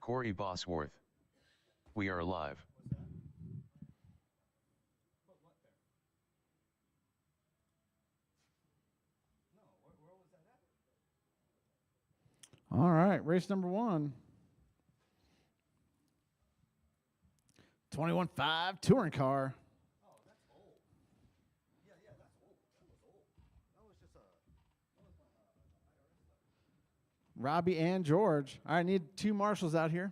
Corey Bosworth. We are live. All right, race number 1. 21.5 touring car. Oh, that's old. Yeah, that's old. That was old. That was just Robbie and George. All right, need 2 marshals out here.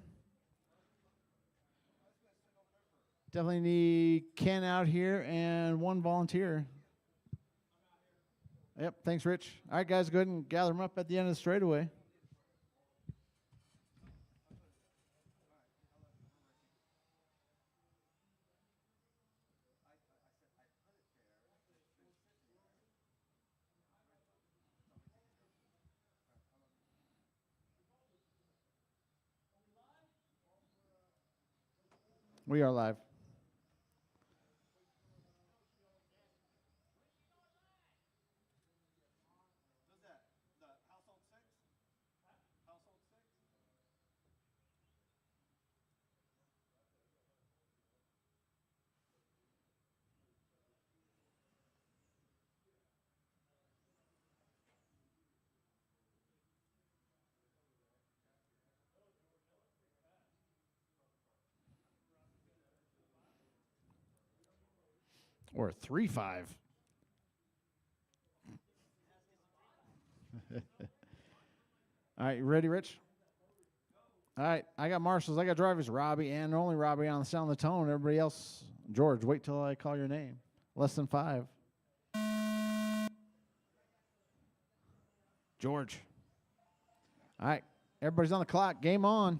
Definitely need Ken out here and 1 volunteer. Yep, thanks, Rich. All right, guys, go ahead and gather them up at the end of the straightaway. We are live. Does that the household 6? Household 6? Or 3-5. All right, you ready, Rich? All right, I got marshals, I got drivers, Robbie, and only Robbie on the sound of the tone. Everybody else, George, wait till I call your name. Less than 5. George. All right, everybody's on the clock. Game on.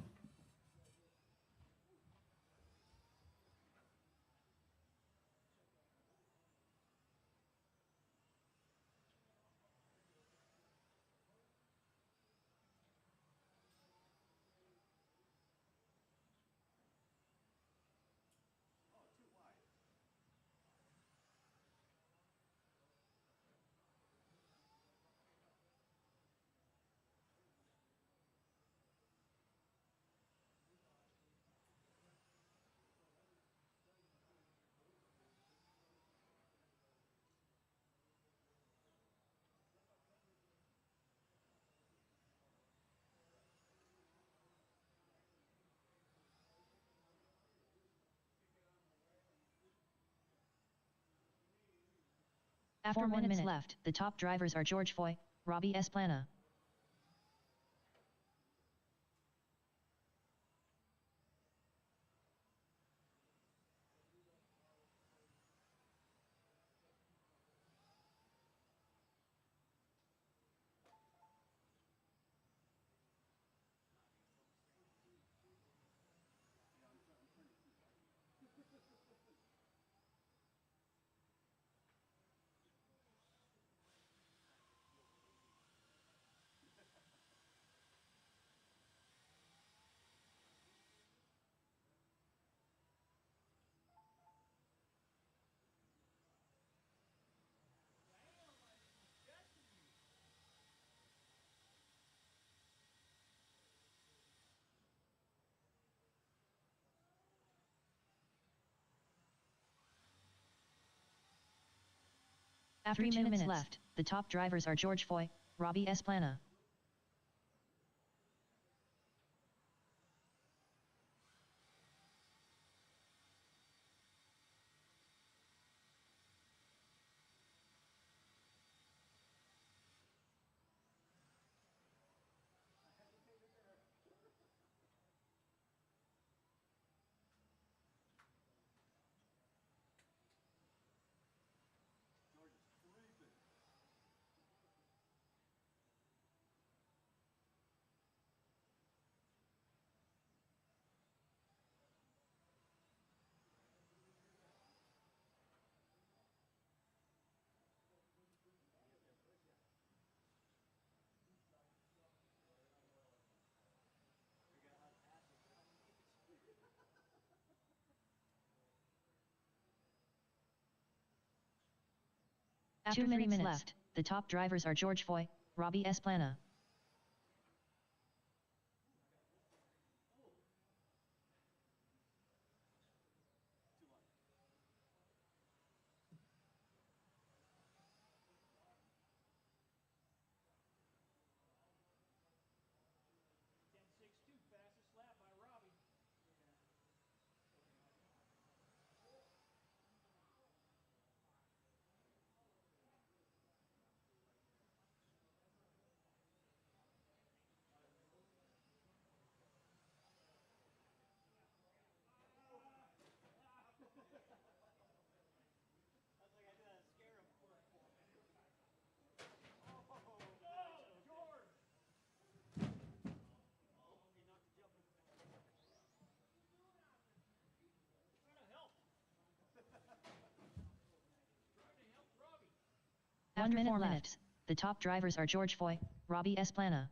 After 1 minute left, the top drivers are George Foy, Robbie Esplana. After 2 minutes left, the top drivers are George Foy, Robbie Esplana. After 3 minutes left, the top drivers are George Foy, Robbie Esplana. After 4 minutes, the top drivers are George Foy, Robbie Esplana.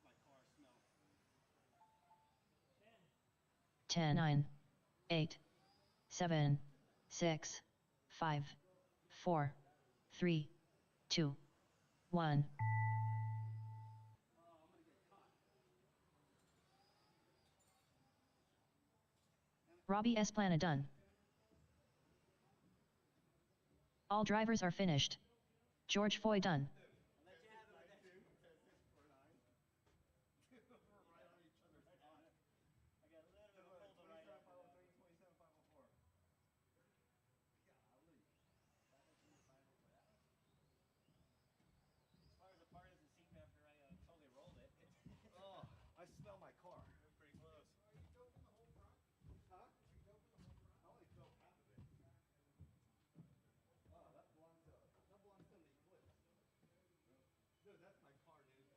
I smell my car. What's my car smell? 10, 9, 8, 7, 6, 5, 4, 3, 2, 1. Robbie Esplana done. All drivers are finished. George Foy done. Oh, I smell my car. We're pretty close. Are you doping the whole front? Huh? Are you doping the whole front? I only dope half of it. Oh, that belongs to the Eclipse. Dude, that's my car, dude.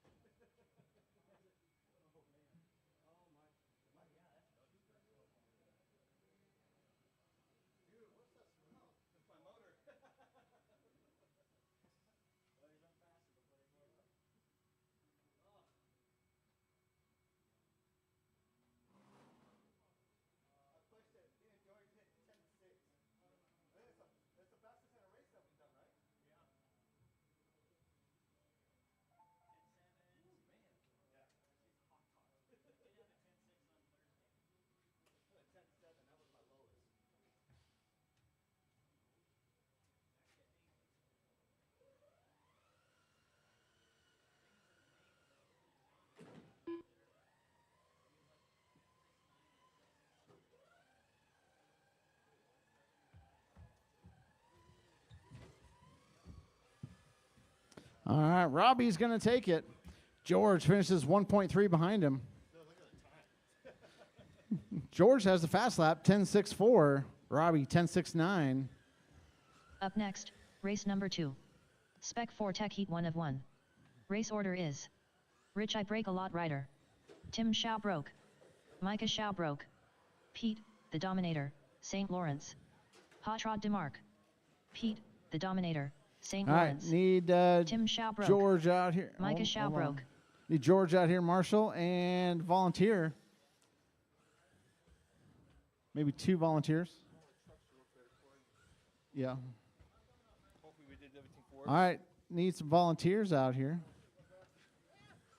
Oh man. Oh my. Yeah, that's dope. Dude, what's that smell? It's my motor. Always run faster before they blow up. Oh. I pushed it. Me and George hit 10.6. I think that's the fastest in a race that we've done, right? Yeah. 10.7. Man. Yeah. She's hot. We did have a 10.6 on Thursday. I had a 10.7. That was my lowest. All right, Robbie's going to take it. George finishes 1.3 behind him. George has the fast lap, 10.64. Robbie, 10.69. Up next, race number 2. Spec 4 Tech Heat 1 of 1. Race order is Rich I Break a Lot Rider, Tim Schaubroke, Micah Schaubroke, Pete, the Dominator, St. Lawrence, Hot Rod DeMarc, Pete, the Dominator, St. All right, Lawrence. need Tim Schaubroke, George out here. Micah Hold on. Schaubroke. Need George out here, Marshall, and volunteer. Maybe 2 volunteers. Yeah. Hopefully we did everything for All right, need some volunteers out here.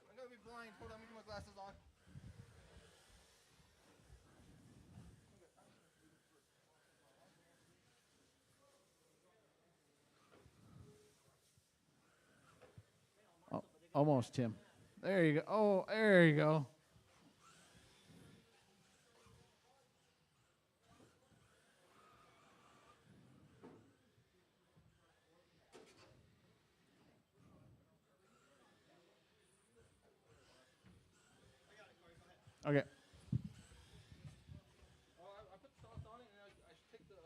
I'm gonna be blind. Hold on, let me put my glasses on. Oh, almost, Tim. There you go. Oh, there you go. Okay. I put the sauce on it, and I should take my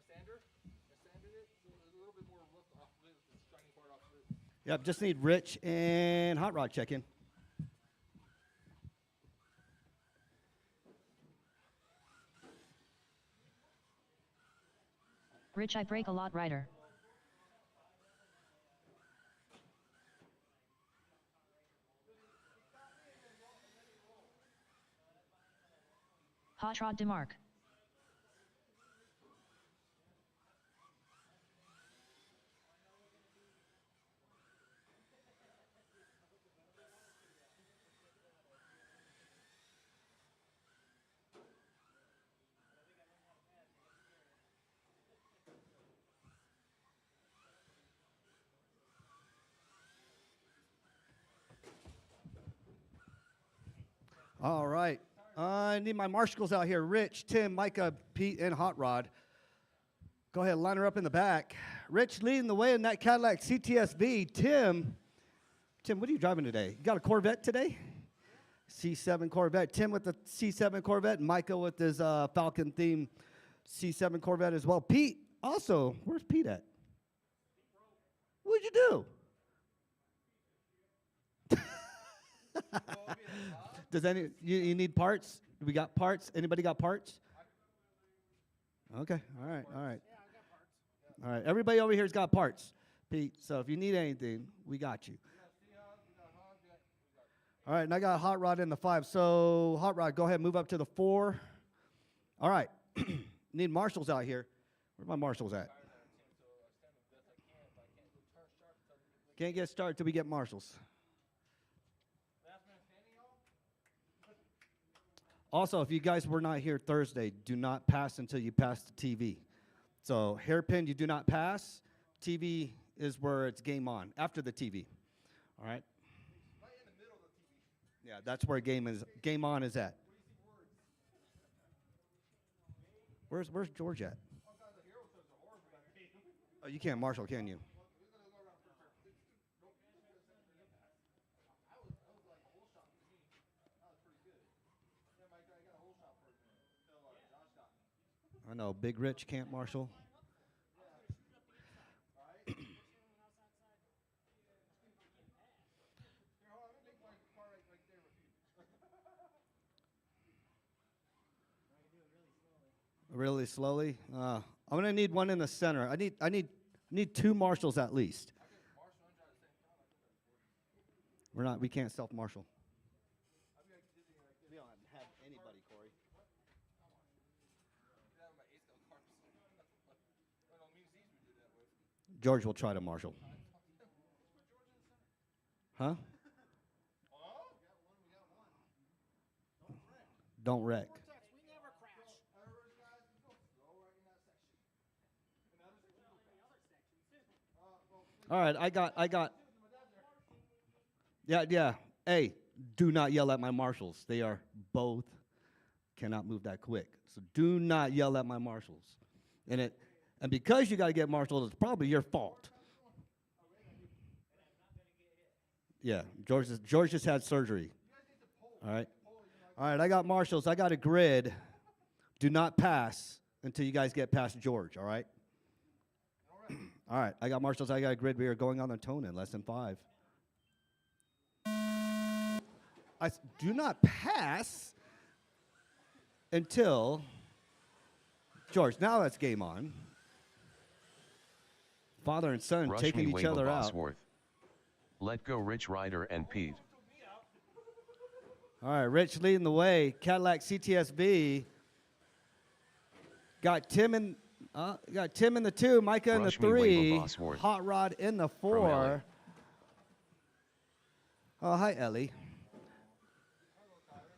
sander. I sanded it, so there's a little bit more rust off of it, the shiny part off of it. Yep, just need Rich and Hot Rod check in. Rich I Break a Lot Rider. Hot Rod DeMarc. All right. I need my marshals out here. Rich, Tim, Micah, Pete, and Hot Rod. Go ahead, line her up in the back. Rich leading the way in that Cadillac CTSV. Tim, what are you driving today? You got a Corvette today? C7 Corvette. Tim with the C7 Corvette. Micah with his Falcon theme C7 Corvette as well. Pete, also, where's Pete at? What'd you do? Does you need parts? We got parts? Anybody got parts? Okay, all right. All right, everybody over here's got parts, Pete. So if you need anything, we got you. All right, and I got Hot Rod in the 5. So Hot Rod, go ahead, move up to the 4. All right, need marshals out here. Where my marshals at? Can't get started till we get marshals. Also, if you guys were not here Thursday, do not pass until you pass the TV. So hairpin, you do not pass. TV is where it's game on, after the TV. All right? Right in the middle of the TV. Yeah, that's where game on is at. Where's George at? Oh, you can't marshal, can you? I know, Big Rich can't marshal. Really slowly? I'm gonna need one in the center. I need 2 marshals at least. We can't self-marshal. We don't have anybody, Corey. George will try to marshal. Huh? Don't wreck. All right, I got. Yeah. Hey, do not yell at my marshals. They are both cannot move that quick. So do not yell at my marshals. And because you got to get marshals, it's probably your fault. Yeah, George just had surgery. All right, I got marshals. I got a grid. Do not pass until you guys get past George. All right. All right, I got marshals. I got a grid. We are going on the tone in less than 5. Do not pass until George. Now that's game on. Father and son Rush taking each other out. Bosworth. Let go Rich Ryder and Pete. All right, Rich leading the way. Cadillac CTSV. Got Tim in the 2, Micah in the 3, Hot Rod in the 4. Oh, hi, Ellie.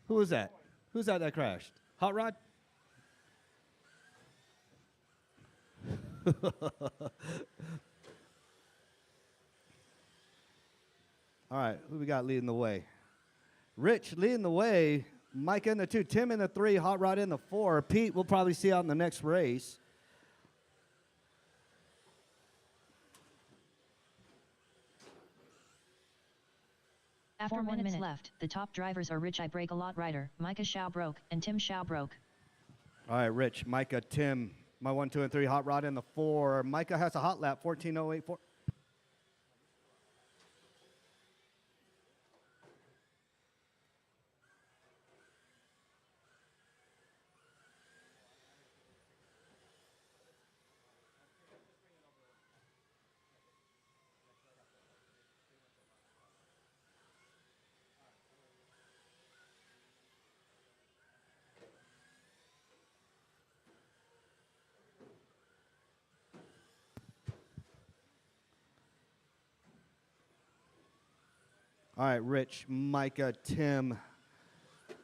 Who was that? Who's that crashed? Hot Rod? All right, who we got leading the way? Rich leading the way. Micah in the 2, Tim in the 3, Hot Rod in the 4. Pete we'll probably see out in the next race. After 1 minute left, the top drivers are Rich I Break a Lot Rider, Micah Schaubroke, and Tim Schaubroke. All right, Rich, Micah, Tim, my 1, 2, and 3, Hot Rod in the 4. Micah has a hot lap, 14.084. All right, Rich, Micah, Tim,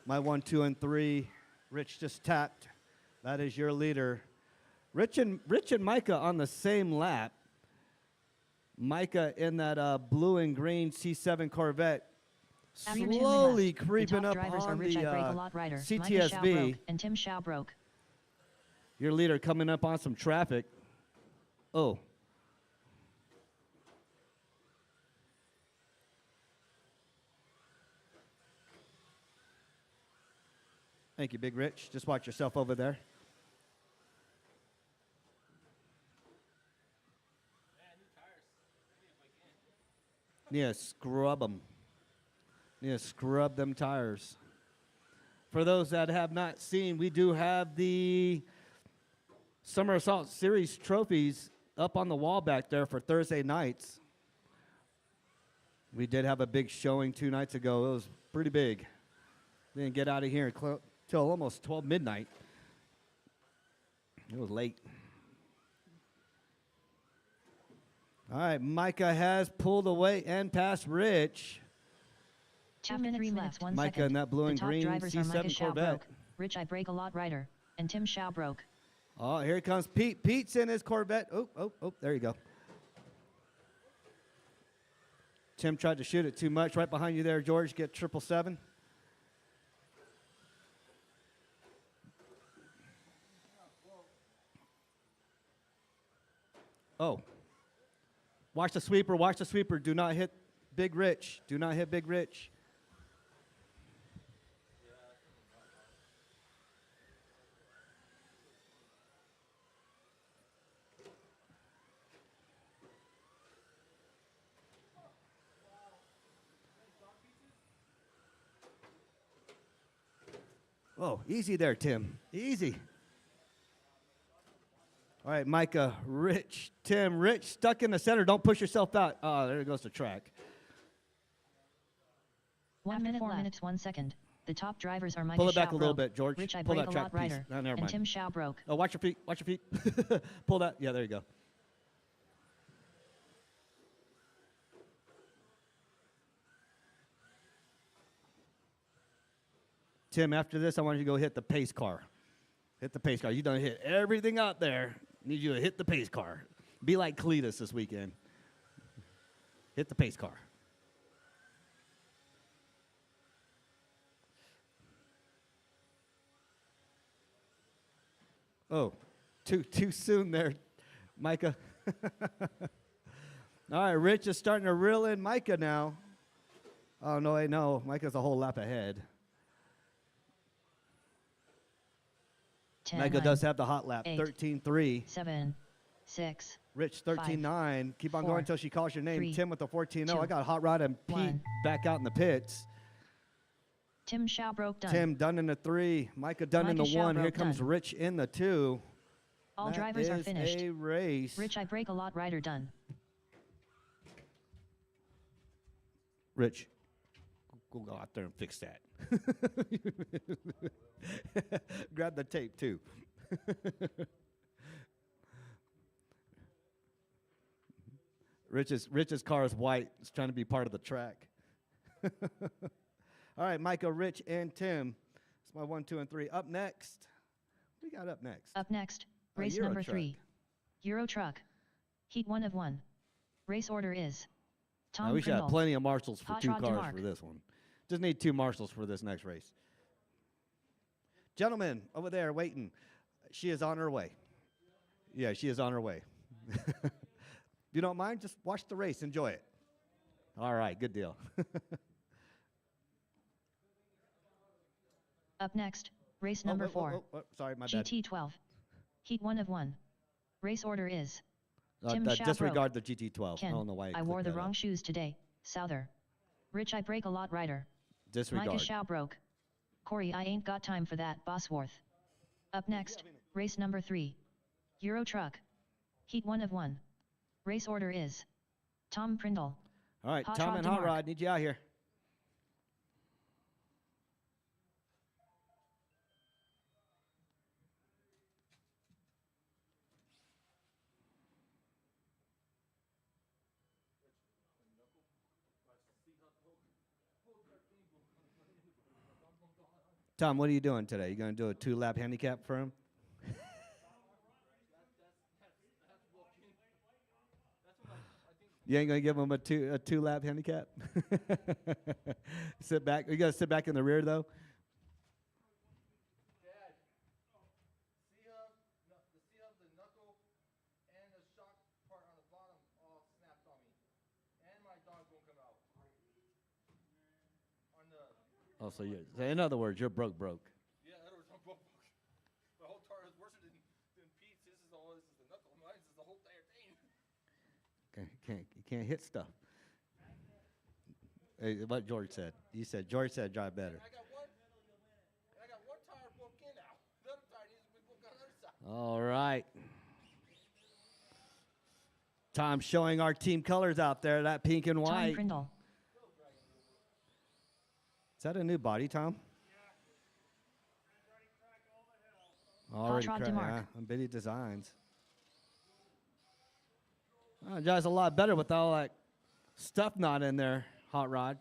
my 1, 2, and 3. Rich just tapped. That is your leader. Rich and Micah on the same lap. Micah in that blue and green C7 Corvette. After 2 slowly left, creeping the top up drivers are on Rich the I Break a Lot rider, Micah CTSV. Schaubroke, and Tim Schaubroke. Your leader coming up on some traffic. Oh. Thank you, Big Rich. Just watch yourself over there. Yeah, scrub them. Yeah, scrub them tires. For those that have not seen, we do have the Summer Assault Series trophies up on the wall back there for Thursday nights. We did have a big showing 2 nights ago. It was pretty big. Didn't get out of here until almost 12 midnight. It was late. All right, Micah has pulled away and passed Rich. 2 minutes 3 minutes 1 Micah second. in that blue and the top green drivers are Micah C7 Corvette. Schaubroke, Rich I Break a Lot rider, and Tim Schaubroke. Oh, here comes Pete. Pete's in his Corvette. Oh, there you go. Tim tried to shoot it too much. Right behind you there, George. Get 777. Oh. Watch the sweeper. Watch the sweeper. Do not hit Big Rich. Do not hit Big Rich. Oh, easy there, Tim. Easy. All right, Micah, Rich, Tim, Rich, stuck in the center. Don't push yourself out. Oh, there goes the track. 1 minute 4 minutes 1 second. The top drivers are Micah Pull it back a little Schaubroke, bit, George. Rich I Pull Break that a track Lot piece. rider, No, never and mind. Tim Schaubroke. Oh, watch your feet. Watch your feet. Pull that. Yeah, there you go. Tim, after this, I want you to go hit the pace car. Hit the pace car. You done hit everything out there. Need you to hit the pace car. Be like Cletus this weekend. Hit the pace car. Oh, too soon there, Micah. All right, Rich is starting to reel in Micah now. Oh, no, I know. Micah's a whole lap ahead. 10, Micah 9, does have the hot lap, 8, 13-3. 7, 6. Rich, 13-9. Keep on 4, going until she calls your name. 3, Tim with the 14-0. 2, I got Hot Rod and Pete 1. back out in the pits. Tim Schaubroke done. Tim done in the 3. Micah done in the Micah 1. Here Schaubroke comes done. Rich in the 2. All That drivers are is finished. a race. Rich I Break a Lot rider done. Rich, go out there and fix that. Grab the tape, too. Rich's car is white. It's trying to be part of the track. All right, Micah, Rich, and Tim. It's my 1, 2, and 3. Up next. What do we got up next? Up next, race Euro number truck. 3. Euro Truck. Heat 1 of 1. Race order is Tom Now, we should have Pringle, plenty of marshals for Hot 2 Rod cars DeMarc. for this one. Just need 2 marshals for this next race. Gentlemen, over there waiting. She is on her way. Yeah, she is on her way. If you don't mind, just watch the race. Enjoy it. All right, good deal. Up next, race number 4. Sorry, my bad. GT12. Heat 1 of 1. Race order is Tim Disregard Schaubroke. the GT12. Ken, I don't know why I wore clicked the that wrong up. shoes today. Souther. Rich I Break a Lot rider. Disregard. Micah Schaubroke. Corey I ain't got time for that, Bosworth. Up next, race number 3. Euro Truck. Heat 1 of 1. Race order is Tom Prindle. All right, Hot Tom Rod and Hot DeMarc. Rod, need you out here. Tom, what are you doing today? You going to do a 2-lap handicap for him? You ain't gonna give him a two lap handicap. Sit back. You gotta sit back in the rear though. Oh, so in other words, you're broke. Yeah, in other words, I'm broke. My whole tire is worse than Pete's. This is the knuckle. Mine's is the whole entire thing. You can't hit stuff. Hey, what George said. George said drive better. I got one tire broke in now. The other tire needs to be broke on the other side. All right. Tom showing our team colors out there, that pink and Tom white. Prindle. Is that a new body, Tom? Already Hot Rod DeMarc. Bitty Designs. Oh, drives a lot better with all that stuff not in there, Hot Rod.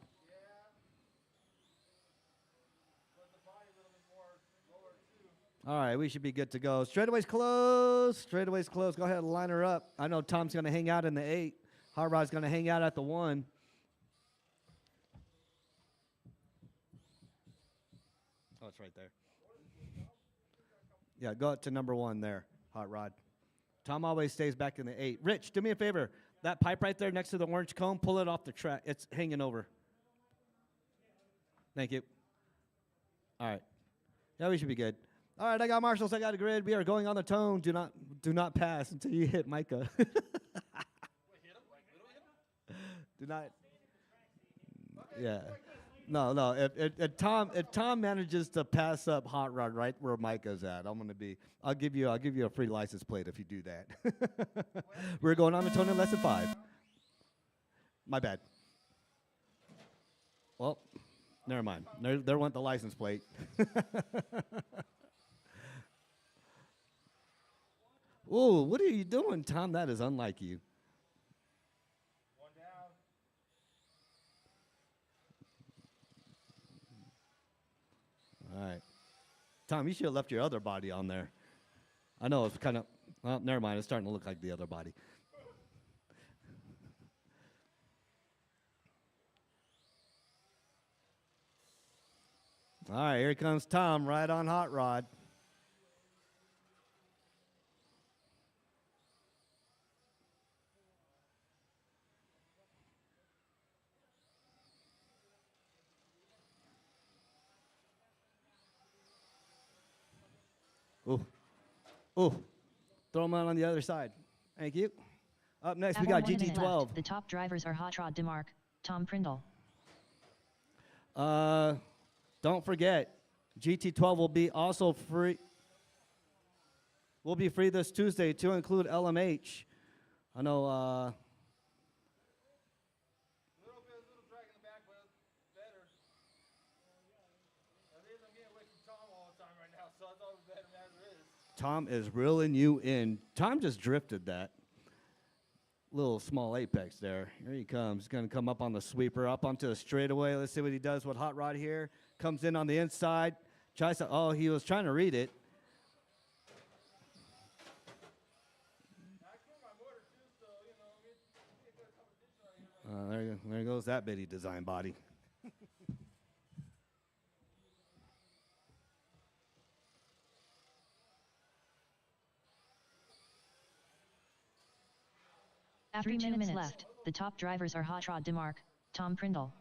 All right, we should be good to go. Straightaway's closed. Go ahead and line her up. I know Tom's going to hang out in the 8. Hot Rod's going to hang out at the 1. Oh, it's right there. Yeah, go up to number 1 there, Hot Rod. Tom always stays back in the 8. Rich, do me a favor. That pipe right there next to the orange cone, pull it off the track. It's hanging over. Thank you. All right. Yeah, we should be good. All right, I got marshals. I got a grid. We are going on the tone. Do not pass until you hit Micah. Wait, hit him? Like literally hit him? Do not. Yeah. No. If Tom manages to pass up Hot Rod right where Micah's at, I'll give you a free license plate if you do that. We're going on the tone in lesson 5. My bad. Well, never mind. There went the license plate. Ooh, what are you doing, Tom? That is unlike you. One down. All right. Tom, you should have left your other body on there. I know it's kind of, well, never mind. It's starting to look like the other body. All right, here comes Tom right on Hot Rod. Ooh. Throw him out on the other side. Thank you. Up next, we got GT12. Left. The top drivers are Hot Rod DeMarc, Tom Prindle. Don't forget, GT12 will be also free. Will be free this Tuesday to include LMH. I know. Little drag in the back, but better. At least I'm getting away from Tom all the time right now, so it's always better as it is. Tom is reeling you in. Tom just drifted that little small apex there. Here he comes. He's going to come up on the sweeper, up onto the straightaway. Let's see what he does with Hot Rod here. Comes in on the inside. Tries to, oh, he was trying to read it. There goes that bitty design body. After 2 minutes left, the top drivers are Hot Rod DeMarc, Tom Prindle.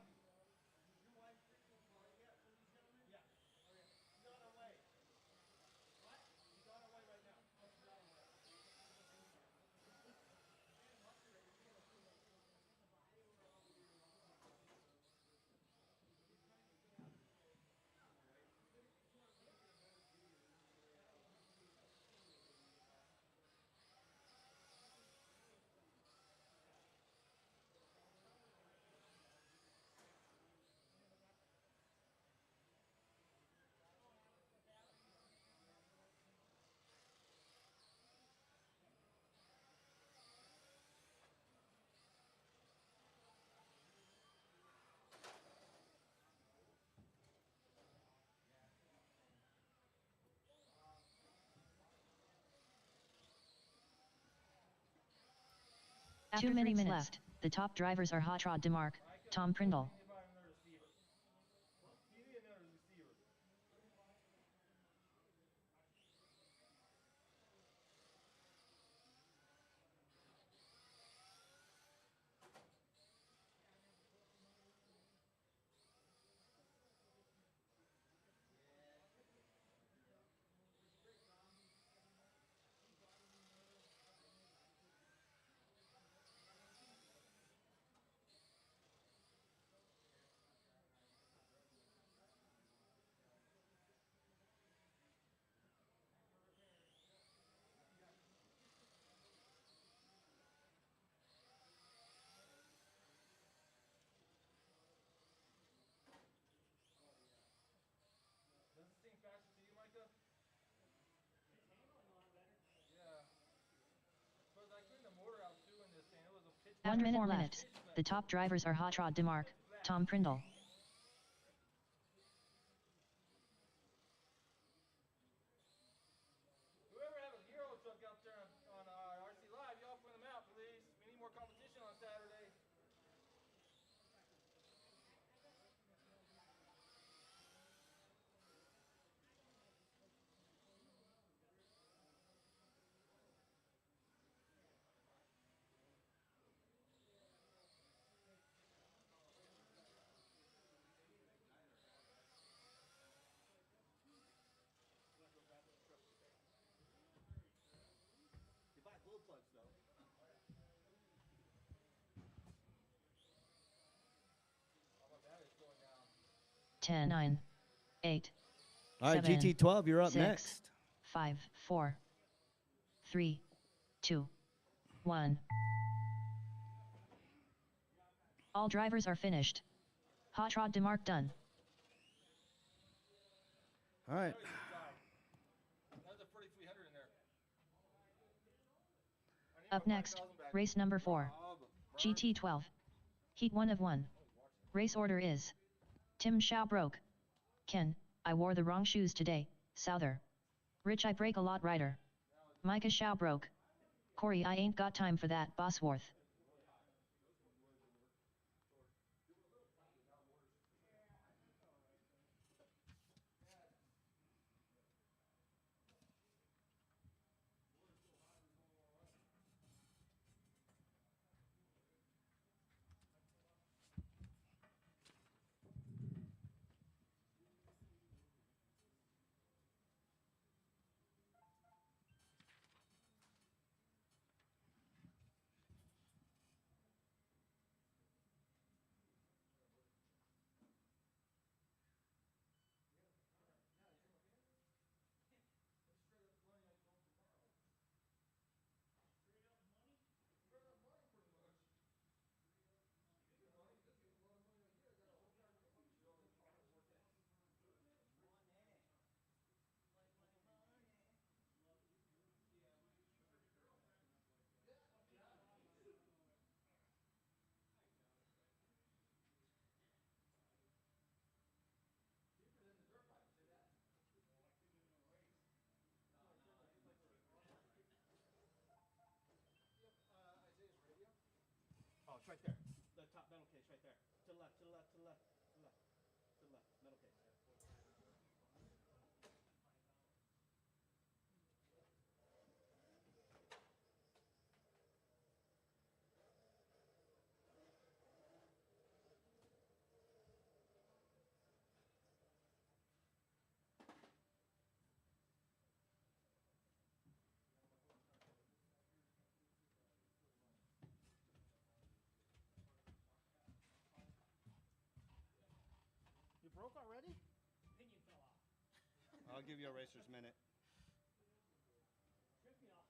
After 2 minutes left, The top drivers are Hot Rod DeMarc, Tom Prindle. Need to buy another receiver. You need another receiver. Does it seem faster to you, Micah? It's handling a lot better. Yeah. Because I cleaned the motor out too in this thing. It was a pitch. After minute 4 left. minutes, the top drivers are Hot Rod DeMarc, Tom Prindle. Whoever have a Euro truck out there on RC Live, y'all put them out, please. We need more competition on Saturday. You buy glow plugs though. 10, 9, 8, All right, 7, GT12, you're up 6, next. 5, 4, 3, 2, 1. All drivers are finished. Hot Rod DeMarc done. All right. That's a 4,300 in there. I need Up my next, 5,000 back. race number 4. Rob, GT12. Heat 1 of 1. Race order is Tim Shaw broke. Ken, I wore the wrong shoes today, Souther. Rich, I break a lot rider. Micah Shaw broke. Corey, I ain't got time for that, Bosworth. Oh, it's right there. The top metal case right there. To the left, to the left, to the left, to the left, to the left, metal case. You broke already? Pinion fell off. I'll give you a racer's minute. Tripped me off.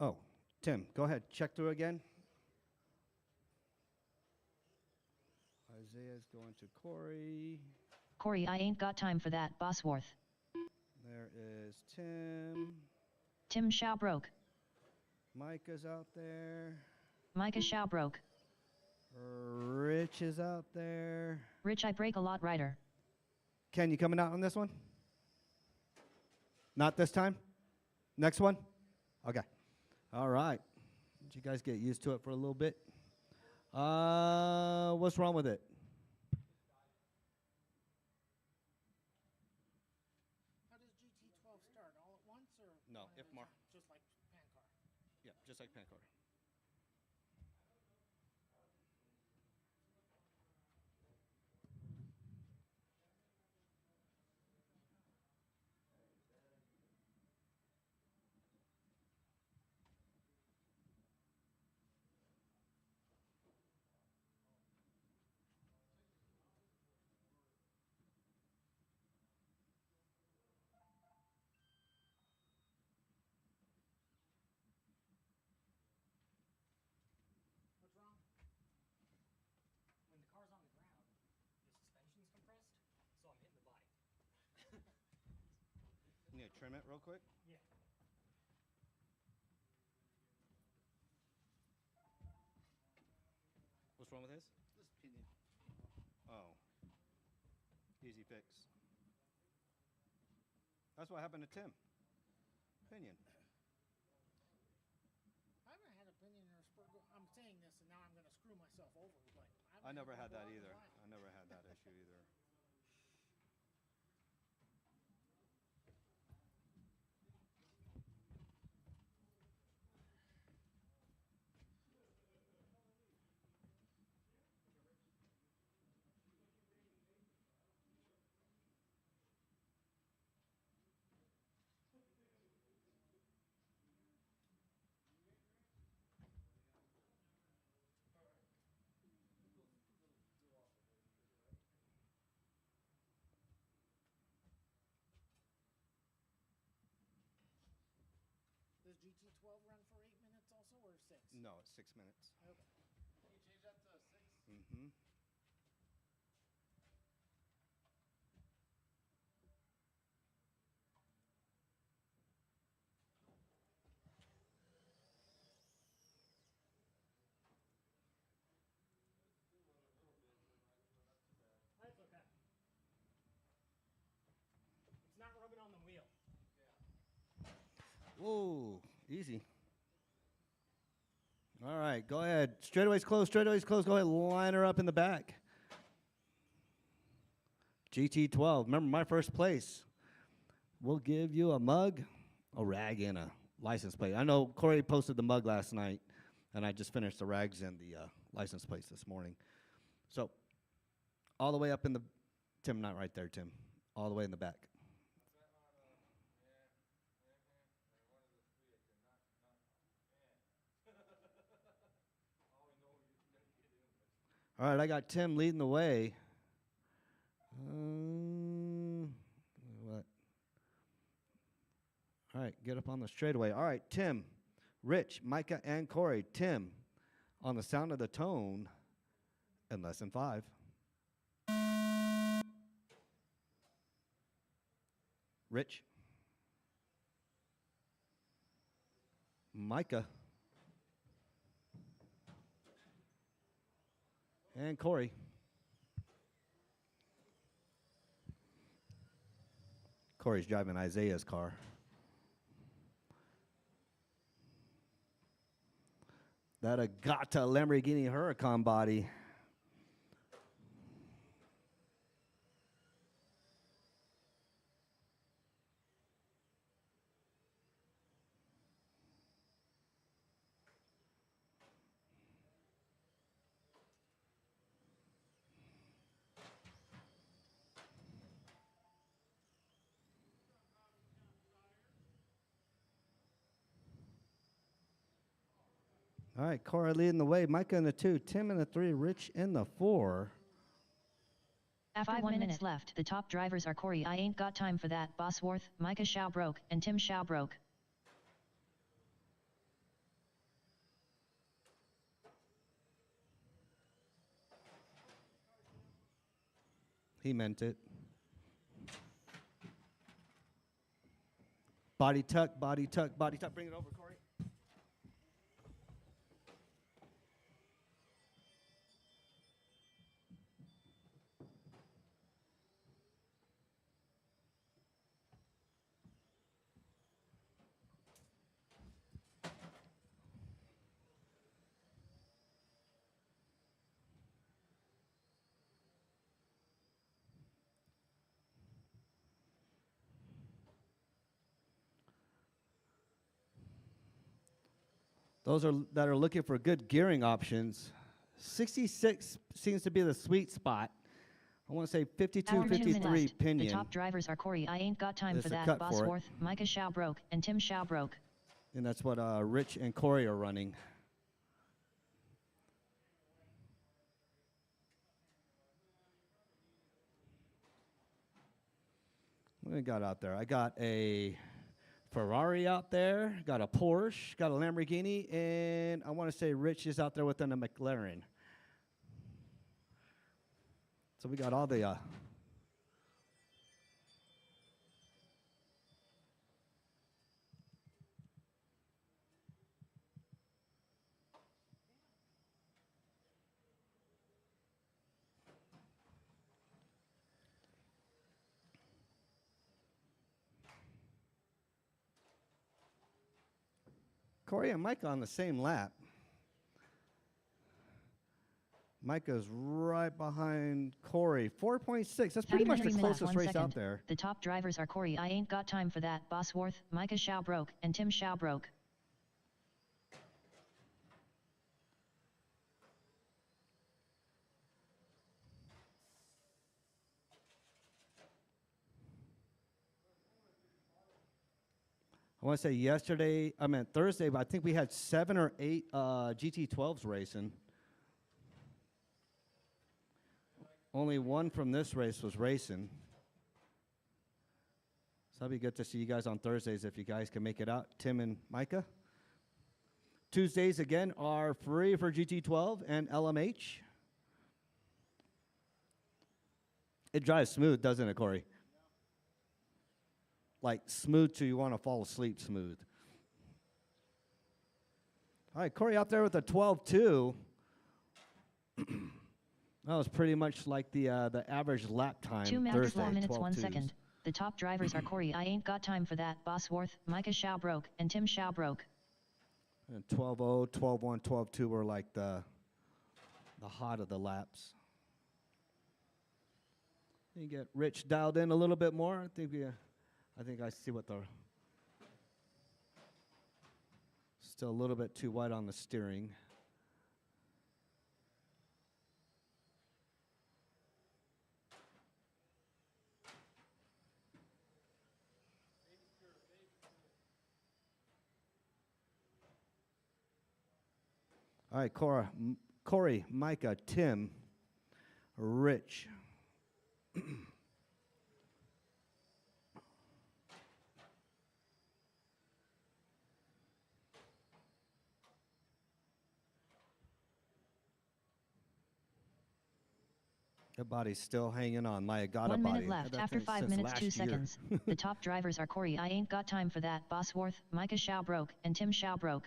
Oh, Tim, go ahead. Check through again. Isaiah's going to Corey. Corey, I ain't got time for that, Bosworth. There is Tim. Tim Shao broke. Micah's out there. Micah Shao broke. Rich is out there. Rich, I break a lot, Ryder. Ken, you coming out on this one? Not this time? Next one? Okay. All right. Did you guys get used to it for a little bit? What's wrong with it? How does GT12 start? All at once or? No, one at if a more. time? Just like pan car. Yeah, just like Pancore. What's wrong? When the car's on the ground, the suspension's compressed, so I'm hitting the bike. You need to trim it real quick? Yeah. What's wrong with his? This pinion. Oh. Easy fix. That's what happened to Tim. Pinion. I haven't had a pinion or a spur. I'm saying this, and now I'm going to screw myself over. But I never had that either. I never had that issue either. Does GT12 run for 8 minutes also, or 6? No, it's 6 minutes. Okay. Can you change that to 6? Mm-hmm. That's okay. It's not rubbing on the wheel. Whoa, easy. All right, go ahead. Straightaway's closed, straightaway's closed. Go ahead, line her up in the back. GT12, remember my first place. We'll give you a mug, a rag, and a license plate. I know Corey posted the mug last night, and I just finished the rags and the license plates this morning. So, all the way up in the, Tim, not right there, Tim. All the way in the back. All right, I got Tim leading the way. What? All right, get up on the straightaway. All right, Tim, Rich, Micah, and Corey. Tim, on the sound of the tone, in less than 5. Rich, Micah, and Corey. Corey's driving Isaiah's car. That Agata Lamborghini Huracan body. All right, Corey leading the way. Micah in the 2, Tim in the 3, Rich in the 4. After 1 minute left, the top drivers are Corey, I ain't got time for that, Bosworth, Micah Shao broke, and Tim Shao broke. He meant it. Body tuck, body tuck, body tuck. Bring it over, Corey. Those that are looking for good gearing options, 66 seems to be the sweet spot. I want to say 52, Hour 2 minutes 53 left. pinion. The top drivers are Corey I Ain't Got Time There's for a That, cut for it. Bosworth, Micah Schaubroke, and Tim Schaubroke. And that's what Rich and Corey are running. What I got out there? I got a Ferrari out there, got a Porsche, got a Lamborghini, and I want to say Rich is out there with a McLaren. So we got all the Corey and Micah on the same lap. Micah's right behind Corey. 4.6. That's pretty much the closest race out there. The top drivers are Corey I Ain't Got Time for That, Bosworth, Micah Schaubroke, and Tim Schaubroke. I want to say Thursday, but I think we had 7 or 8 GT12s racing. Only one from this race was racing. So that'll be good to see you guys on Thursdays if you guys can make it out. Tim and Micah. Tuesdays, again, are free for GT12 and LMH. It drives smooth, doesn't it, Corey? Like smooth till you want to fall asleep smooth. All right, Corey out there with a 12.2. That was pretty much like the average lap time. 2 minutes, Thursday, 4 minutes, 1 12.2s. second. The top drivers are Corey I Ain't Got Time for That, Bosworth, Micah Schaubroke, and Tim Schaubroke. And 12.0, 12.1, 12.2 were like the hot of the laps. You get Rich dialed in a little bit more. I think I see what the still a little bit too wide on the steering. All right, Corey, Micah, Tim, Rich. Your body's still hanging on. My God, 1 body. minute left. That's After 5 since minutes, 2 last year. seconds. The top drivers are Corey I Ain't Got Time for That, Bosworth, Micah Schaubroke, and Tim Schaubroke.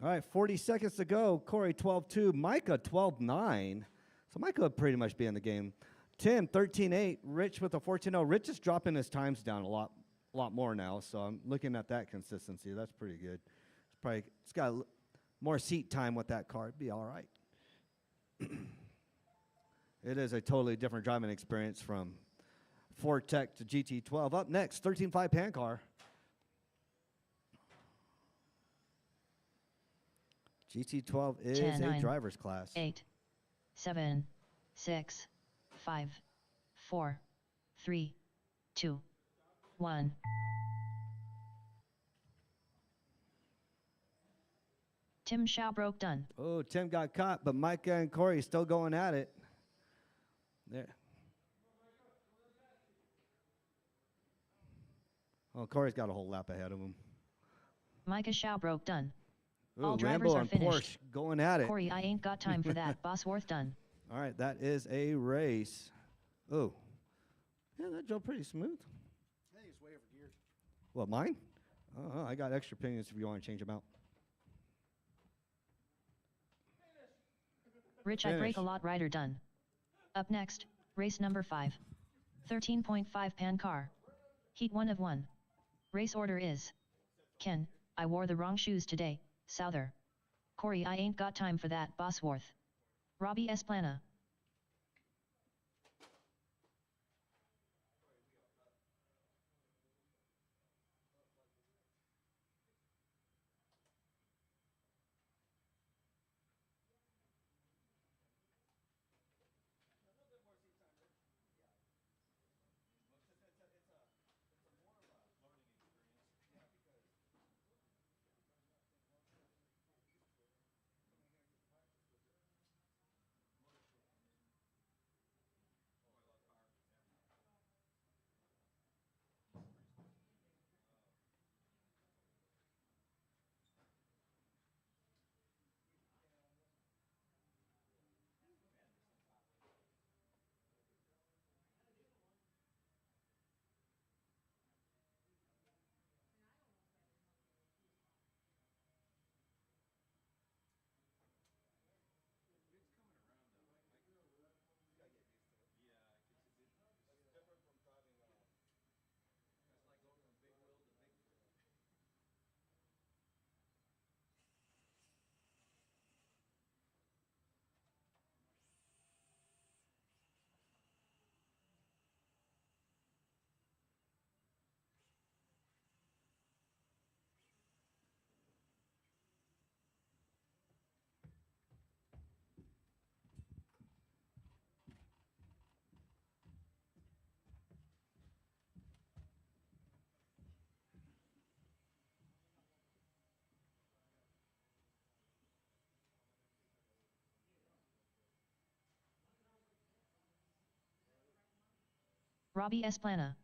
All right, 40 seconds to go. Corey, 12.2. Micah, 12.9. So Micah would pretty much be in the game. Tim, 13.8. Rich with a 14.0. Rich is dropping his times down a lot more now. So I'm looking at that consistency. That's pretty good. It's got more seat time with that car. It'd be all right. It is a totally different driving experience from Ford Tech to GT12. Up next, 13.5 pan car. GT12 is 10, a 9, driver's class. 8, 7, 6, 5, 4, 3, 2, 1. Tim Schaubroke done. Oh, Tim got caught, but Micah and Corey still going at it. There. Oh, Corey's got a whole lap ahead of him. Micah Schaubroke done. Ooh, All drivers Lambo are and finished. Porsche going at it. Corey, I ain't got time for that. Bosworth done. All right, that is a race. Oh, yeah, that drove pretty smooth. I think it's way over geared. What, mine? I got extra pinions if you want to change them out. Rich, I break a Finish. lot rider done. Up next, race number 5. 13.5 pan car. Heat 1 of 1. Race order is Ken, I wore the wrong shoes today, Souther. Corey, I ain't got time for that, Bosworth. Robbie Esplana. Robbie Esplana.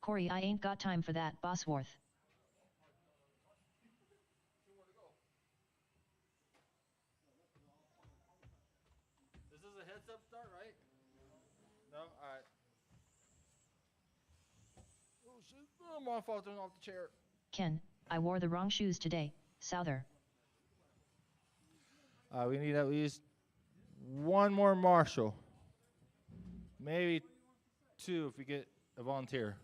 Corey, I ain't got time for that, Bosworth. This is a heads up start, right? No? Alright. Oh shit. Oh, I'm falling off the chair. Ken, I wore the wrong shoes today, Souther. We need at least one more marshal. Maybe 2 if we get a volunteer.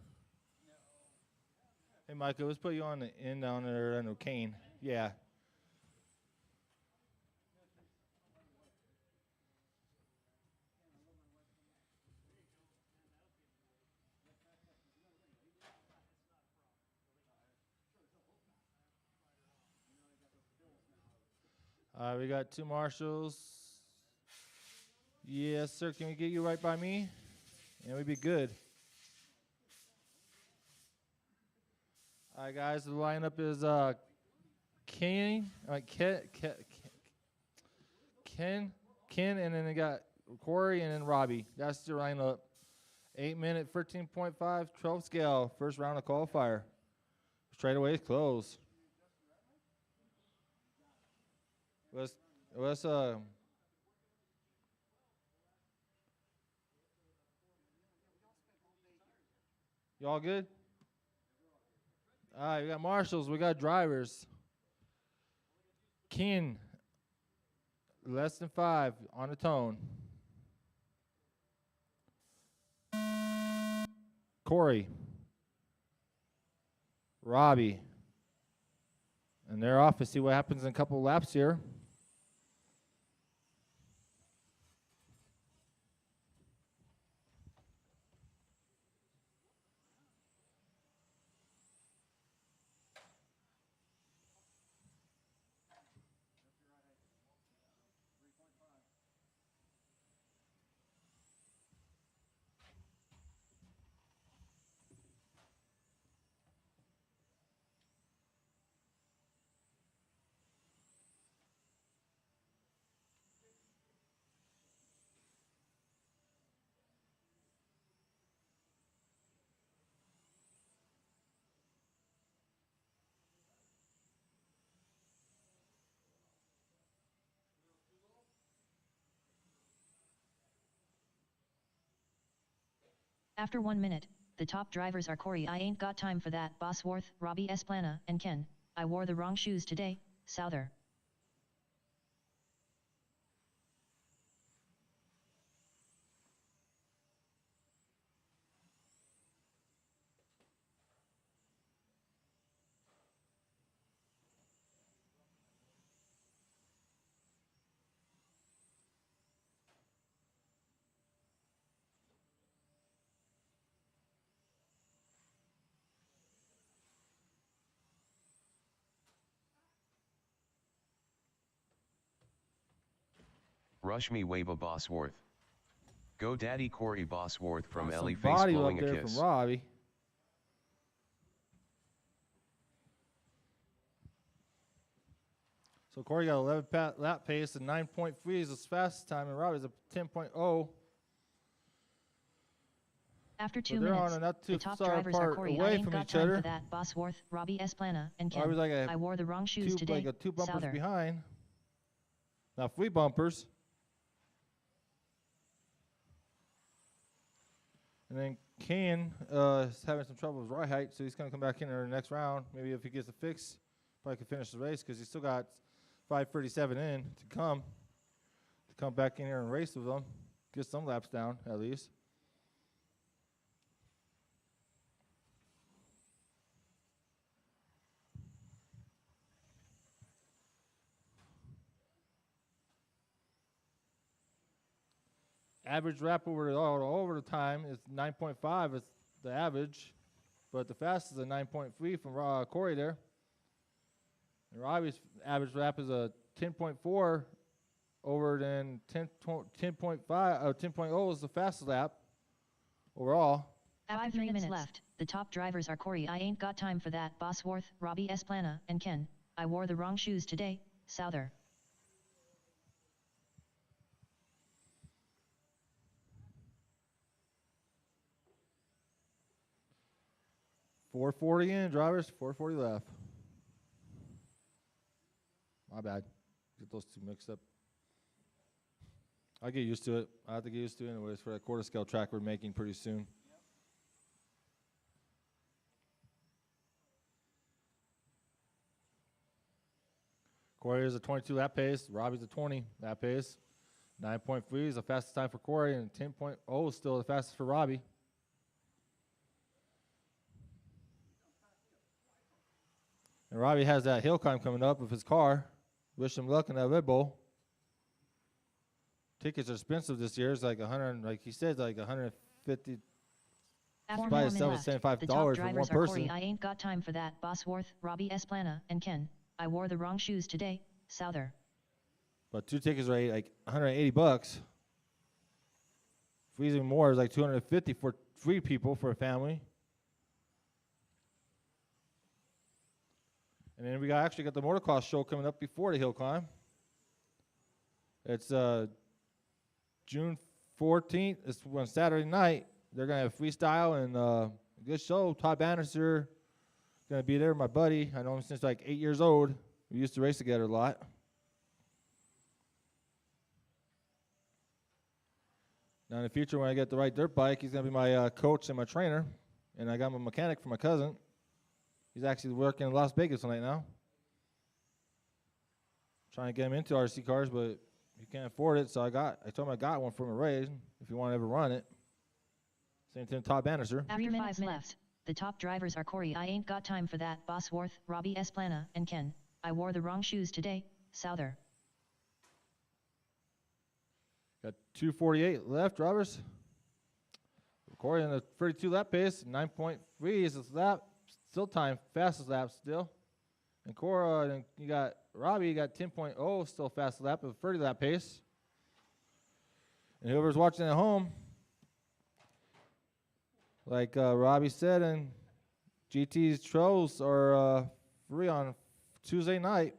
Hey, Micah, let's put you on the end down there under Kane. Yeah. We got 2 marshals. Yes, sir. Can we get you right by me? And we'd be good. All right, guys. The lineup is Ken, Ken, and then they got Corey and then Robbie. That's the lineup. 8-minute, 13.5, 12 scale. First round of qualifier. Straightaway is closed. Let's y'all good? All right, we got marshals, we got drivers. Ken, Less than 5 on the tone. Corey. Robbie. And they're off to see what happens in a couple laps here. After 1 minute, the top drivers are Corey I ain't got time for that, Bosworth, Robbie Esplana, and Ken, I wore the wrong shoes today, Souther. Rush me wave a Bosworth. Go daddy Corey Bosworth from Some Ellie face body blowing up a there kiss. from Robbie. So Corey got 11 lap pace and 9.3 is his fastest time, and Robbie's a 10.0. After So 2 they're on minutes, a not too the top far drivers are apart Corey I away ain't from got each time other. for that, Bosworth, Robbie Esplana, and Ken, Robbie's like I wore the wrong shoes today, like two bumpers Souther. behind. Now 3 bumpers. And then Kane is having some trouble with right height, so he's going to come back in the next round. Maybe if he gets a fix, probably could finish the race because he's still got 5:37 in to come back in here and race with them, get some laps down at least. Average lap over the time is 9.5 is the average, but the fastest is a 9.3 from Corey there. And Robbie's average lap is a 10.4 over than 10.5 10.0 is the fastest lap overall. After 3 minutes left, the top drivers are Corey I ain't got time for that, Bosworth, Robbie Esplana, and Ken, I wore the wrong shoes today, Souther. .440 in, drivers, 440 left. My bad. Get those two mixed up. I'll get used to it. I have to get used to it anyways for that quarter scale track we're making pretty soon. Corey is a 22 lap pace. Robbie's a 20 lap pace. 9.3 is the fastest time for Corey, and 10.0 is still the fastest for Robbie. And Robbie has that hill climb coming up with his car. Wish him luck in that Red Bull. Tickets are expensive this year. It's like 100, like he said, like 150. After Probably 4 minutes left, $75 the for top one drivers are person. Corey I ain't got time for that, Bosworth, Robbie Esplana, and Ken, I wore the wrong shoes today, Souther. But 2 tickets are like $180. If we even more, it's like $250 for 3 people for a family. And then we actually got the motocross show coming up before the hill climb. It's June 14th. It's on Saturday night. They're going to have freestyle and a good show. Todd Bannister going to be there, my buddy. I know him since like 8 years old. We used to race together a lot. Now in the future, when I get the right dirt bike, he's going to be my coach and my trainer. And I got my mechanic for my cousin. He's actually working in Las Vegas right now. Trying to get him into RC cars, but He can't afford it, so I told him I got one from a raise if you want to ever run it. Same thing, Todd Bannister. After 5 minutes left, the top drivers are Corey, I ain't got time for that, Bosworth, Robbie Esplana, and Ken. I wore the wrong shoes today, Souther. Got 2:48 left, drivers. Corey in the 32 lap pace, 9.3 is his lap, still time, fastest lap still. And Cora, and you got Robbie, you got 10.0, still fastest lap of 30 lap pace. And whoever's watching at home, like Robbie said, and GT's Trolls are free on Tuesday night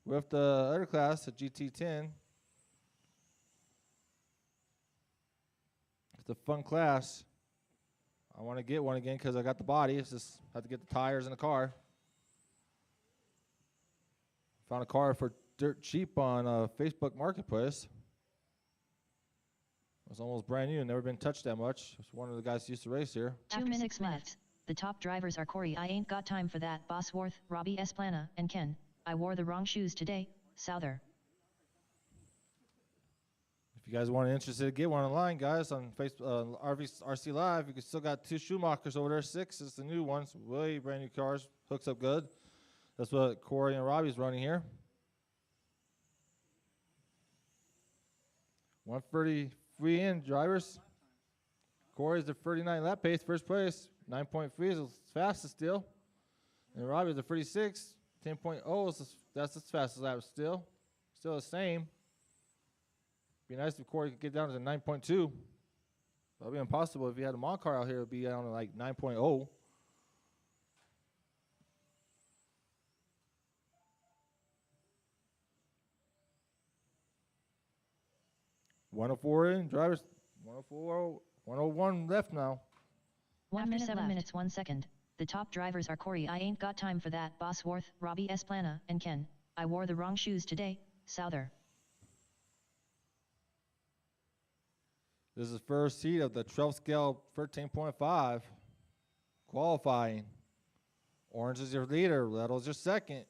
with the other class at GT10. It's a fun class. I want to get one again because I got the body. It's just have to get the tires in the car. Found a car for dirt cheap on Facebook Marketplace. It was almost brand new, never been touched that much. It's one of the guys who used to race here. 2 minutes left. The top drivers are Corey, I ain't got time for that, Bosworth, Robbie Esplana, and Ken. I wore the wrong shoes today, Souther. If you guys want interested, get one online, guys, on Facebook, RC Live. You can still got 2 Schumachers over there. 6 is the new ones, really brand new cars. Hooks up good. That's what Corey and Robbie's running here. 133 in, drivers. Corey's the 39 lap pace, first place. 9.3 is the fastest still. And Robbie's the 36. 10.0 is that's the fastest lap still. Still the same. Be nice if Corey could get down to 9.2. That'd be impossible. If he had a mod car out here, it would be down to like 9.0. $104 in, drivers. 104, 101 left now. 1 minute 7 minutes 1 second. The top drivers are Corey, I ain't got time for that, Bosworth, Robbie Esplana, and Ken. I wore the wrong shoes today, Souther. This is first seat of the 12 scale 13.5 qualifying. Orange is your leader, Little's your second,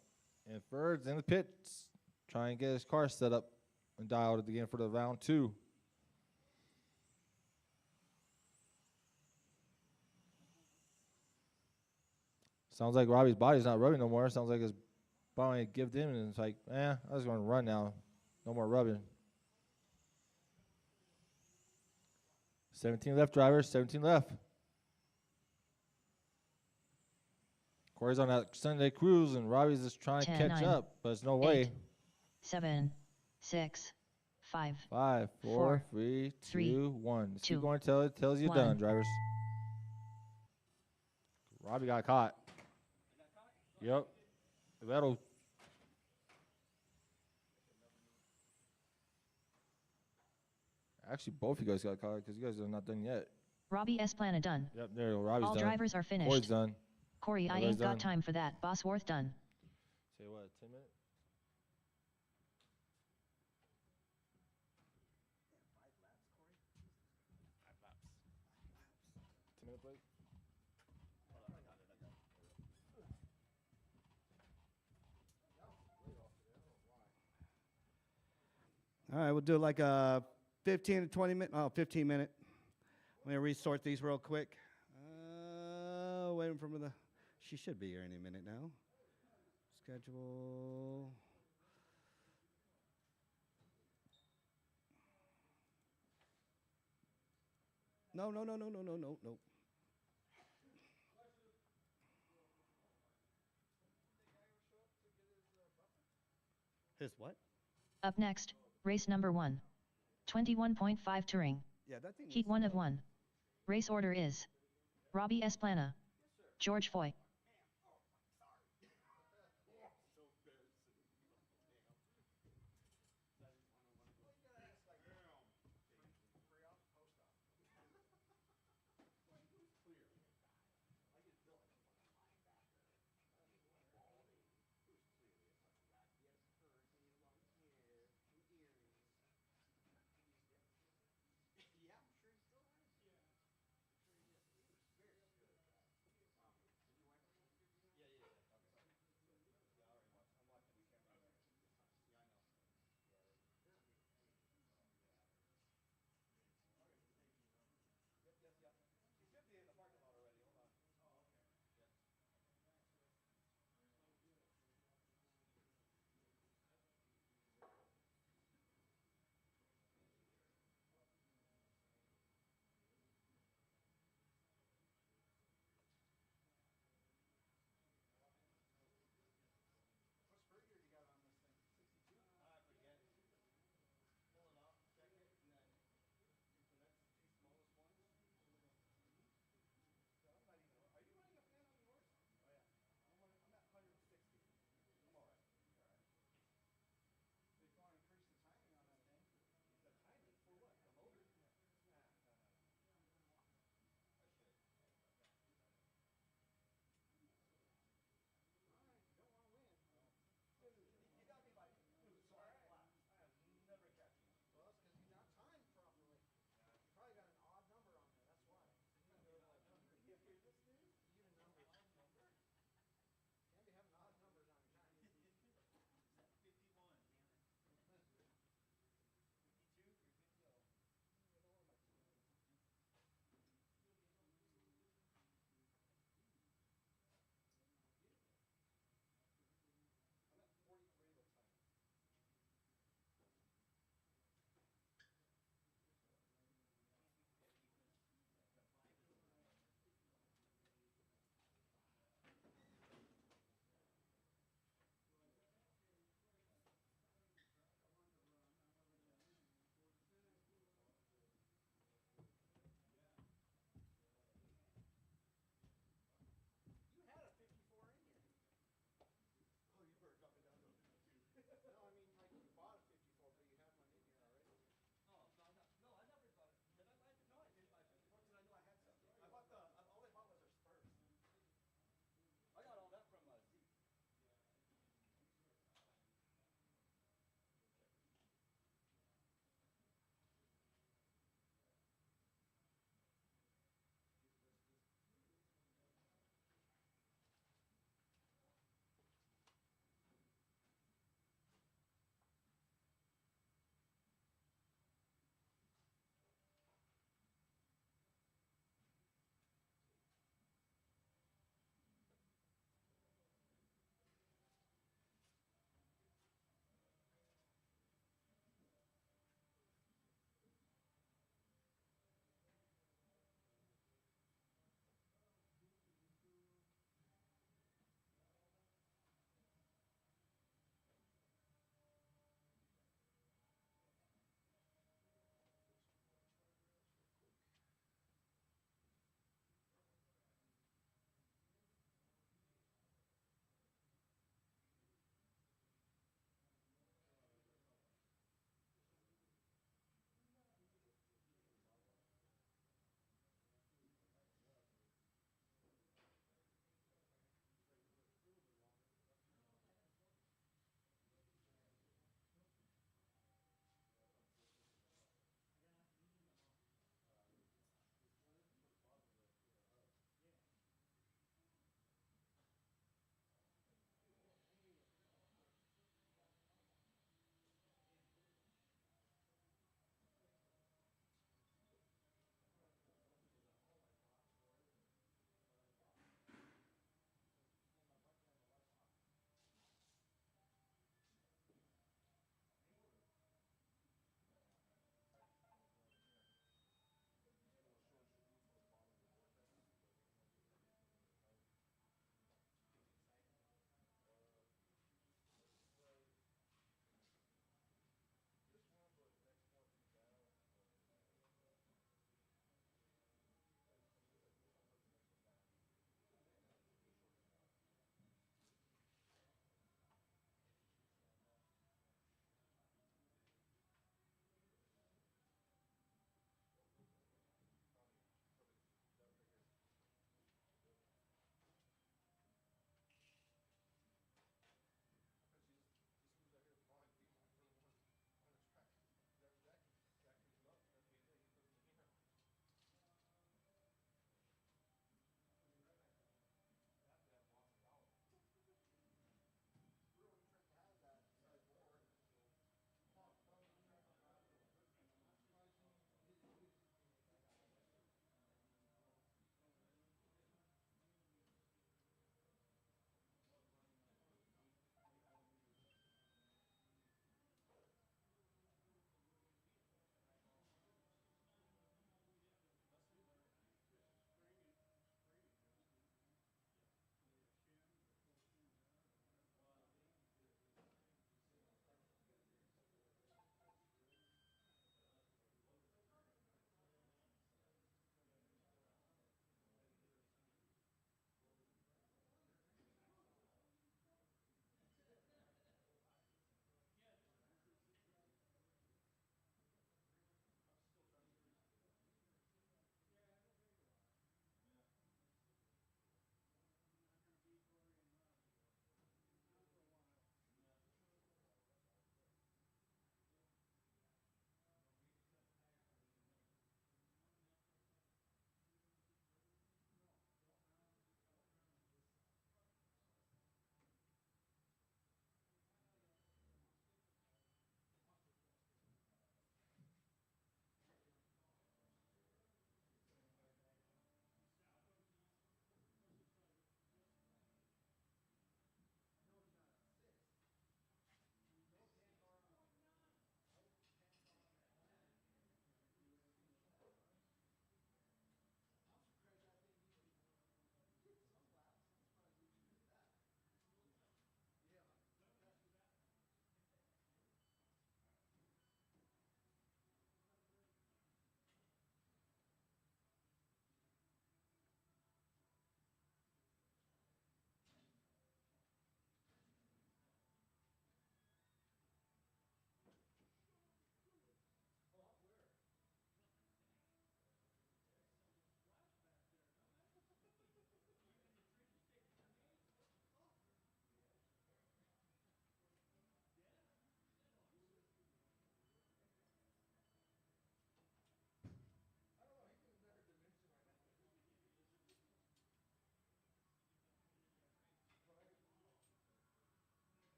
and Bird's in the pits trying to get his car set up and dialed again for the round 2. Sounds like Robbie's body's not rubbing no more. Sounds like his body gave in, and it's like, I was going to run now. No more rubbing. 17 left, drivers. 17 left. Corey's on that Sunday cruise, and Robbie's just trying 10, to catch 9, up, but there's no 8, way. 7, 6, 5, 5, 4, 4, 3, 3, 2, 1. Just 2, keep going until it tells you 1. done, drivers. Robbie got caught. Yep. That'll. Actually, both of you guys got caught because you guys are not done yet. Robbie Esplana done. Yep, there you go. Robbie's All done. drivers are Corey's finished. done. Corey, I Everybody's ain't got done. time for that, Bosworth done. Say what, 10 minutes? All right, we'll do like a 15 to 20 minute, 15 minute. I'm gonna resort these real quick. Waiting for the, she should be here any minute now. Schedule. No. His what? Up next, race number 1. 21.5 Touring. Yeah, that thing. Heat 1 of 1. Race order is Robbie Esplana, George Foy.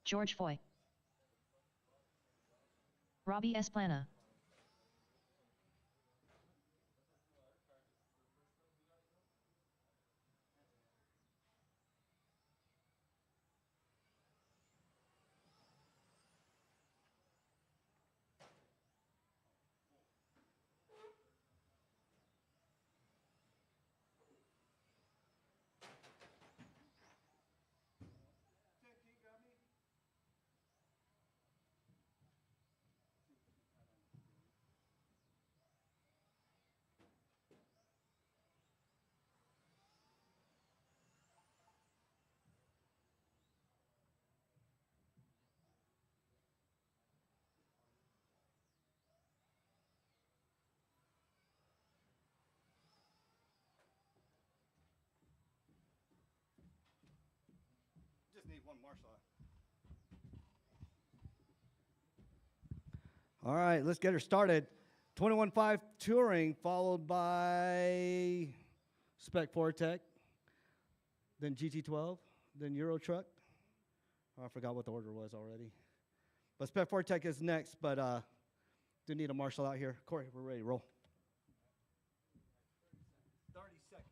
George Foy. Robbie Esplana. Just need one marshal. All right, let's get her started. 21.5 Touring, followed by Spec Fortec, then GT12, then Euro Truck. Oh, I forgot what the order was already. But Spec Fortec is next, but do need a marshal out here. Corey, we're ready to roll. 30 seconds.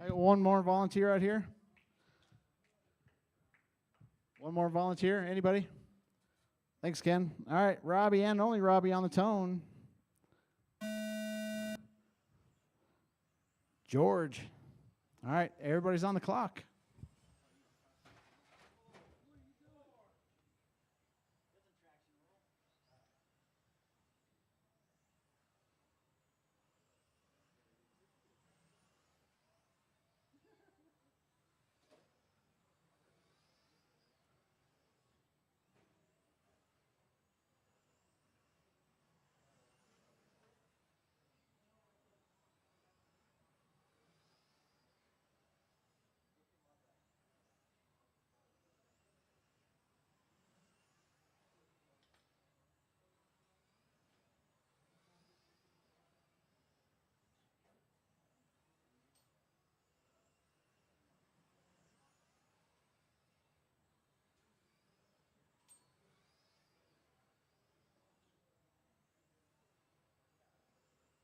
I got one more volunteer out here. One more volunteer. Anybody? Thanks, Ken. All right, Robbie and only Robbie on the tone. George. All right, everybody's on the clock.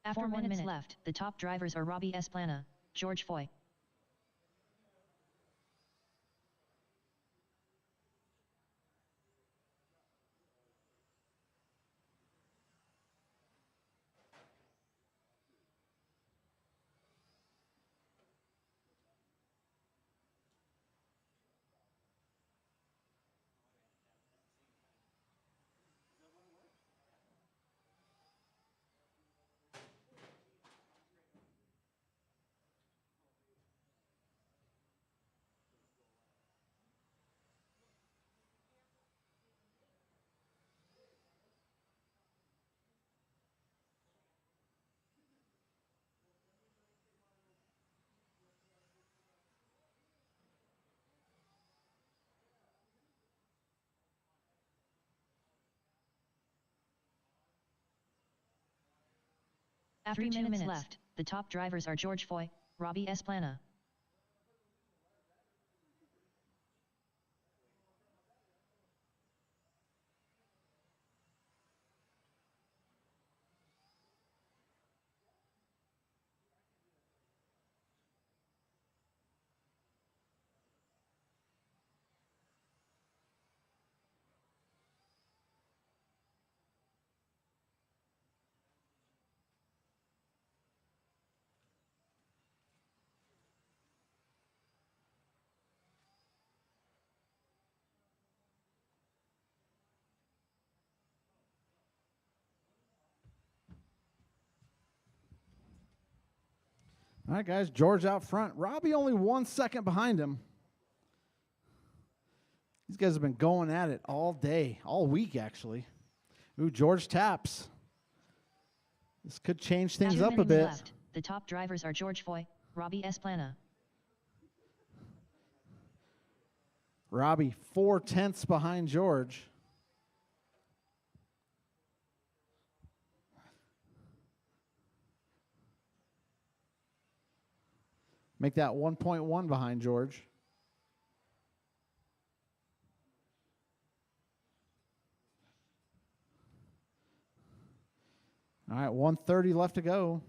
After 4 minutes left, the top drivers are Robbie Esplana, George Foy. After 2 minutes left, the top drivers are George Foy, Robbie Esplana. All right, guys. George out front. Robbie only 1 second behind him. These guys have been going at it all day, all week, actually. Ooh, George taps. This could change things 2 up a minutes bit. left. The top drivers are George Foy, Robbie Esplana. Robbie 4/10 behind George. Make that 1.1 behind George. All right, 1:30 left to go.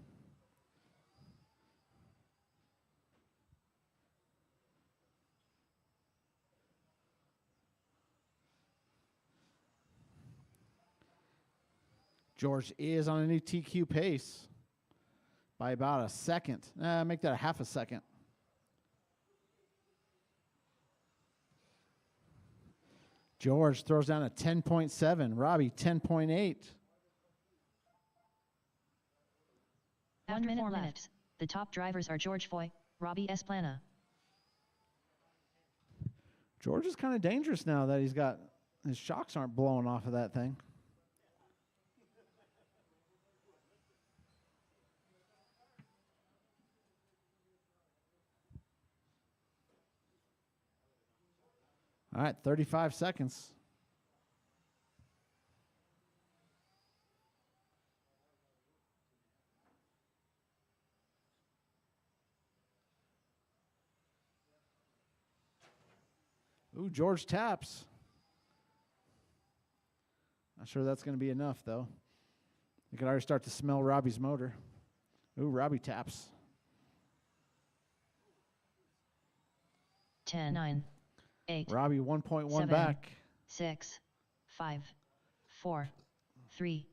George is on a new TQ pace by about a second. Make that a half a second. George throws down a 10.7. Robbie, 10.8. 1 minute left. The top drivers are George Foy, Robbie Esplana. George is kind of dangerous now that his shocks aren't blowing off of that thing. All right, 35 seconds. Ooh, George taps. Not sure that's going to be enough, though. You can already start to smell Robbie's motor. Ooh, Robbie taps. 10, 9, 8, Robbie 1.1 7, back. 6, 5, 4, 3,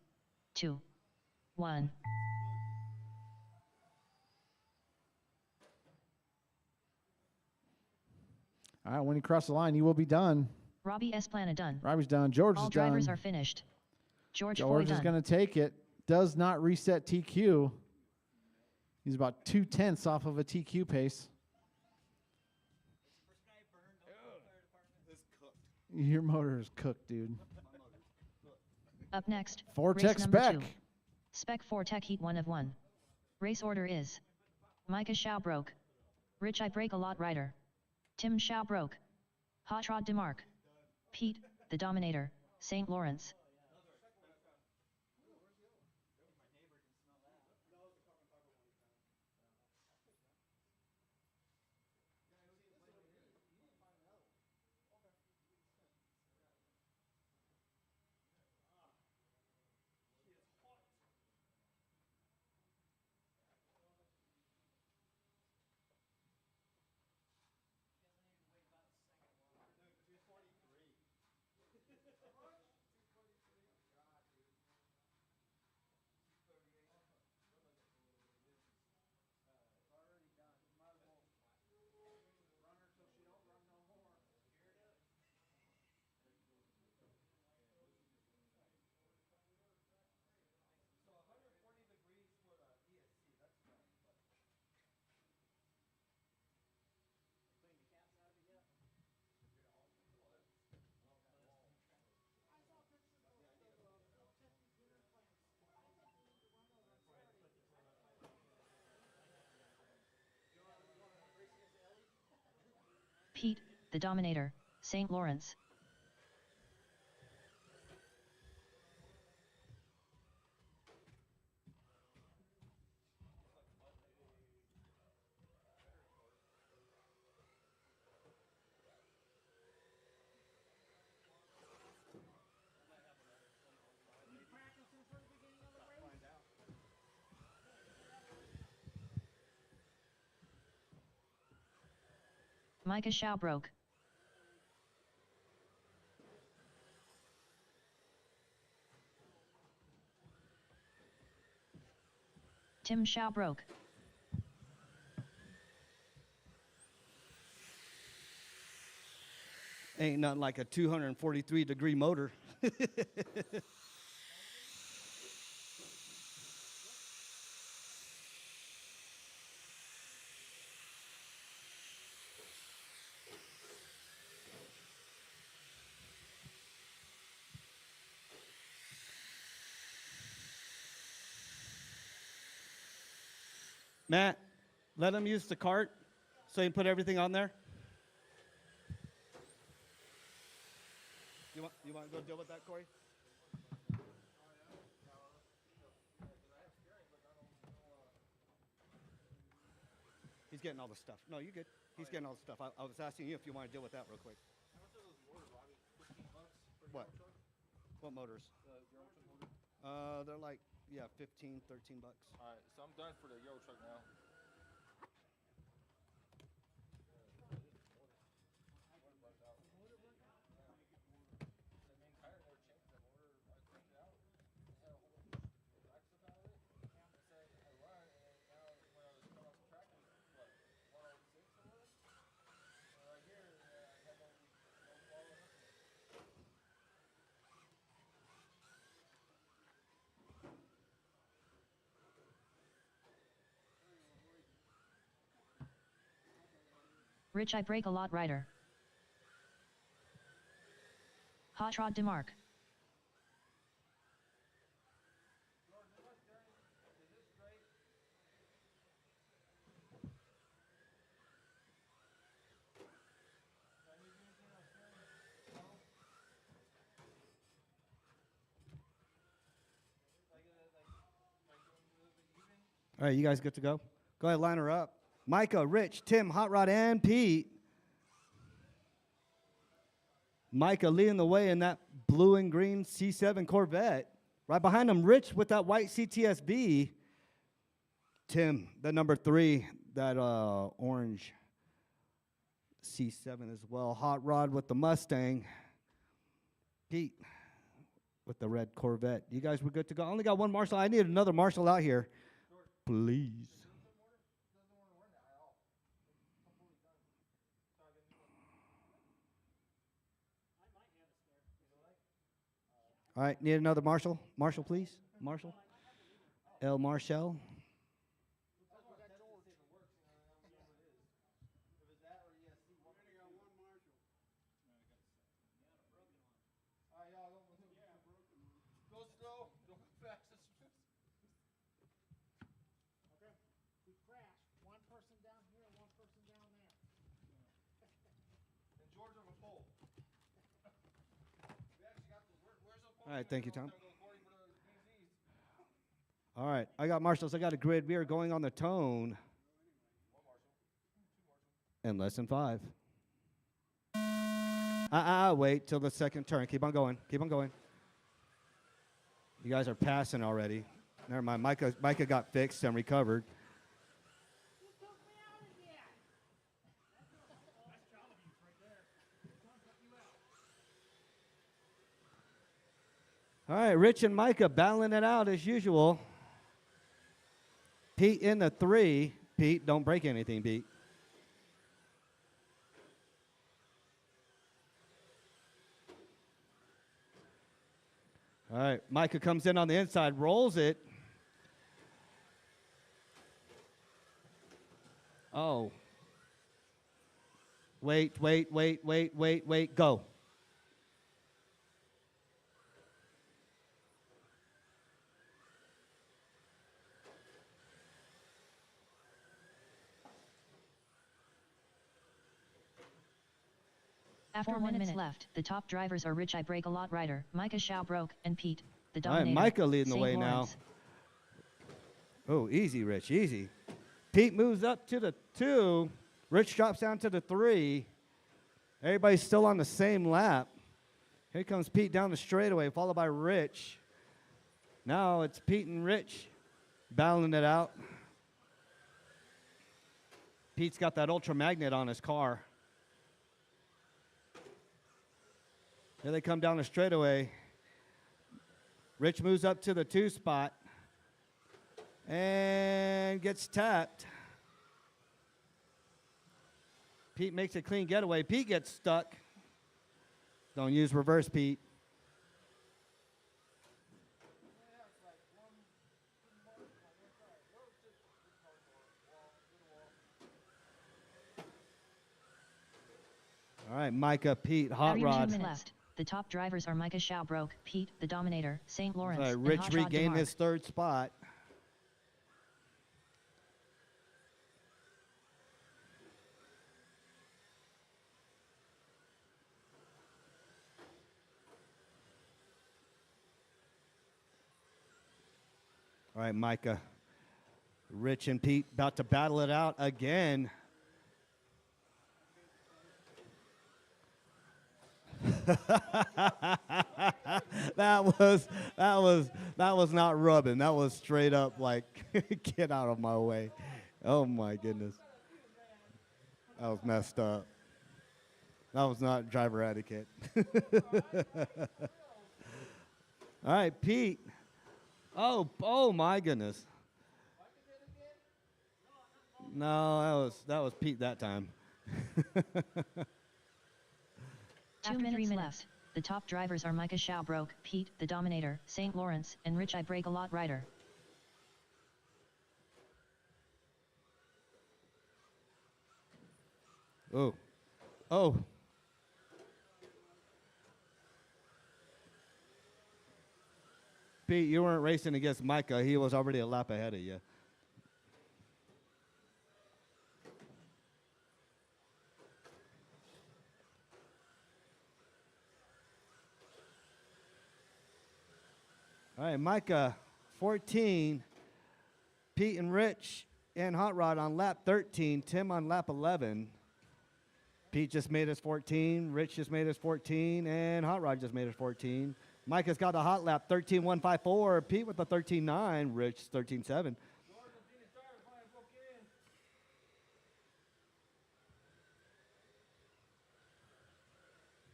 2, 1. All right, when you cross the line, you will be done. Robbie Esplana done. Robbie's done. George All is done. drivers are finished. George Foy George is done. going to take it. Does not reset TQ. He's about 2/10 off of a TQ pace. Your motor is cooked, dude. Up next, Vortex race number spec. 2. Spec 4 Tech Heat 1 of 1. Race order is Micah Schaubroke, Rich I Break a Lot Rider, Tim Schaubroke, Hot Rod DeMark, Pete, the Dominator, St. Lawrence. Pete, the Dominator, St. Lawrence. Micah Schaubroke. Tim Schaubroke. Ain't nothing like a 243-degree motor. Matt, let him use the cart so you can put everything on there. You want to go deal with that, Corey? He's getting all the stuff. No, you're good. He's getting all the stuff. I was asking you if you want to deal with that real quick. What? What motors? They're like, yeah, 15, 13 bucks. All right, so I'm done for the Euro truck now. Rich I Break a Lot Rider. Hot Rod DeMark. All right, you guys good to go? Go ahead, line her up. Micah, Rich, Tim, Hot Rod, and Pete. Micah leading the way in that blue and green C7 Corvette. Right behind him, Rich with that white CTSV. Tim, the number 3, that orange C7 as well. Hot Rod with the Mustang. Pete with the red Corvette. You guys were good to go. I only got one marshal. I need another marshal out here. Please. All right, need another marshal. Marshal, please. Marshal. El Marshal. Go slow. Don't go fast. Okay. We crashed. One person down here, one person down there. And George on the pole. We actually got the, where's the pole? All right, thank you, Tom. All right, I got marshals. I got a grid. We are going on the tone. In less than 5. Wait till the second turn. Keep on going. Keep on going. You guys are passing already. Never mind. Micah got fixed and recovered. All right, Rich and Micah battling it out as usual. Pete in the 3. Pete, don't break anything, Pete. All right, Micah comes in on the inside, rolls it. Oh. Wait, go. After 1 minute left, the top drivers are Rich I Break a Lot Rider, Micah Schaubroke, and Pete, the All right, Dominator. Micah leading the St. way Lawrence. now. Oh, easy, Rich, easy. Pete moves up to the 2. Rich drops down to the 3. Everybody's still on the same lap. Here comes Pete down the straightaway, followed by Rich. Now it's Pete and Rich battling it out. Pete's got that Ultra Magnet on his car. Here they come down the straightaway. Rich moves up to the 2 spot and gets tapped. Pete makes a clean getaway. Pete gets stuck. Don't use reverse, Pete. All right, Micah, Pete, Hot Every 2 Rod. minutes left. The top drivers are Micah Schaubroke, Pete, the Dominator, St. Lawrence, All right, and Rich Hot Rod regained DeMark. his 3rd spot. All right, Micah. Rich and Pete about to battle it out again. that was not rubbing. That was straight up like, get out of my way. Oh my goodness. That was messed up. That was not driver etiquette. All right, Pete. Oh my goodness. No, that was Pete that time. 2 minutes left. The top drivers are Micah Schaubroke, Pete, the Dominator, St. Lawrence, and Rich I Break a Lot Rider. Oh. Oh. Pete, you weren't racing against Micah. He was already a lap ahead of you. All right, Micah, 14. Pete and Rich and Hot Rod on lap 13. Tim on lap 11. Pete just made us 14. Rich just made us 14. And Hot Rod just made us 14. Micah's got a hot lap, 13.154. Pete with the 13.9. Rich, 13.7.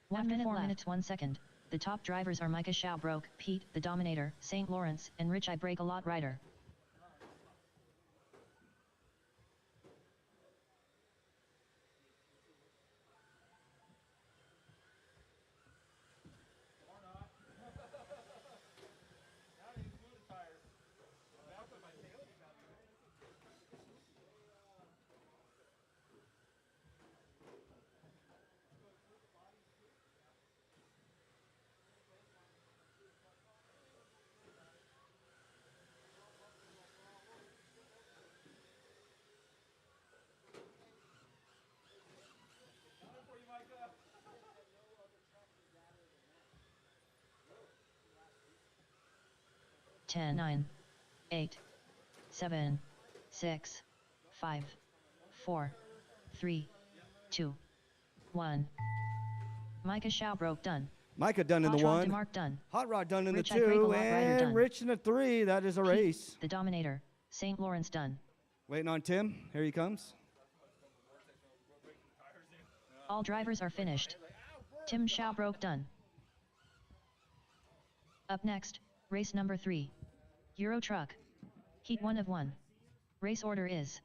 1 minute 4 minutes 1 second. The top drivers are Micah Schaubroke, Pete, the Dominator, St. Lawrence, and Rich I Break a Lot Rider. Ten, 9, 8, 7, 6, 5, 4, 3, 2, 1. Micah Schaubroke done. Micah done in the Hot Rod one. DeMarc done. Hot Rod done in Rich the I Break a two. Lot Rider And done. Rich in the three. That is a Pete, race. the Dominator, St. Lawrence done. Waiting on Tim. Here he comes. All drivers are finished. Tim Schaubroke done. Up next, race number 3. Euro Truck. Heat 1 of 1. Race order is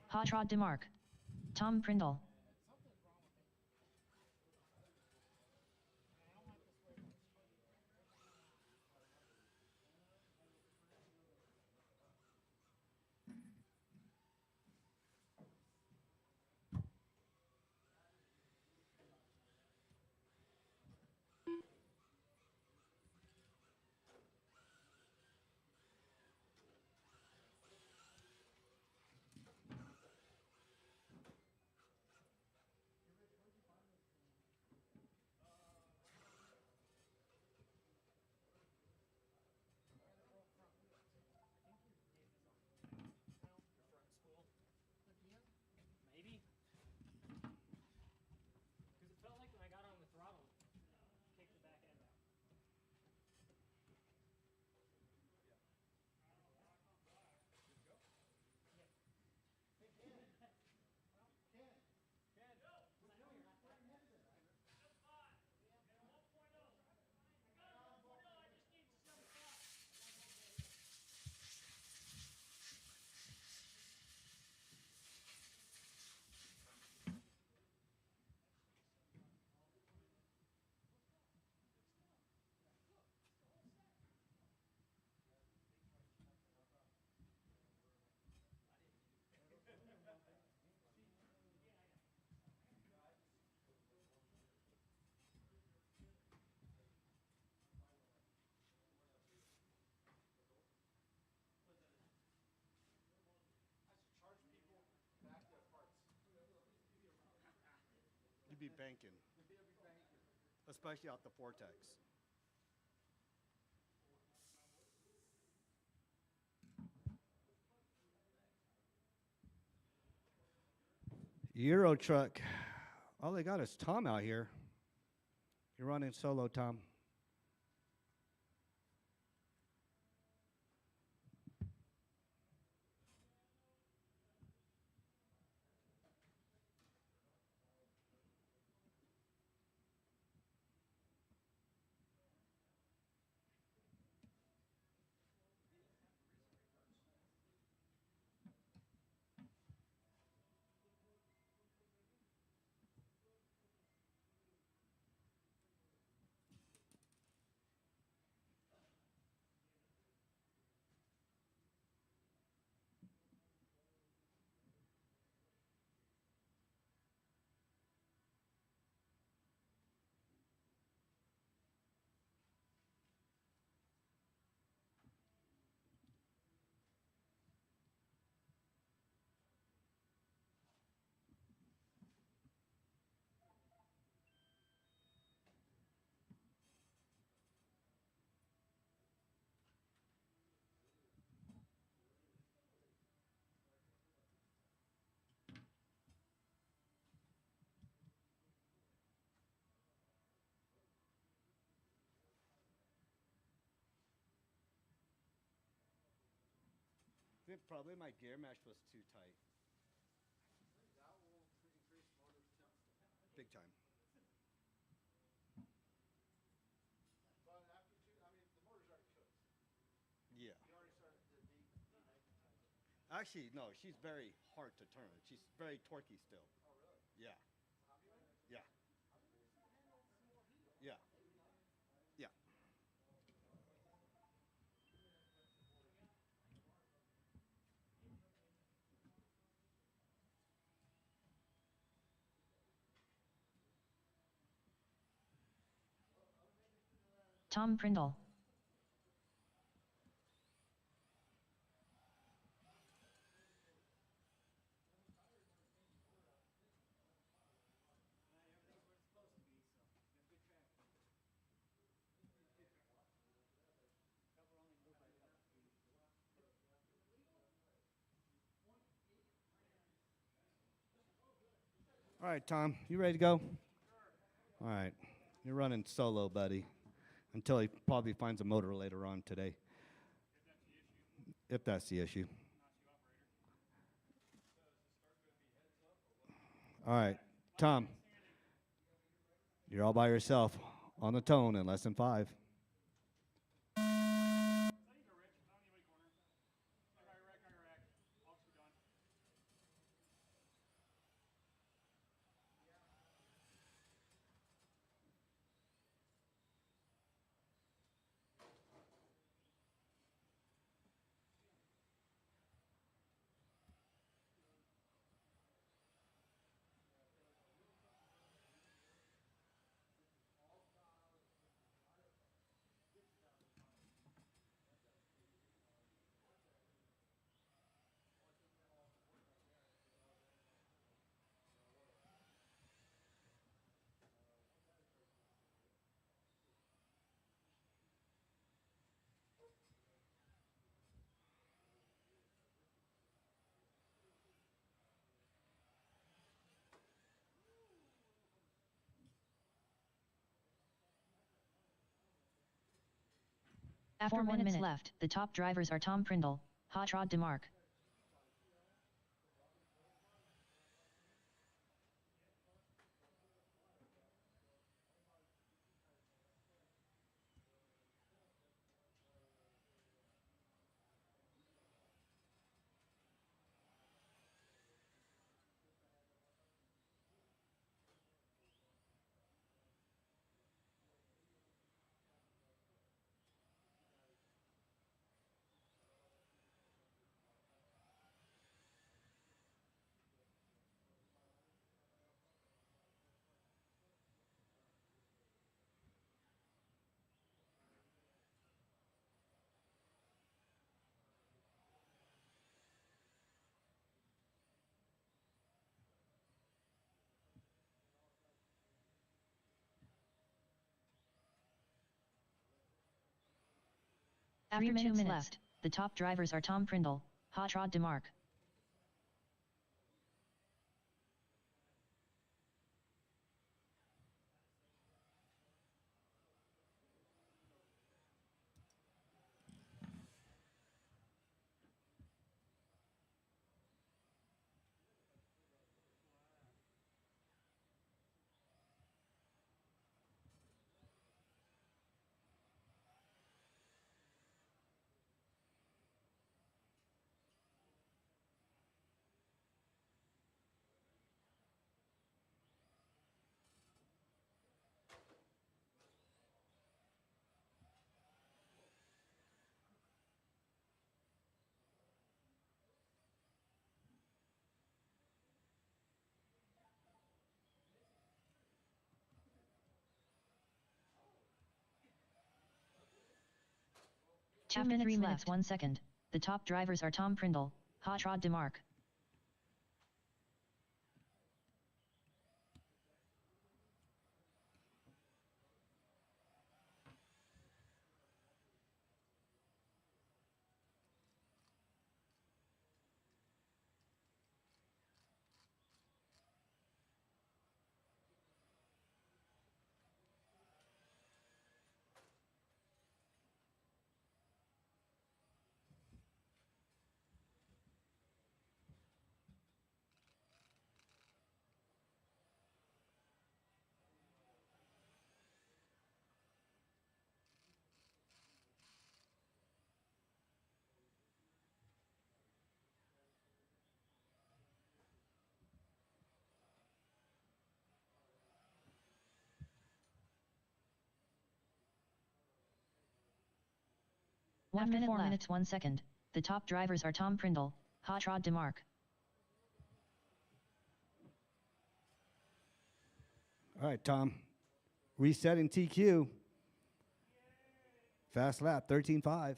Hot Rod DeMarc, Tom Prindle. Maybe. Because it felt like when I got on the throttle, kicked the back end out. You'd be banking. Especially out the Vortex. Euro truck. All they got is Tom out here. You're running solo, Tom. I think probably my gear mesh was too tight. Big time. Yeah. Actually, no, she's very hard to turn. She's very torquey still. Oh, really? Yeah. Yeah. Yeah. Yeah. Tom Prindle. All right, Tom, you ready to go? All right. You're running solo, buddy, until he probably finds a motor later on today. If that's the issue. All right, Tom, you're all by yourself on the tone in less than 5. After 1 minute left, the top drivers are Tom Prindle, Hot Rod DeMarc. After 2 minutes left, the top drivers are Tom Prindle, Hot Rod DeMarc. 2 minutes 3 minutes 1 second. The top drivers are Tom Prindle, Hot Rod DeMarc. One minute 4 minutes 1 second. The top drivers are Tom Prindle, Hot Rod DeMarc. All right, Tom. Resetting TQ. Fast lap, 13.5.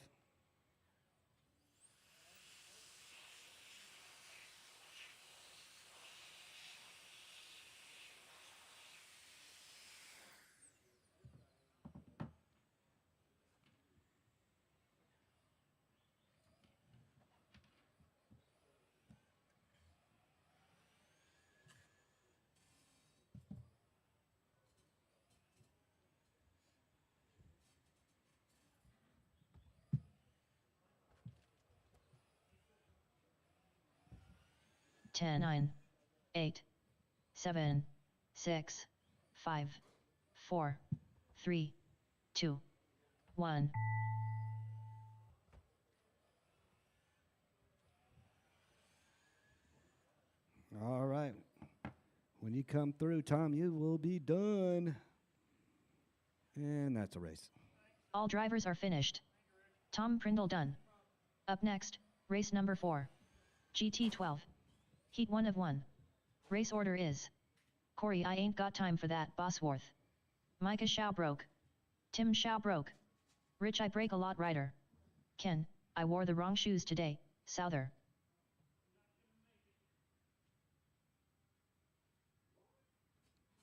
Ten, 9, 8, 7, 6, 5, 4, 3, 2, 1. All right. When you come through, Tom, you will be done. And that's a race. All drivers are finished. Tom Prindle done. Up next, race number 4. GT12. Heat 1 of 1. Race order is: Corey, I ain't got time for that, Bosworth. Micah Showbroke. Tim Showbroke. Rich, I break a lot, Ryder. Ken, I wore the wrong shoes today, Souther.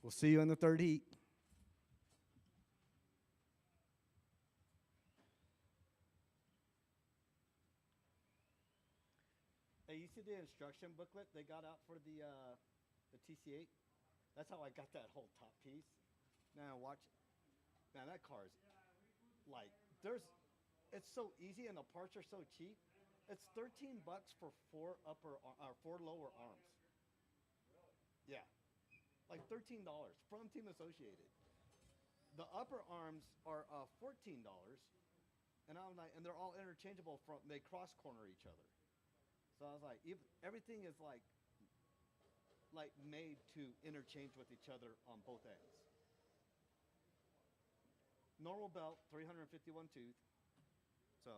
We'll see you in the third heat. Hey, you see the instruction booklet they got out for the TC8? That's how I got that whole top piece. Now watch, man, that car's like it's so easy and the parts are so cheap. It's $13 for four lower arms. Yeah, like $13 from Team Associated. The upper arms are $14, and I'm like, and they're all interchangeable. They cross corner each other. So I was like, everything is like made to interchange with each other on both ends. Normal belt, 351 tooth. So.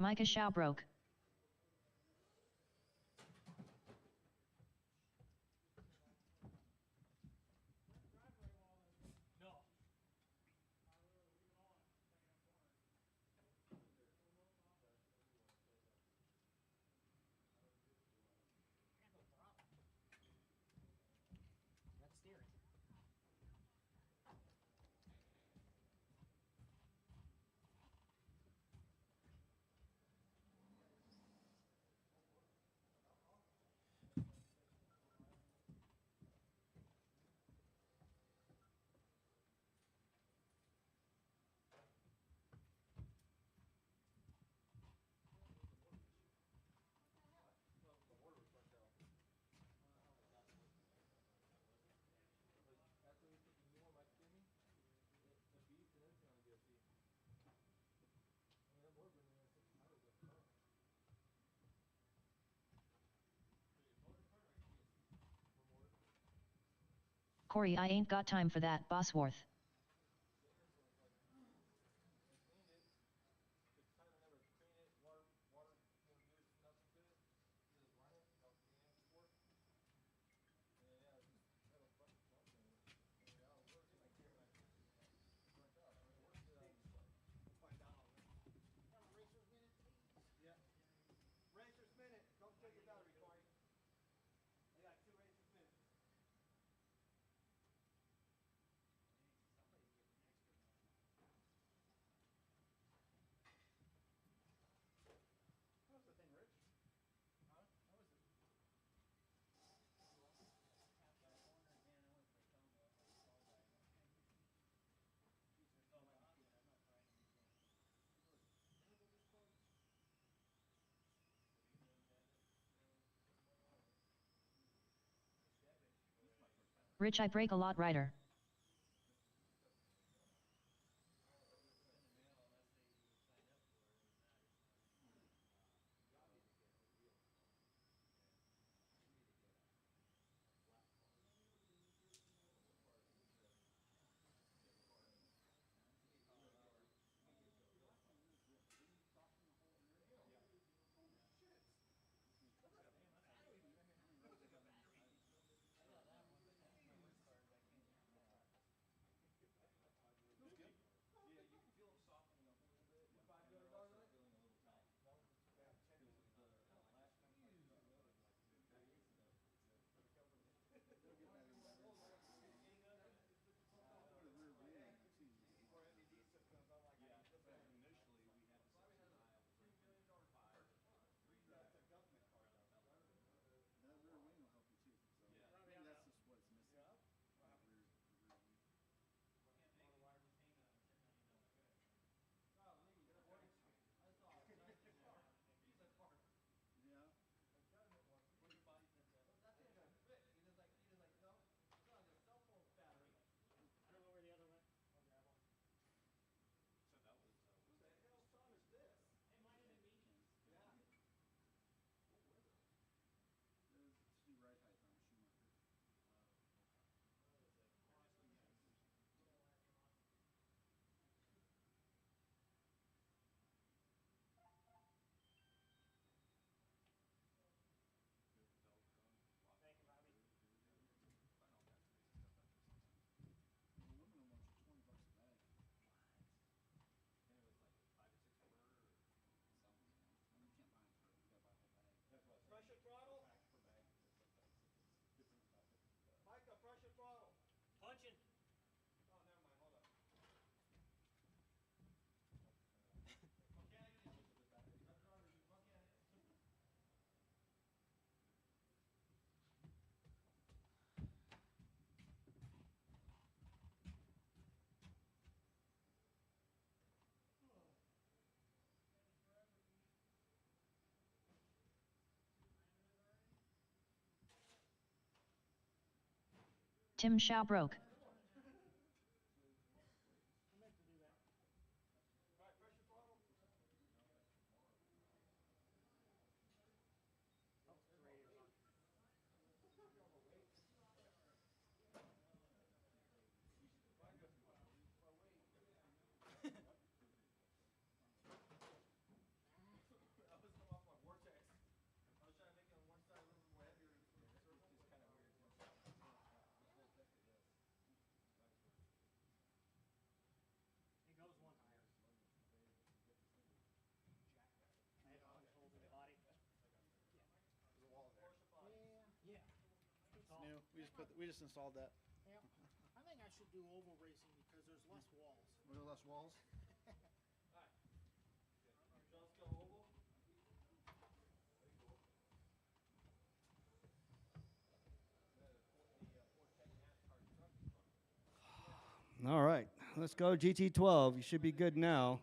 Micah Showbroke. That's steering. Corey, I ain't got time for that, Bosworth. Racer's minute. Don't take your battery, Corey. I got 2 racer's minutes. How's the thing, Rich? Huh? How is it? Rich, I break a lot, rider. Over the other way. I'll grab one. Hey, mine in Indonesians. Thank you, Robbie. Pressure throttle. Micah, pressure throttle. Punching. Oh, never mind. Hold up. Tim Shao broke. I meant to do that. All right, pressure throttle. Oh, the radio's on. I was going off my vortex. I was trying to make it on one side a little bit more heavier in the circle. It's kind of weird. It goes one higher. I had to punch holes in the body. There's a wall there. Yeah. It's new. We just installed that. Yeah. I think I should do oval racing because there's less walls. Were there less walls? Let's go oval. All right, let's go GT12. You should be good now.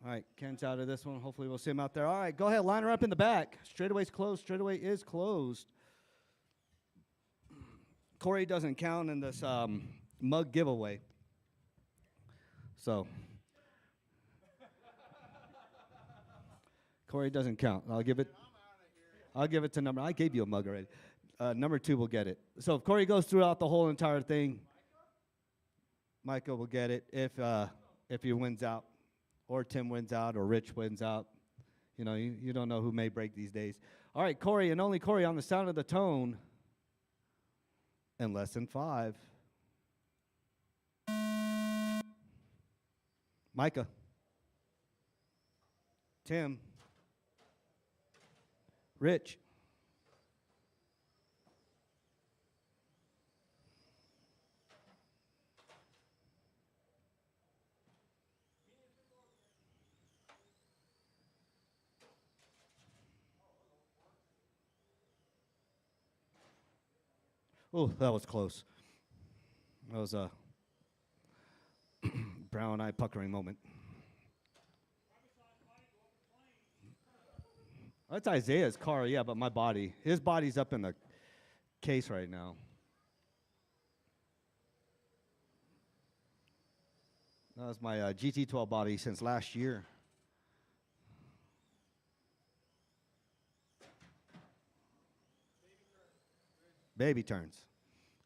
All right, Ken's out of this one. Hopefully we'll see him out there. All right, go ahead, line her up in the back. Straightaway's closed. Straightaway is closed. Corey doesn't count in this mug giveaway. So Corey doesn't count. I'll give it to number. I gave you a mug already. Number 2 will get it. So if Corey goes throughout the whole entire thing, Micah will get it if he wins out, or Tim wins out, or Rich wins out. You know, you don't know who may break these days. All right, Corey, and only Corey on the sound of the tone. And lesson 5. Micah. Tim. Rich. Oh, that was close. That was a brown eye puckering moment. That's Isaiah's car, yeah, but my body. His body's up in the case right now. That was my GT12 body since last year. Baby turns.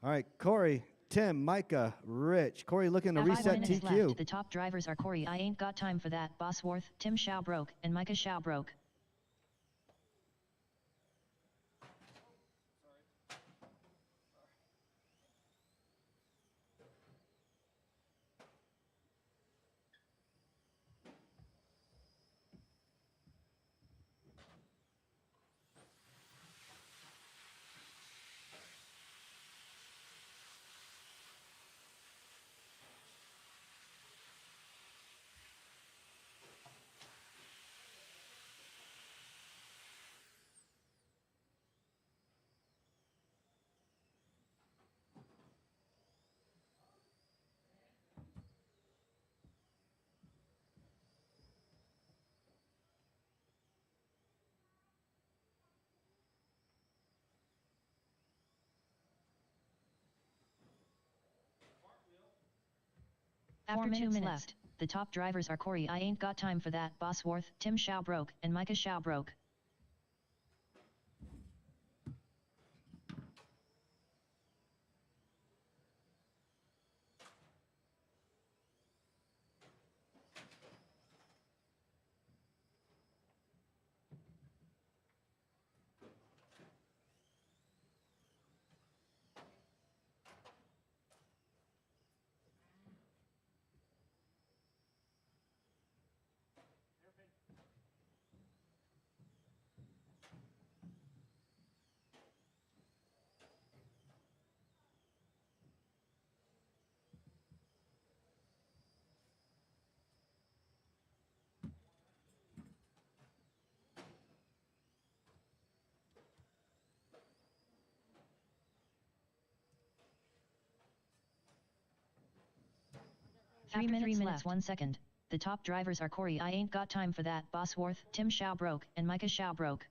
All right, Corey, Tim, Micah, Rich. Corey looking to Have 5 reset minutes TQ. left. The top drivers are Corey I Ain't Got Time for That, Bosworth, Tim Showbroke, and Micah Showbroke. After 2 minutes left, the top drivers are Corey I Ain't Got Time for That, Bosworth, Tim Showbroke, and Micah Showbroke. After 3 minutes left. 1 second. The top drivers are Corey I Ain't Got Time for That, Bosworth, Tim Showbroke, and Micah Showbroke.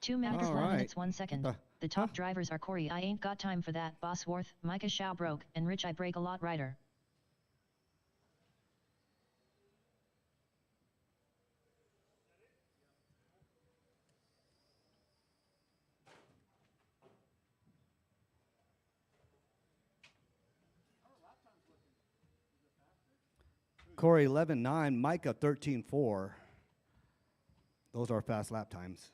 Two minutes, 4 minutes, 1 second. The top drivers are Corey I Ain't Got Time for That, Bosworth, Micah Showbroke, and Rich I Break a Lot Rider. Corey 11.9, Micah 13.4. Those are fast lap times.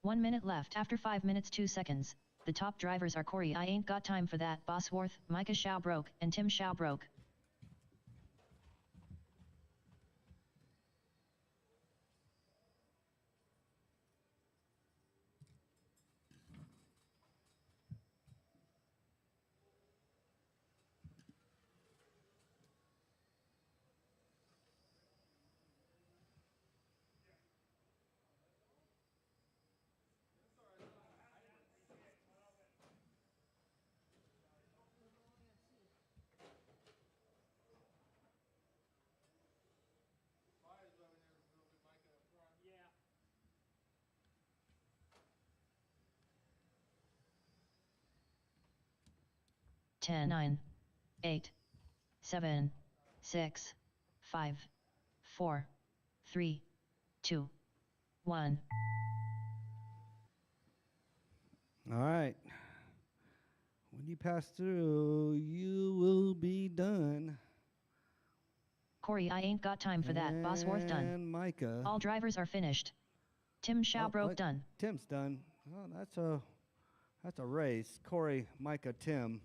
1 minute left after 5 minutes 2 seconds. The top drivers are Corey I Ain't Got Time for That, Bosworth, Micah Schaubroke, and Tim Schaubroke. Yeah. 10, 9, 8, 7, 6, 5, 4, 3, 2, 1. All right. When you pass through, you will be done. Corey I Ain't Got Time for That, Bosworth done. And Micah. All drivers are finished. Tim Schaubroke done. Tim's done. Oh, that's a race. Corey, Micah, Tim.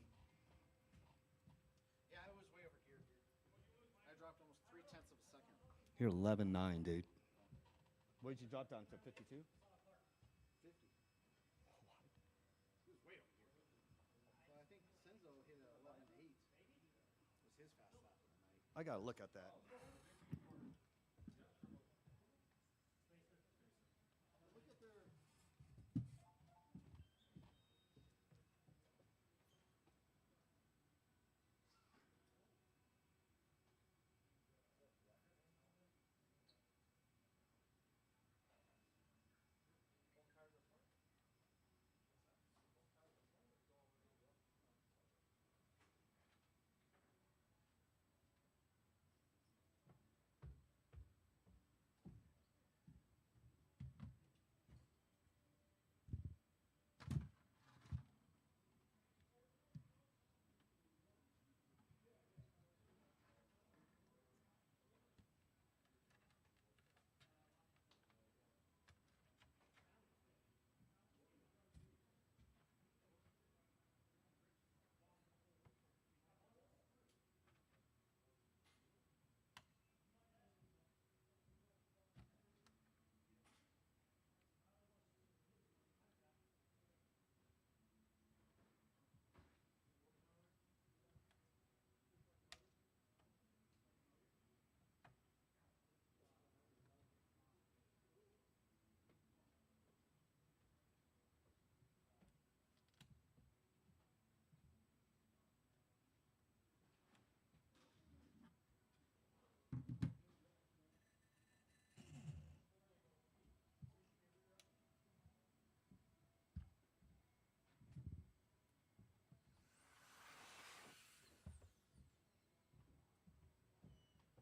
Yeah, I was way over here, dude. I dropped almost 0.3 of a second. You're 11.9, dude. What did you drop down to 52? 50. He was way over here. Well, I think Senzo hit 11.8. Was his fast lap of the night. I got to look at that.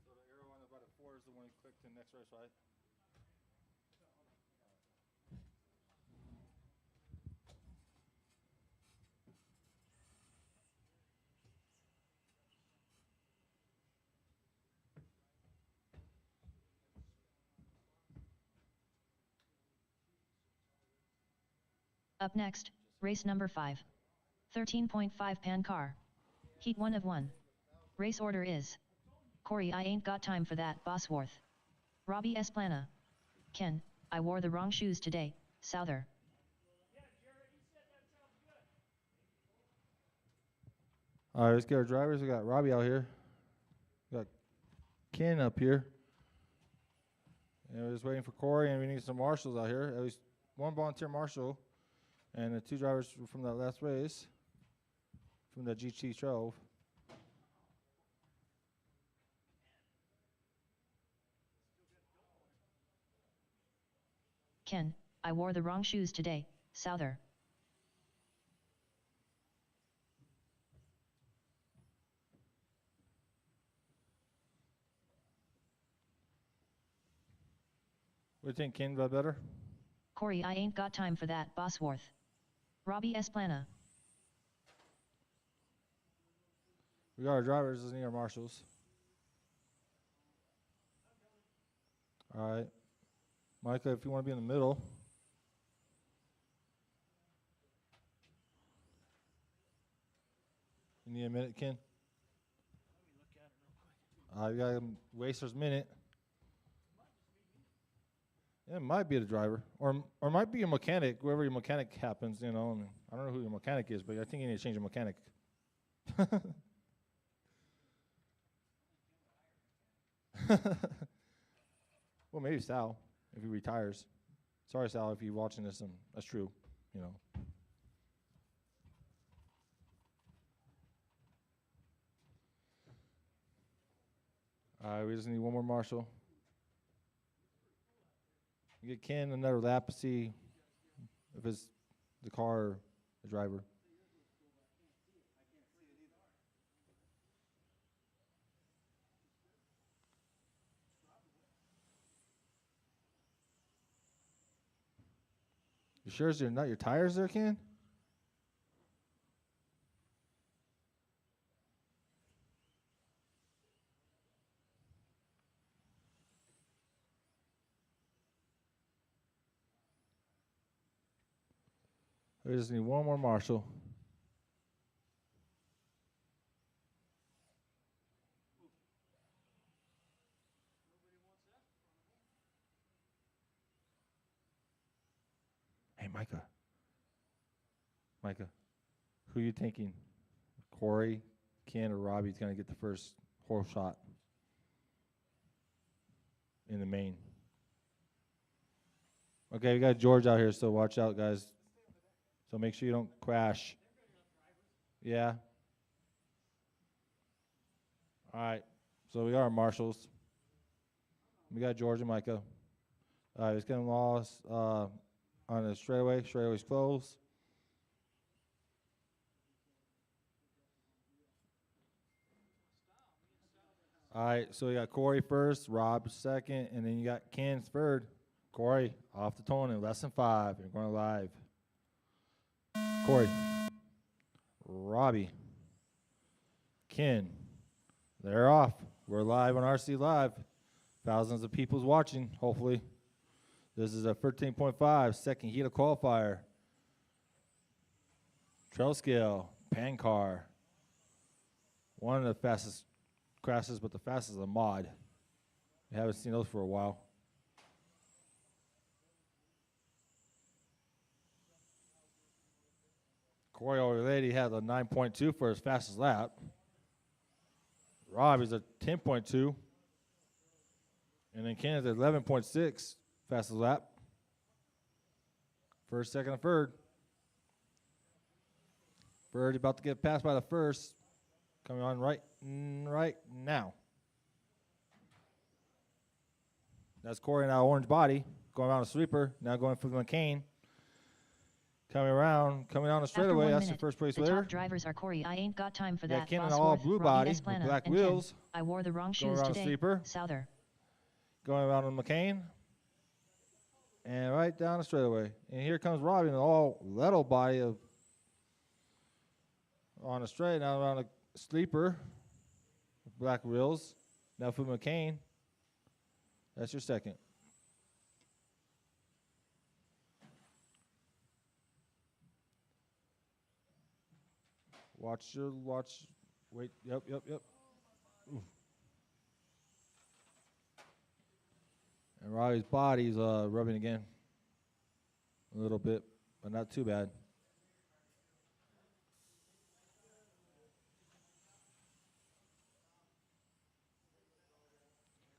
So the arrow on the bottom 4 is the one you click to the next race, right? Up next, race number 5. 13.5 pan car. Heat 1 of 1. Race order is: Corey I Ain't Got Time for That, Bosworth. Robbie Esplana. Ken, I wore the wrong shoes today, Souther. All right, let's get our drivers. We got Robbie out here. We got Ken up here. And we're just waiting for Corey, and we need some marshals out here. At least one volunteer marshal, and the 2 drivers from that last race, from the GT 12. Ken, I wore the wrong shoes today, Souther. What do you think, Ken? About better? Corey I Ain't Got Time for That, Bosworth. Robbie Esplana. We got our drivers, let's need our marshals. All right. Micah, if you want to be in the middle. You need a minute, Ken? You got Waster's minute. Yeah, it might be the driver, or it might be your mechanic. Whoever your mechanic happens, you know. And I don't know who your mechanic is, but I think you need to change your mechanic. Well, maybe Sal, if he retires. Sorry, Sal, if you're watching this, and that's true, you know. All right, we just need one more marshal. Get Ken another lap to see if it's the car or the driver. You sure it's not your tires there, Ken? We just need one more marshal. Hey, Micah. Micah, who you thinking? Corey, Ken, or Robbie's going to get the first hole shot in the main? Okay, we got George out here, so watch out, guys. So make sure you don't crash. Yeah. All right. So we got our marshals. We got George and Micah. All right, it's getting lost on the straightaway. Straightaway's closed. All right, so we got Corey first, Rob second, and then you got Ken third. Corey, off the tone in less than 5. You're going live. Corey, Robbie, Ken, they're off. We're live on RC Live. Thousands of people's watching, hopefully. This is a 13.5 second heat of qualifier. Trail scale, pan car. One of the fastest crashes, but the fastest is a mod. We haven't seen those for a while. Corey already had a 9.2 for his fastest lap. Rob is a 10.2. And then Ken is at 11.6 fastest lap. First, second, and third. Third about to get passed by the first. Coming on right now. That's Corey in our orange body. Going around a sweeper. Now going for the McCain. Coming around, coming down the straightaway. That's your first place the later. top drivers are Corey. I ain't got time for Yeah, that. Ken in Bosworth, all blue Robbie body with Esplana, black and wheels. Ken. I wore the wrong Going shoes around a today. sweeper. Souther. Going around on McCain. And right down the straightaway. And here comes Robbie in an all leather body of on the straight. Now around a sleeper. Black wheels. Now for McCain. That's your second. Watch. Wait, yep. Ooh. And Robbie's body's rubbing again. A little bit, but not too bad.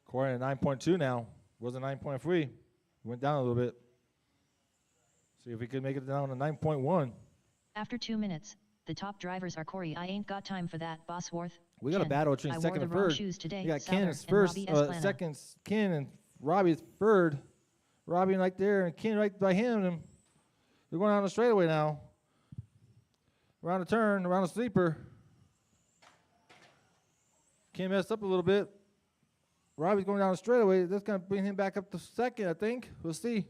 Corey at 9.2 now. Wasn't 9.3. Went down a little bit. See if we could make it down to 9.1. After 2 minutes, the top drivers are Corey. I ain't got time for that. Bosworth. We got Ken. a battle between I second wore and the wrong third. shoes today. We got Souther Ken's and first, Robbie Esplana. second Ken and Robbie's third. Robbie right there and Ken right by him. And they're going down the straightaway now. Around the turn, around the sleeper. Ken messed up a little bit. Robbie's going down the straightaway. That's going to bring him back up to second, I think. We'll see.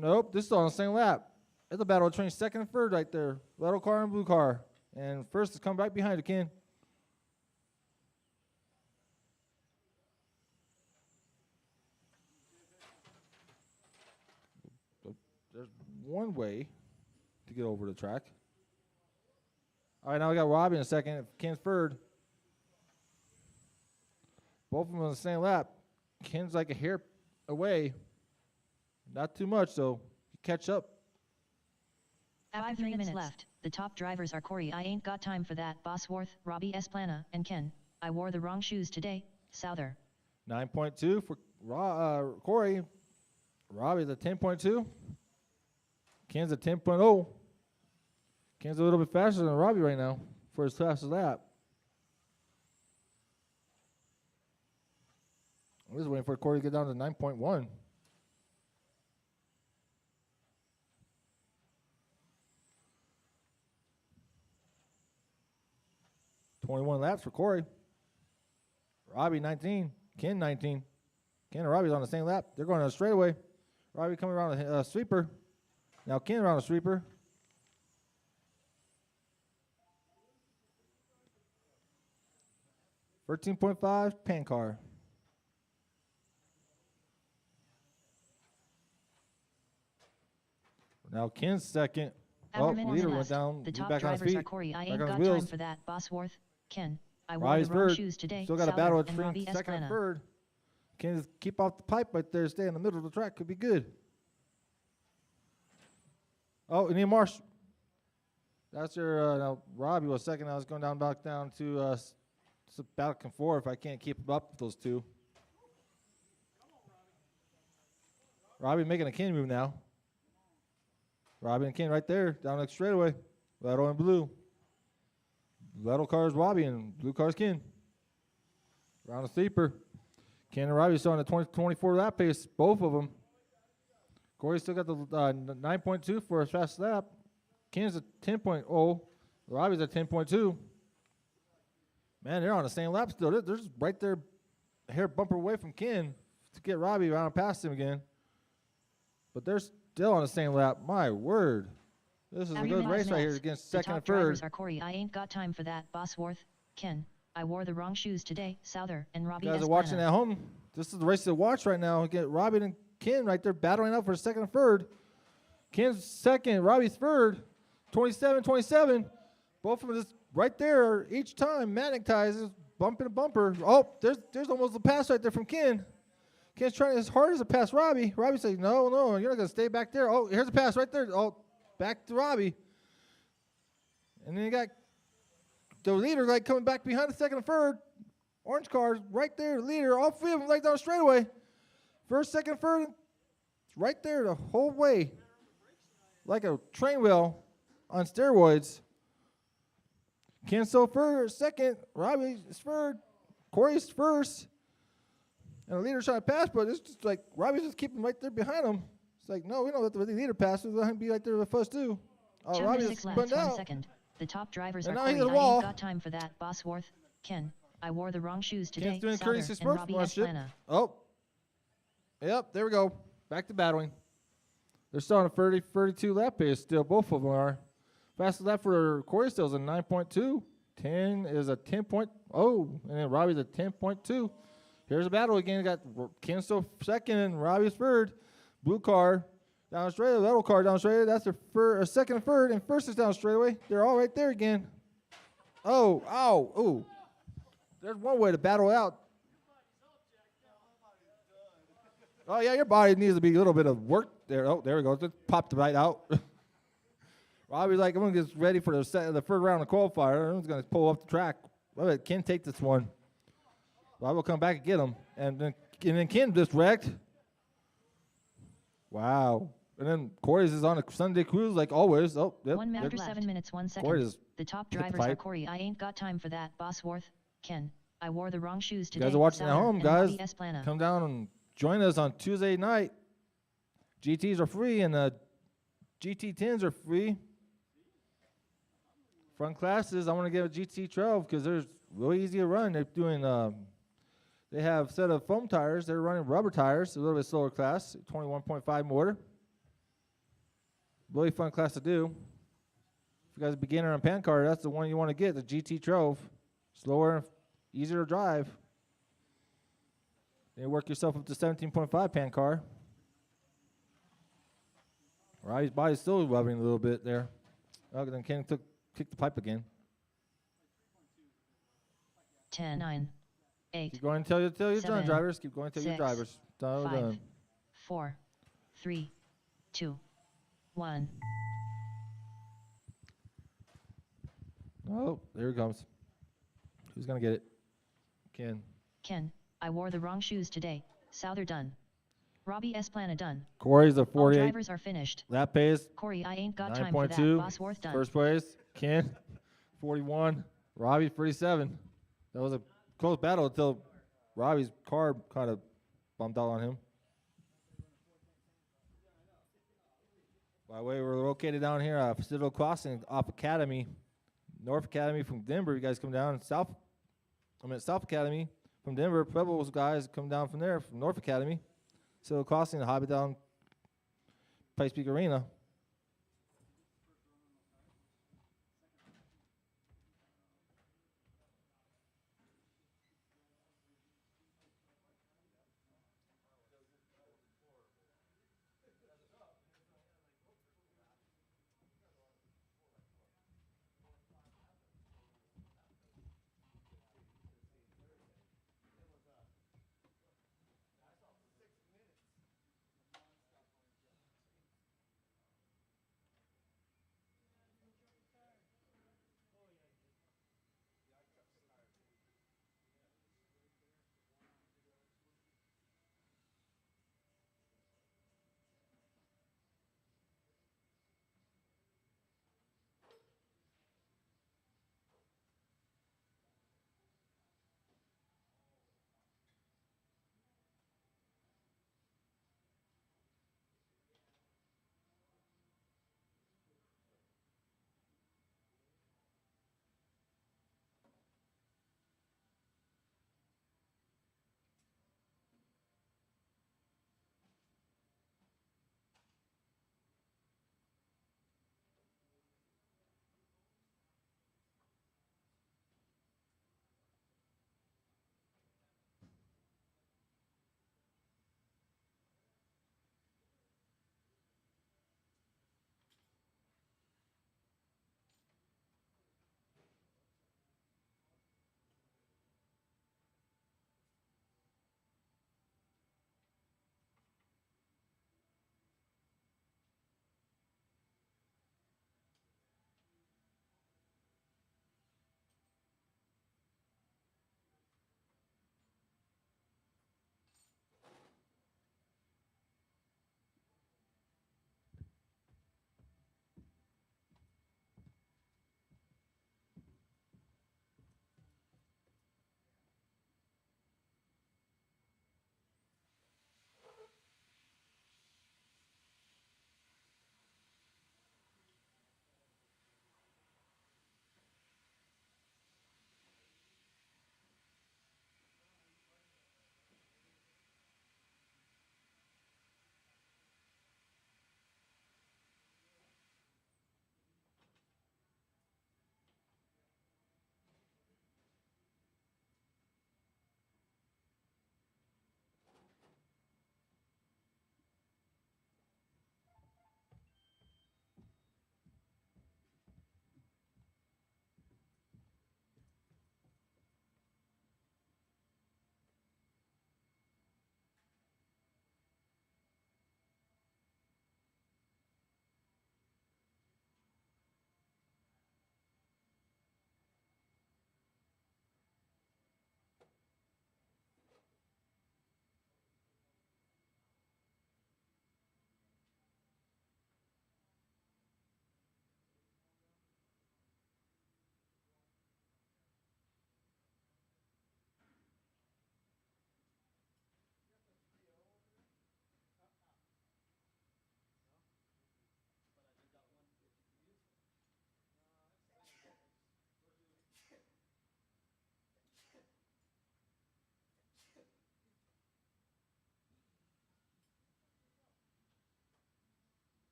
Nope, this is on the same lap. It's a battle between second and third right there. Little car and blue car. And first is come right behind it, Ken. There's one way to get over the track. All right, now we got Robbie in a second. Ken's third. Both of them on the same lap. Ken's like a hair away. Not too much, so you catch up. 5 minutes left. The top drivers are Corey, I ain't got time for that, Bosworth, Robbie Esplana, and Ken. I wore the wrong shoes today, Souther. 9.2 for Corey. Robbie's at 10.2. Ken's at 10.0. Ken's a little bit faster than Robbie right now for his fastest lap. I'm just waiting for Corey to get down to 9.1. $21 laps for Corey. Robbie 19. Ken 19. Ken and Robbie's on the same lap. They're going on a straightaway. Robbie coming around a sweeper. Now Ken around a sweeper. $13.5 pan car. Now Ken's second. Oh, leader went down. The He's top back on his drivers feet. are Corey, I Back ain't on his got wheels. time for that, Bosworth, Ken. I wore Robbie's the wrong third. shoes today, Still got a Souther, battle and between Robbie second and Esplana. third. Can just keep off the pipe right there, stay in the middle of the track. Could be good. Oh, and Ian Marsh. That's your, now Robbie was second. I was going back down to back and forth. I can't keep up with those two. Robbie making a Ken move now. Robbie and Ken right there, down the straightaway. Leto and blue. Leto car's Robbie and blue car's Ken. Round the sweeper. Ken and Robbie still on the 24 lap pace, both of them. Corey still got the 9.2 for his fast lap. Ken's at 10.0. Robbie's at 10.2. Man, they're on the same lap still. They're just right there, a hair bumper away from Ken to get Robbie around past him again. But they're still on the same lap. My word. This is a good race right here against second and The top drivers third. are Corey, I ain't got time for that, Bosworth, Ken. I wore the wrong shoes today, Souther, and Robbie You guys are Esplana. watching at home. This is the race to watch right now. Get Robbie and Ken right there battling out for second and third. Ken's second, Robbie's third. 27-27. Both of them just right there each time. Magnetizes, bumping a bumper. Oh, there's almost a pass right there from Ken. Ken's trying as hard as to pass Robbie. Robbie says, no, you're not going to stay back there. Oh, here's a pass right there. Oh, back to Robbie. And then you got the leader like coming back behind the second and third. Orange cars right there, the leader. All three of them right down straightaway. First, second, third, right there the whole way. Like a train wheel on steroids. Ken's so first, second. Robbie's third. Corey's first. And the leader's trying to pass, but it's just like Robbie's just keeping right there behind him. It's like, no, we don't let the leader pass. We let him be right there with us too. Oh, Chapter Robbie 6 just laps, spun 1 out. second. The top drivers And are now Corey, he's at I the wall. ain't got time for that, Bosworth, Ken. I wore the wrong shoes today, Ken's doing Souther, courtesy and Robbie sportsmanship. Esplana. Oh. Yep, there we go. Back to battling. They're still on a 32 lap pace still. Both of them are. Fastest lap for Corey still is a 9.2. 10 is a 10.0. And then Robbie's a 10.2. Here's a battle again. Got Ken still second and Robbie's third. Blue car down straightaway. Little car down straightaway. That's their second and third. And first is down straightaway. They're all right there again. Oh, ow, ooh. There's one way to battle out. Oh, yeah, your body needs to be a little bit of work there. Oh, there we go. Just popped right out. Robbie's like, I'm going to get ready for the third round of qualifier. I'm just going to pull up the track. I'll let Ken take this one. Robbie will come back and get him. And then Ken just wrecked. Wow. And then Corey's is on a Sunday cruise like always. Oh, yep. 1 after 7 minutes, 1 second. Corey just The top hit the drivers are pipe. Corey, I ain't got time for that, Bosworth, Ken. I wore the wrong shoes You today, guys are watching at Souther, home, and guys. Robbie Esplana. Come down and join us on Tuesday night. GTs are free and GT 10s are free. Front classes, I want to give a GT 12 because they're really easy to run. They're doing, they have a set of foam tires. They're running rubber tires, a little bit slower class, 21.5 motor. Really fun class to do. If you guys are a beginner on pan car, that's the one you want to get, the GT 12. Slower, easier to drive. Then you work yourself up to 17.5 pan car. Robbie's body's still rubbing a little bit there. Oh, then Ken kicked the pipe again. 10, 9, 8, Keep going until you're done, 7, drivers. Keep going until you're 6, drivers. Done. 5, 4, 3, 2, 1. Oh, there it comes. Who's going to get it? Ken. Ken, I wore the wrong shoes today. Souther done. Robbie Esplana done. Corey's a All 48. drivers are finished. That pays Corey, I ain't got time for that. 9.2. Bosworth done. First place, Ken, 41. Robbie, 37. That was a close battle until Robbie's car kind of bumped out on him. By the way, we're located down here at Citadel Crossing off Academy. North Academy from Denver. You guys come down. South Academy from Denver. Pebbles guys come down from there, from North Academy. Citadel Crossing, the Hobby down Pikes Peak Arena.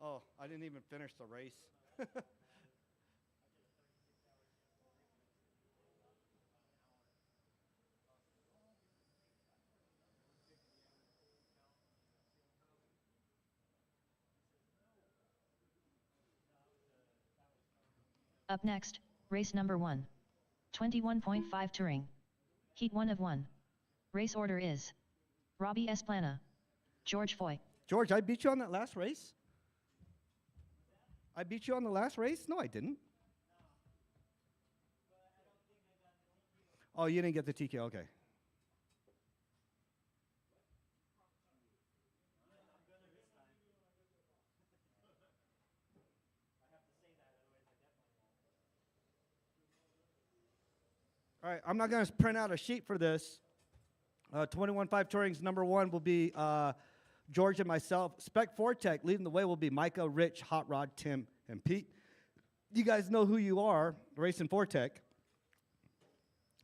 Oh, I didn't even finish the race. Up next, race number 1. 21.5 Touring. Heat 1 of 1. Race order is Robbie Esplana, George Foy. George, I beat you on that last race? I beat you on the last race? No, I didn't. Oh, you didn't get the TK. Okay. All right, I'm not going to print out a sheet for this. 21.5 Touring's number 1 will be George and myself. Spec 4 Tech leading the way will be Micah, Rich, Hot Rod, Tim, and Pete. You guys know who you are, racing 4 Tech.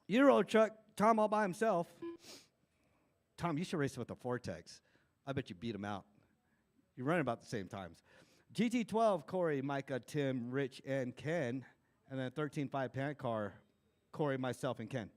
Euro truck, Tom all by himself. Tom, you should race with the 4 Techs. I bet you beat him out. You're running about the same times. GT12, Corey, Micah, Tim, Rich, and Ken. And then 13.5 Pant Car, Corey, myself, and Ken.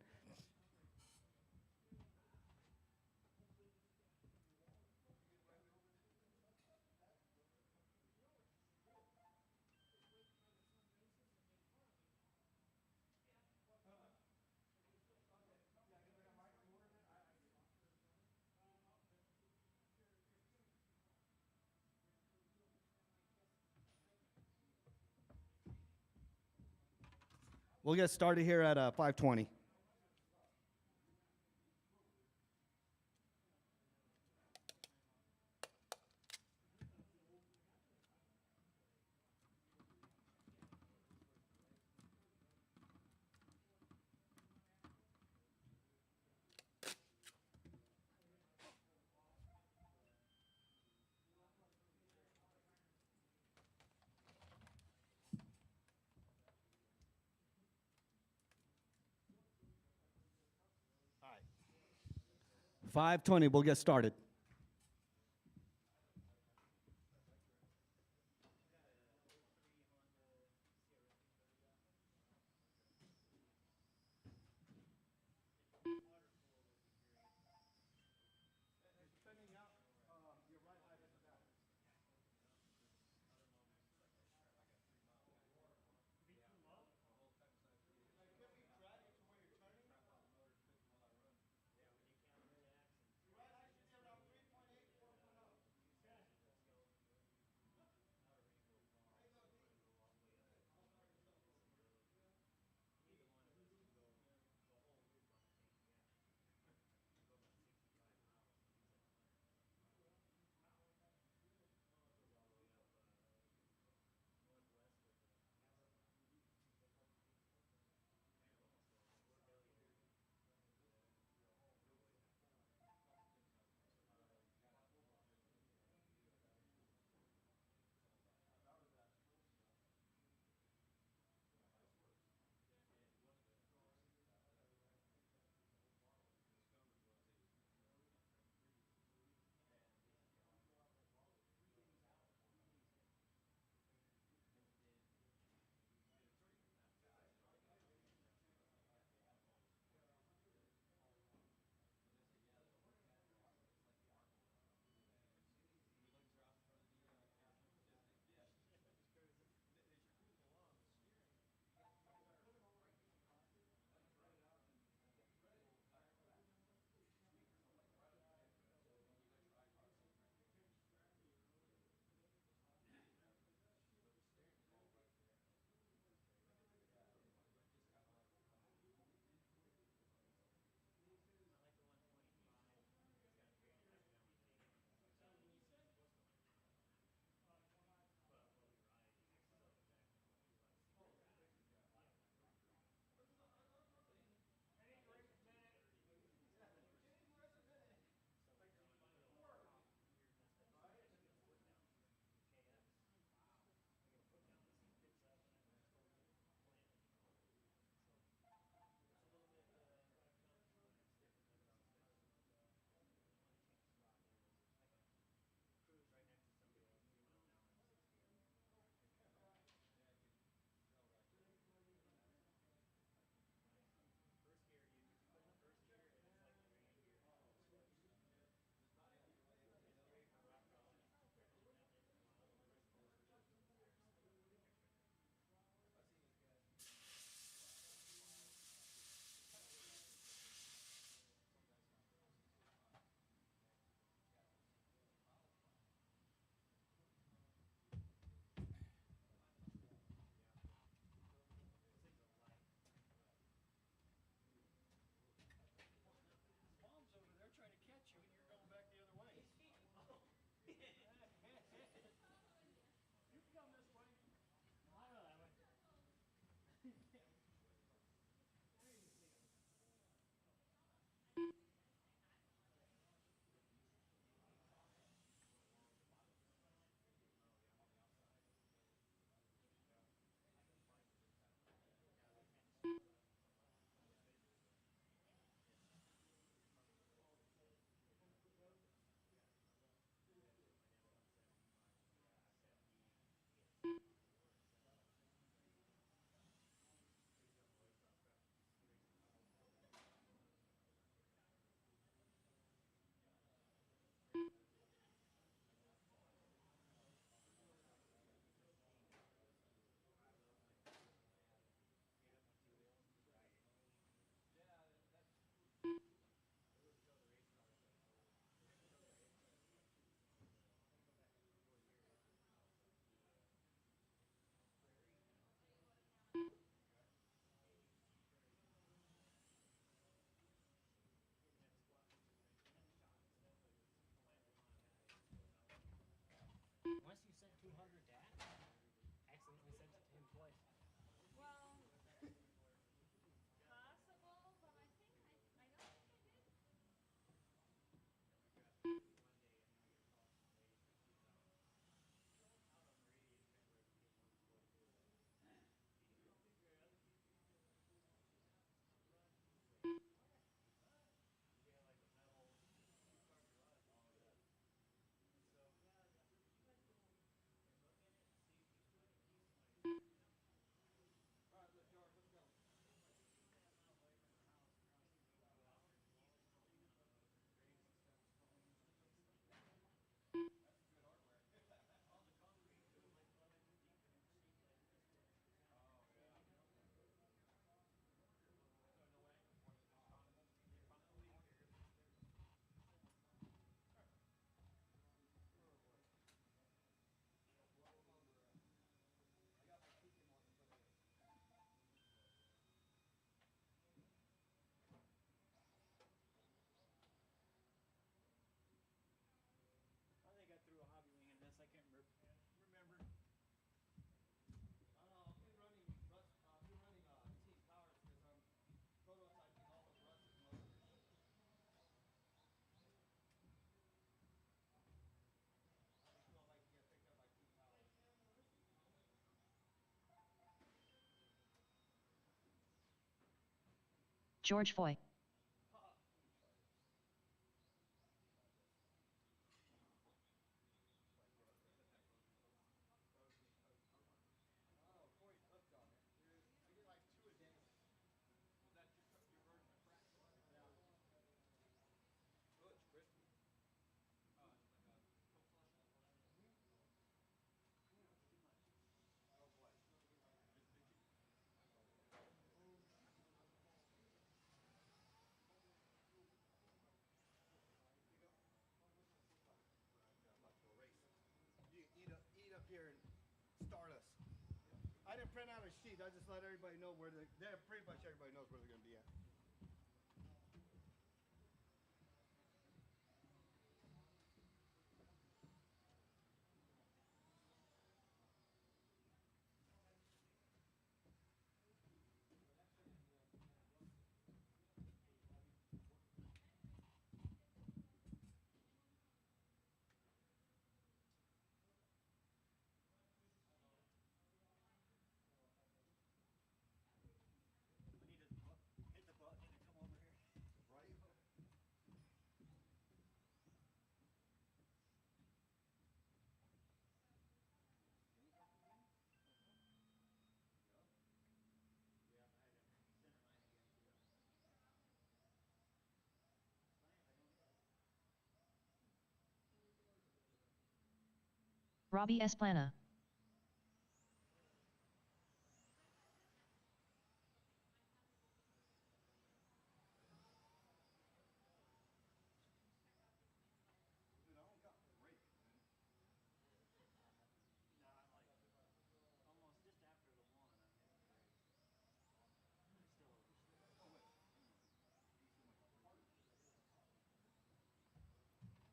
We'll get started here at 5:20. All right. 5:20, we'll get started. George Foy. You eat up here and start us. I didn't print out a sheet. I just let everybody know where they're pretty much everybody knows where they're going to be at. Hit the button and come over here. Right. Robbie Esplana.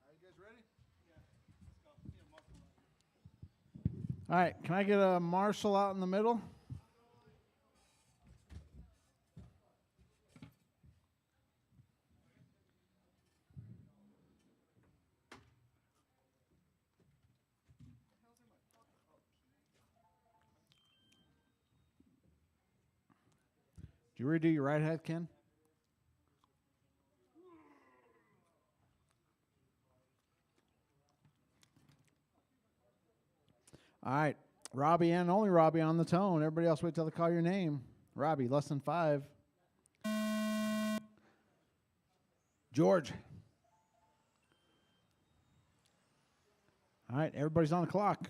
Are you guys ready? Yeah. Let's go. See a marshal out here. All right. Can I get a marshal out in the middle? Do you redo your right hat, Ken? All right. Robbie and only Robbie on the tone. Everybody else wait till they call your name. Robbie, less than 5. George. All right. Everybody's on the clock.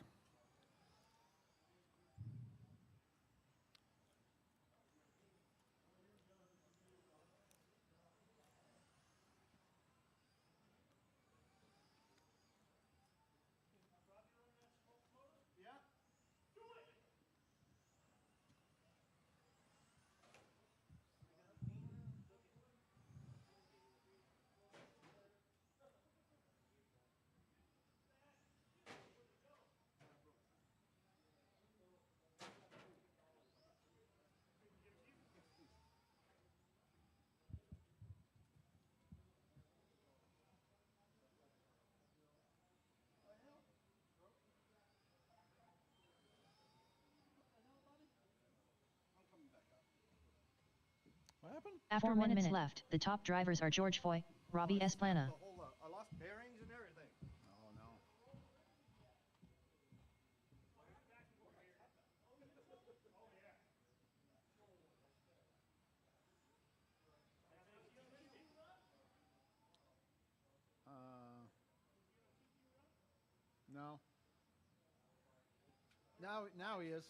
What happened? After 4 minutes left, the top drivers are George Foy, Robbie Esplana. I lost bearings and everything. Oh, no. No. Now he is.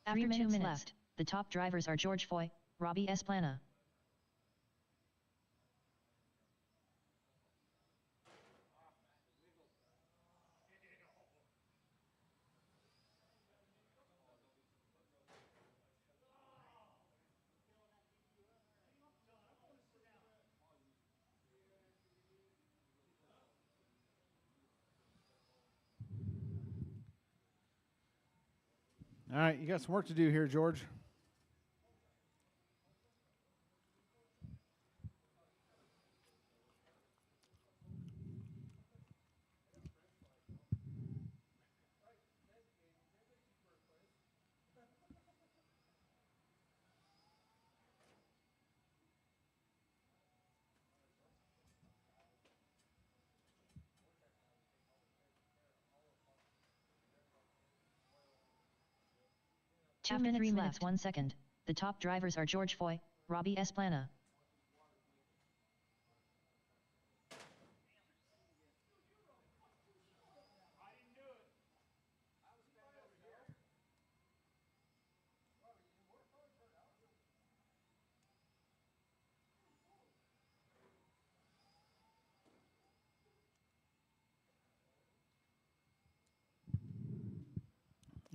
After 2 minutes left, the top drivers are George Foy, Robbie Esplana. All right, you got some work to do here, George. Two minutes 3 minutes left. 1 second. The top drivers are George Foy, Robbie Esplana.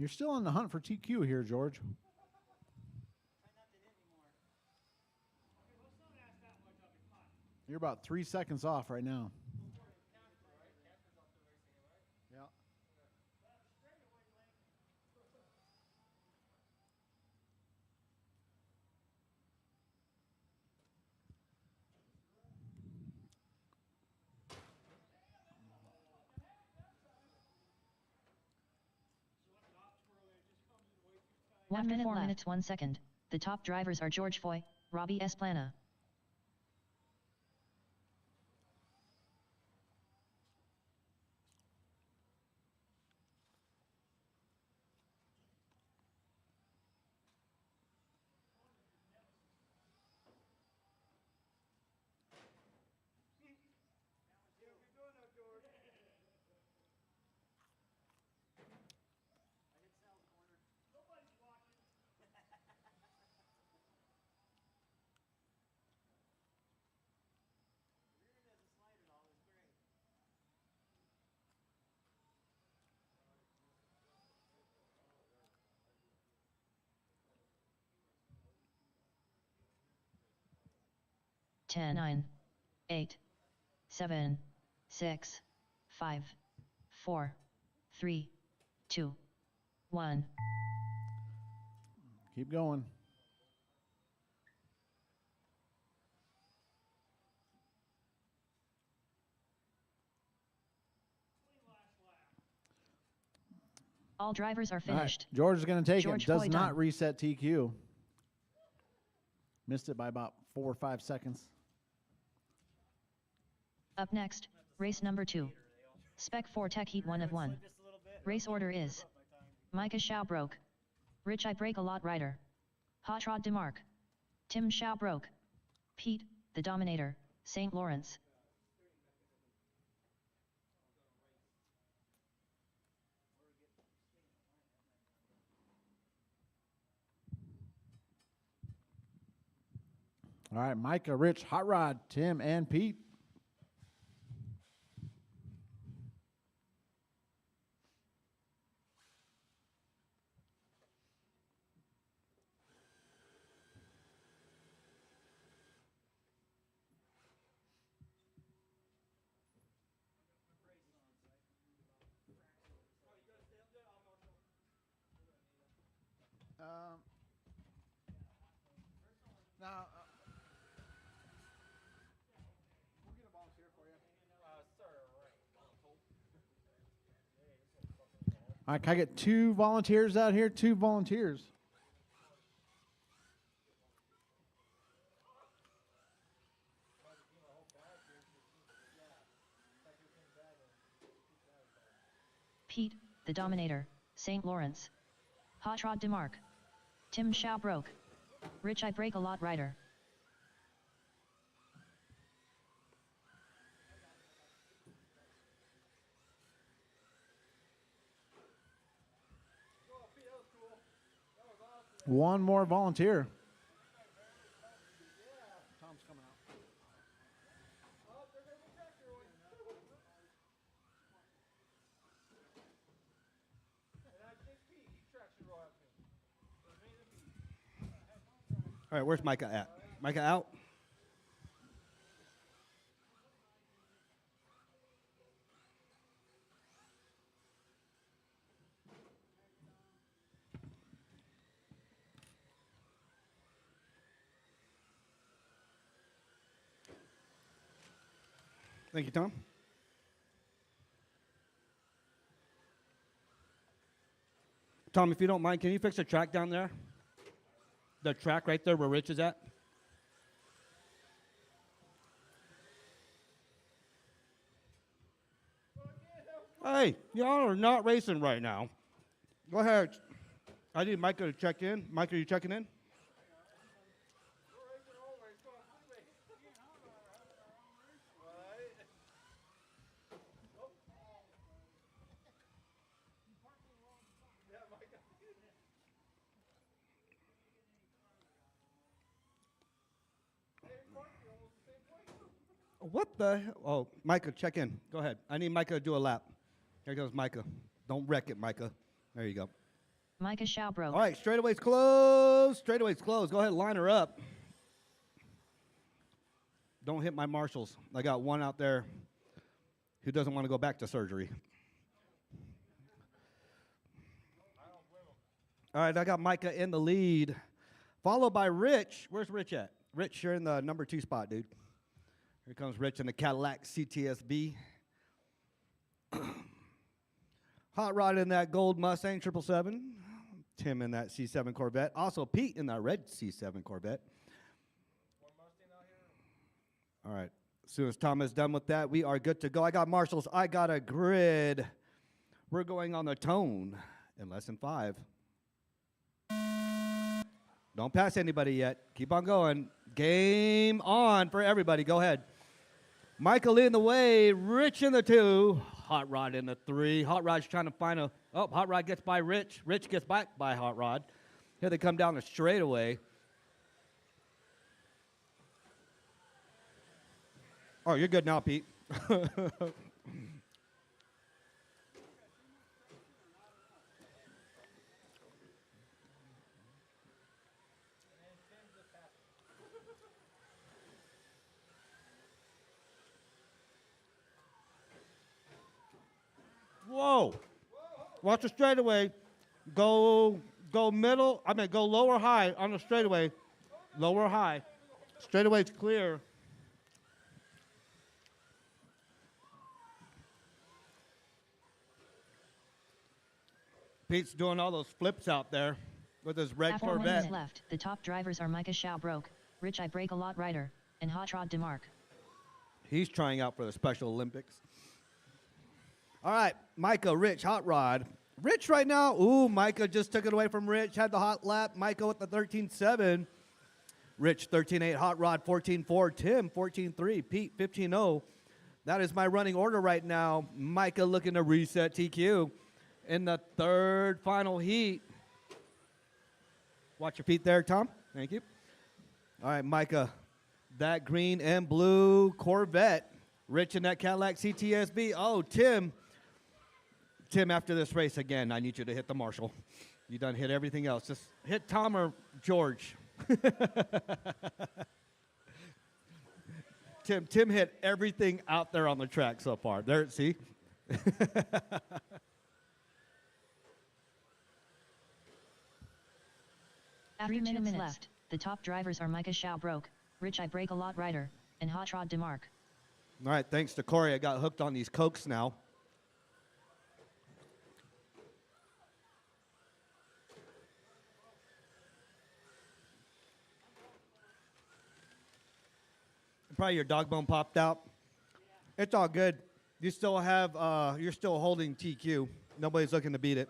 You're still on the hunt for TQ here, George. You're about 3 seconds off right now. Yeah. One minute 4 minutes 1 second. The top drivers are George Foy, Robbie Esplana. Ten, 9, 8, 7, 6, 5, 4, 3, 2, 1. Keep going. All drivers are All right, finished. George is going to take George it. Does Foy not done. reset TQ. Missed it by about 4 or 5 seconds. Up next, race number 2. Spec 4 Tech Heat 1 of 1. Race order is Micah Schaubroke, Rich I Break a Lot Rider, Hot Rod DeMarc, Tim Schaubroke, Pete, the Dominator, St. Lawrence. All right, Micah, Rich, Hot Rod, Tim, and Pete. Now, we'll get a volunteer for you. All right, can I get 2 volunteers out here? 2 volunteers. Pete, the Dominator, St. Lawrence. Hot Rod DeMarc, Tim Schaubroke, Rich I Break a Lot Rider. One more volunteer. Tom's coming out. All right, where's Micah at? Micah out? Thank you, Tom. Tom, if you don't mind, can you fix the track down there? The track right there where Rich is at? Hey, y'all are not racing right now. Go ahead. I need Micah to check in. Micah, are you checking in? What the hell? Oh, Micah, check in. Go ahead. I need Micah to do a lap. Here goes Micah. Don't wreck it, Micah. There you go. Micah Shao broke. All right, straightaway's closed. Straightaway's closed. Go ahead, line her up. Don't hit my marshals. I got one out there who doesn't want to go back to surgery. All right, I got Micah in the lead, followed by Rich. Where's Rich at? Rich, you're in the number 2 spot, dude. Here comes Rich in the Cadillac CTSB. Hot Rod in that gold Mustang 777. Tim in that C7 Corvette. Also Pete in that red C7 Corvette. All right. As soon as Tom is done with that, we are good to go. I got marshals. I got a grid. We're going on the tone in less than 5. Don't pass anybody yet. Keep on going. Game on for everybody. Go ahead. Michael in the way. Rich in the 2. Hot Rod in the 3. Hot Rod's trying to find a... Oh, Hot Rod gets by Rich. Rich gets back by Hot Rod. Here they come down the straightaway. Oh, you're good now, Pete. Whoa. Watch the straightaway. Go middle. Go lower high on the straightaway. Lower high. Straightaway's clear. Pete's doing all those flips out there with his red 4 Corvette. minutes left. The top drivers are Micah Shao broke, Rich I Break a Lot Rider, and Hot Rod DeMarc. He's trying out for the Special Olympics. All right, Micah, Rich, Hot Rod. Rich right now, ooh, Micah just took it away from Rich, had the hot lap. Micah with the 13.7. Rich, 13.8. Hot Rod, 14.4. Tim, 14.3. Pete, 15.0. That is my running order right now. Micah looking to reset TQ in the 3rd final heat. Watch your feet there, Tom. Thank you. All right, Micah, that green and blue Corvette. Rich in that Cadillac CTSB. Oh, Tim, after this race, again, I need you to hit the marshal. You done hit everything else. Just hit Tom or George. Tim hit everything out there on the track so far. There, see? 3 minutes left. The top drivers are Micah Shao broke, Rich I Break a Lot Rider, and Hot Rod DeMarc. All right, thanks to Corey, I got hooked on these Cokes now. Probably your dog bone popped out. It's all good. You still have, you're still holding TQ. Nobody's looking to beat it.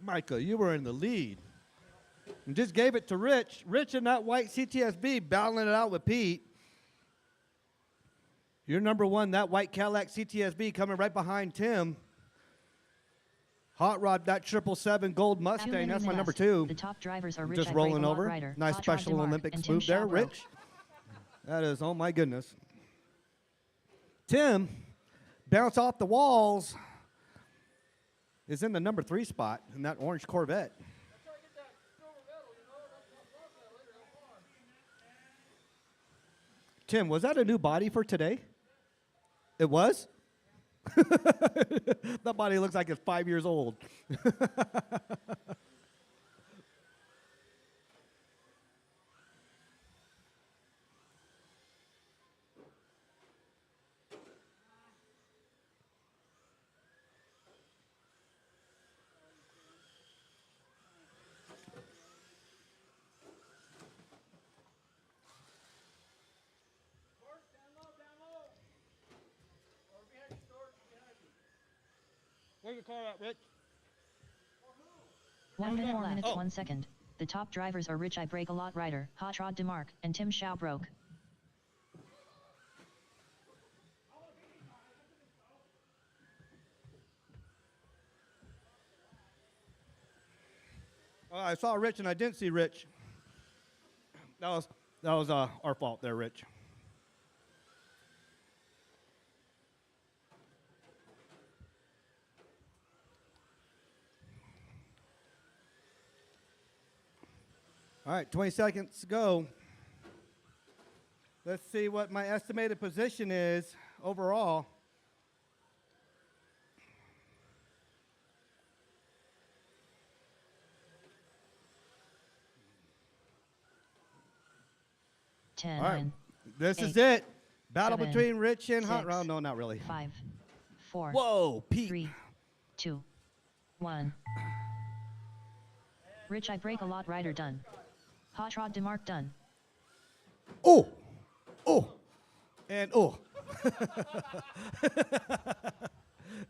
Micah, you were in the lead. And just gave it to Rich. Rich in that white CTSB battling it out with Pete. You're number 1, that white Cadillac CTSB coming right behind Tim. Hot Rod, that 777 gold Mustang, that's my number 2. The top drivers are Rich Just I Break rolling a Lot over. Rider, Nice Hot Rod Special DeMarc, Olympics and Tim move there, Shao broke. Rich. That is, oh my goodness. Tim, bounce off the walls, is in the number 3 spot in that orange Corvette. Tim, was that a new body for today? It was? That body looks like it's 5 years old. Where's your car at, Rich? 1 minute, 4 minutes, Oh. 1 second. The top drivers are Rich I Break a Lot Rider, Hot Rod DeMarc, and Tim Schaubroke. I saw Rich and I didn't see Rich. That was our fault there, Rich. All right, 20 seconds to go. Let's see what my estimated position is overall. Ten, All right, nine, this is 8, it. Battle 7, between Rich and Hot 6, Rod. No, not really. 5, 4, Whoa, Pete. 3, 2, 1. Rich I Break a Lot Rider done. Hot Rod DeMarc done. Oh, oh, and oh.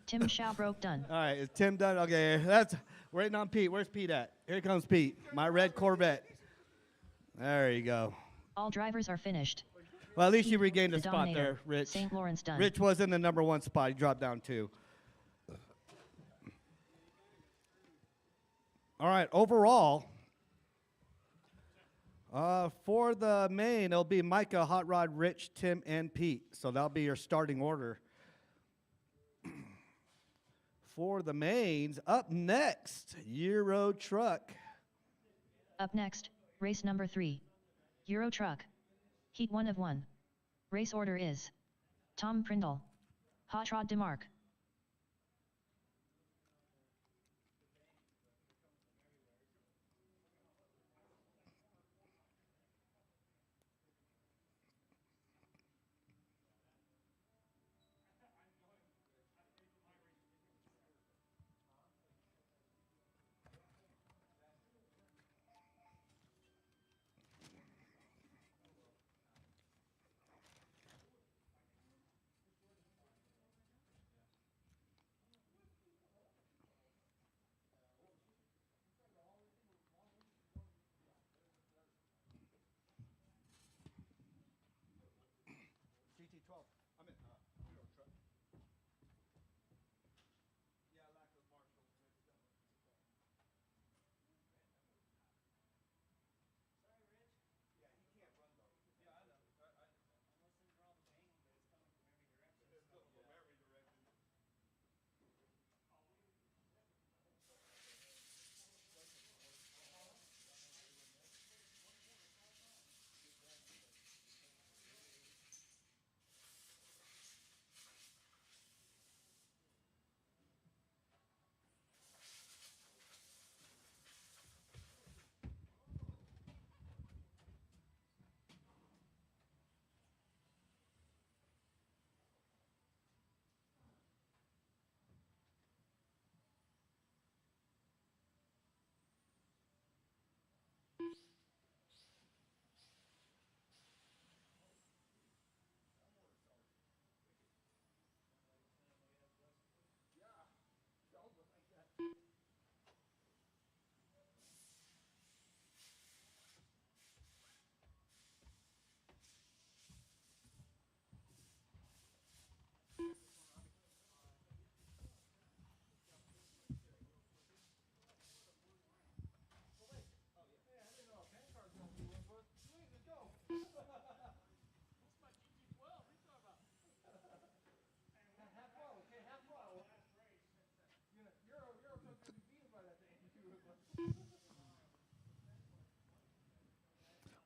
Tim Schaubroke done. All right, is Tim done? Okay, we're waiting on Pete. Where's Pete at? Here comes Pete, my red Corvette. There you go. All drivers are finished. Well, at least you regained a The spot Dominator, there, Rich. St. Lawrence done. Rich was in the number 1 spot. He dropped down 2. All right, overall, for the main, it'll be Micah, Hot Rod, Rich, Tim, and Pete. So that'll be your starting order. For the mains, up next, Euro Truck. Up next, race number 3. Euro Truck. Heat 1 of 1. Race order is Tom Prindle, Hot Rod DeMarc.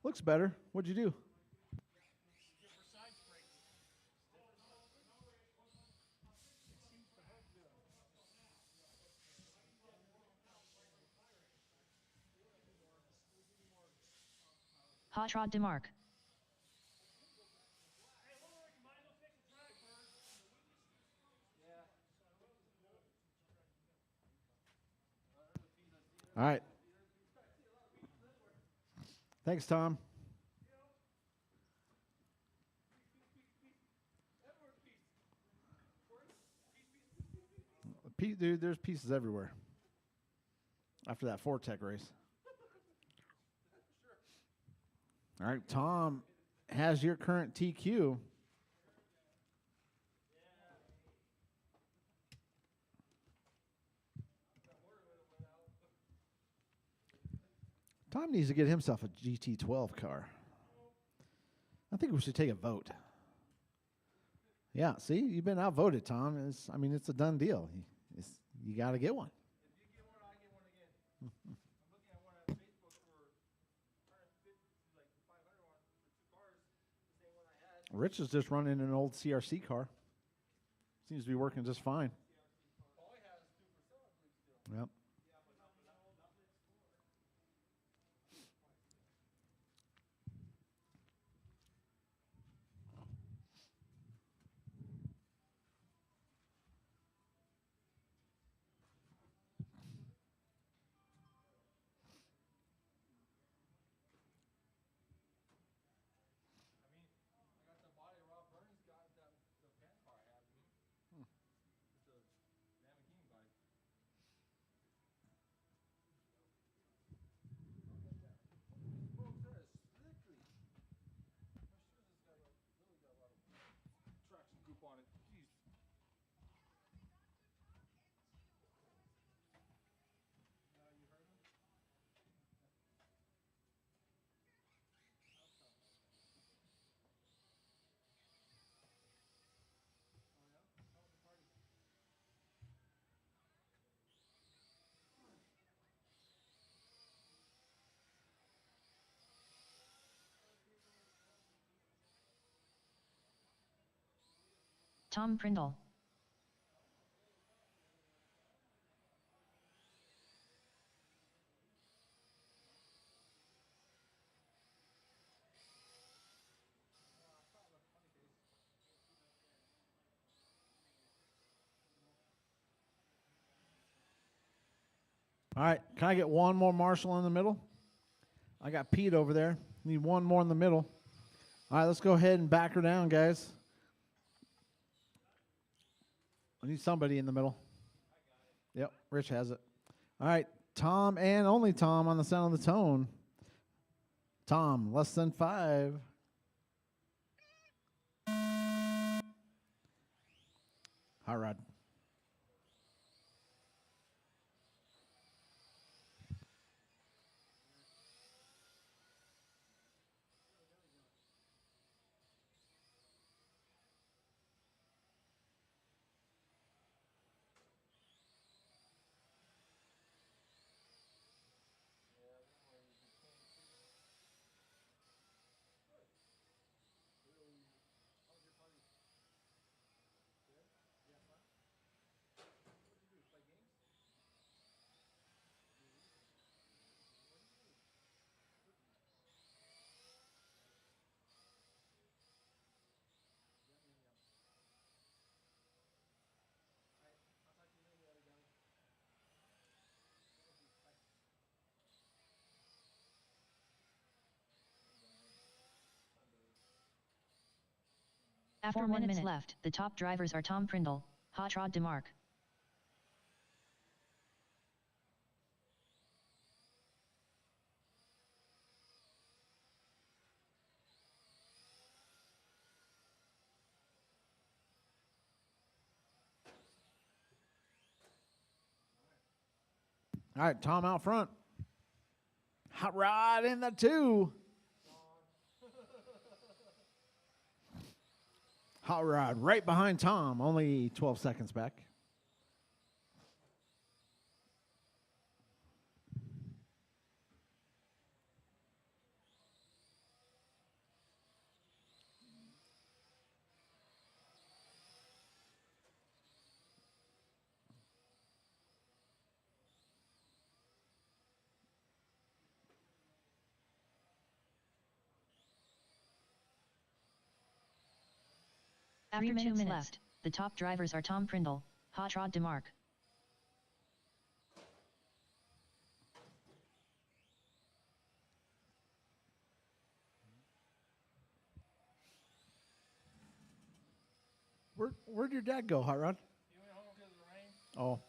Looks better. What'd you do? Hot Rod DeMarc. All right. Thanks, Tom. Dude, there's pieces everywhere. After that Fortec race. All right, Tom has your current TQ. Tom needs to get himself a GT12 car. I think we should take a vote. Yeah, see, you've been outvoted, Tom. It's a done deal. You got to get one. If you get one, I get one again. I'm looking at one on Facebook for 150, like 500 for 2 cars. The same one I had. Rich is just running an old CRC car. Seems to be working just fine. All he has is 2%, I believe, still. Yep. I got the body Rob Burns got that the pan car I have. It's a Lamborghini body. Oh, that is slickly. My shoes has got really got a lot of traction group on it. Jeez. You heard him? Tom Prindle. All right, can I get one more Marshall in the middle? I got Pete over there. Need one more in the middle. All right, let's go ahead and back her down, guys. I need somebody in the middle. Yep, Rich has it. All right, Tom and only Tom on the sound of the tone. Tom, less than 5. Hot Rod. After 1 minute left, the top drivers are Tom Prindle, Hot Rod DeMarc. All right, Tom out front. Hot Rod in the 2. Hot Rod right behind Tom, only 12 seconds back. After 2 minutes left, the top drivers are Tom Prindle, Hot Rod DeMarc. Where'd your dad go, Hot Rod? He went home because of the rain. Oh.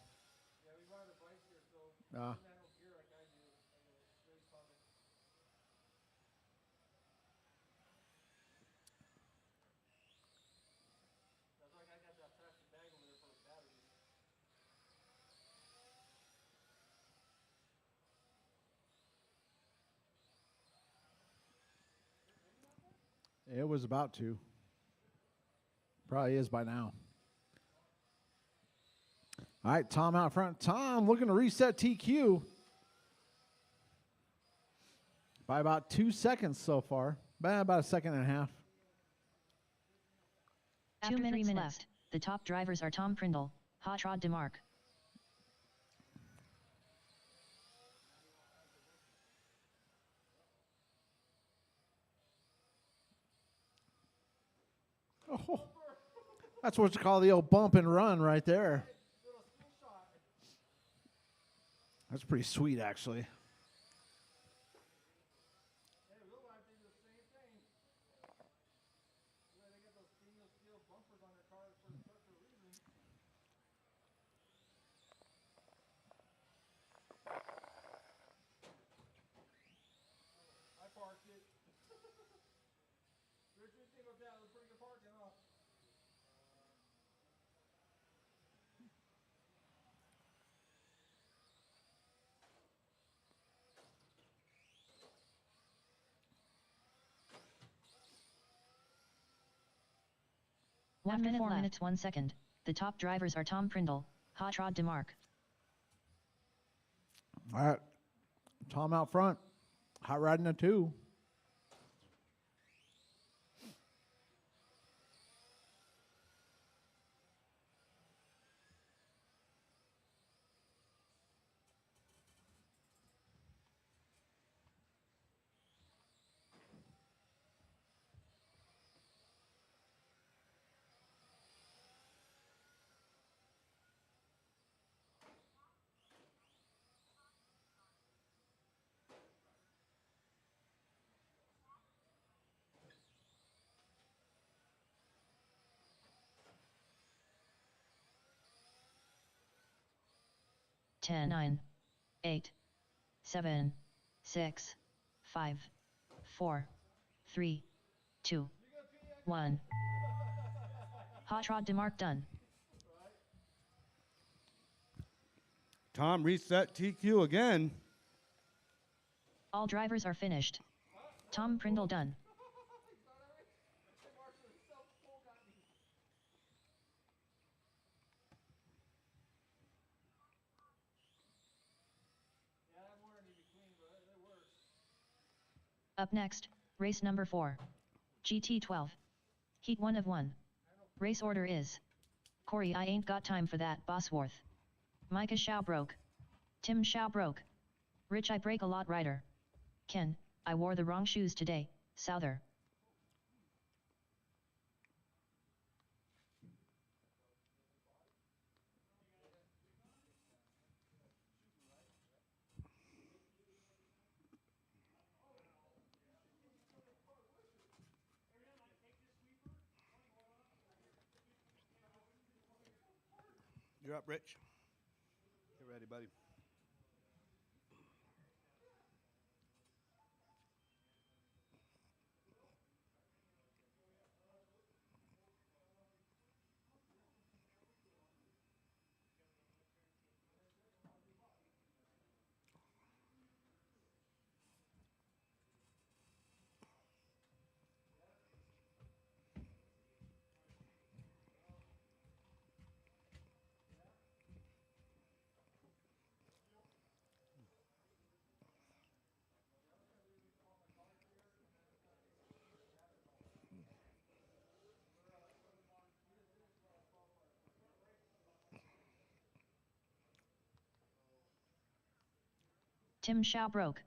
Yeah, we brought the bikes here, so Ah. I don't gear like I do. Very common. That's why I got that plastic bag over there for the batteries. It was about to. Probably is by now. All right, Tom out front. Tom looking to reset TQ by about 2 seconds so far. About a second and a half. After 3 minutes left, the top drivers are Tom Prindle, Hot Rod DeMarc. Oh, that's what you call the old bump and run right there. That's pretty sweet, actually. Hey, real life they do the same thing. They got those stainless steel bumpers on their cars for a reason. I parked it. Richard, you think about that? It was pretty good parking, huh? After 4 minutes 1 second, the top drivers are Tom Prindle, Hot Rod DeMarc. All right. Tom out front. Hot riding a 2. Ten, 9, 8, 7, 6, 5, 4, 3, 2, 1. Hot Rod DeMarc done. Tom reset TQ again. All drivers are finished. Tom Prindle done. Up next, race number 4. GT12. Heat 1 of 1. Race order is: Corey, I ain't got time for that, Bosworth. Micah Showbroke. Tim Showbroke. Rich, I break a lot, Ryder. Ken, I wore the wrong shoes today, Souther. You're up, Rich. Get ready, buddy. Tim Showbroke.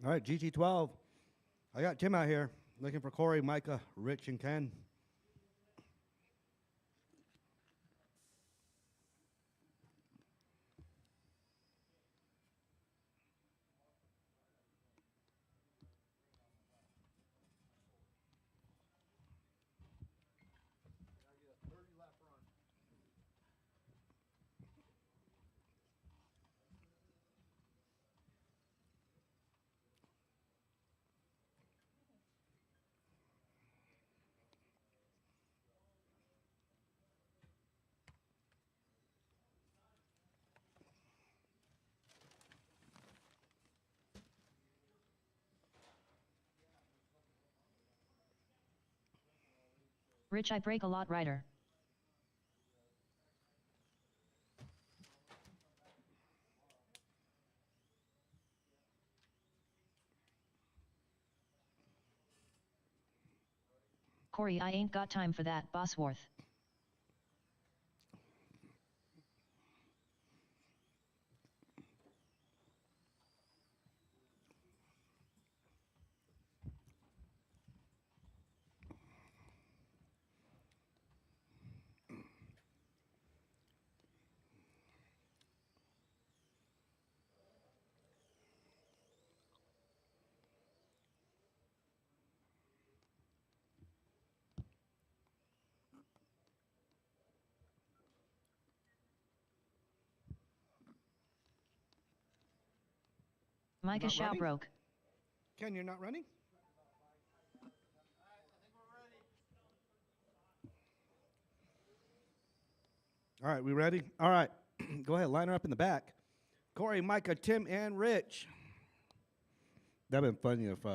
All right, GT12. I got Tim out here looking for Corey, Micah, Rich, and Ken. Rich I break a lot rider. Corey I ain't got time for that, Bosworth. Micah Not Shaw running? broke. Ken, you're not running? All right, we ready? All right, go ahead, line her up in the back. Corey, Micah, Tim, and Rich. That'd been funny if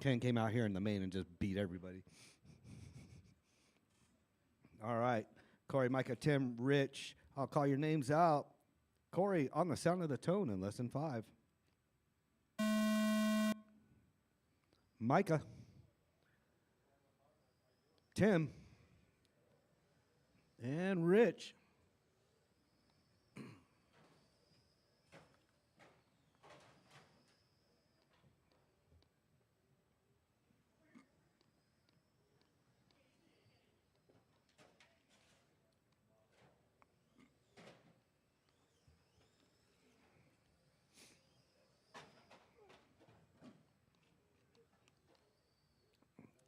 Ken came out here in the main and just beat everybody. All right, Corey, Micah, Tim, Rich. I'll call your names out. Corey, on the sound of the tone in lesson 5. Micah. Tim. And Rich.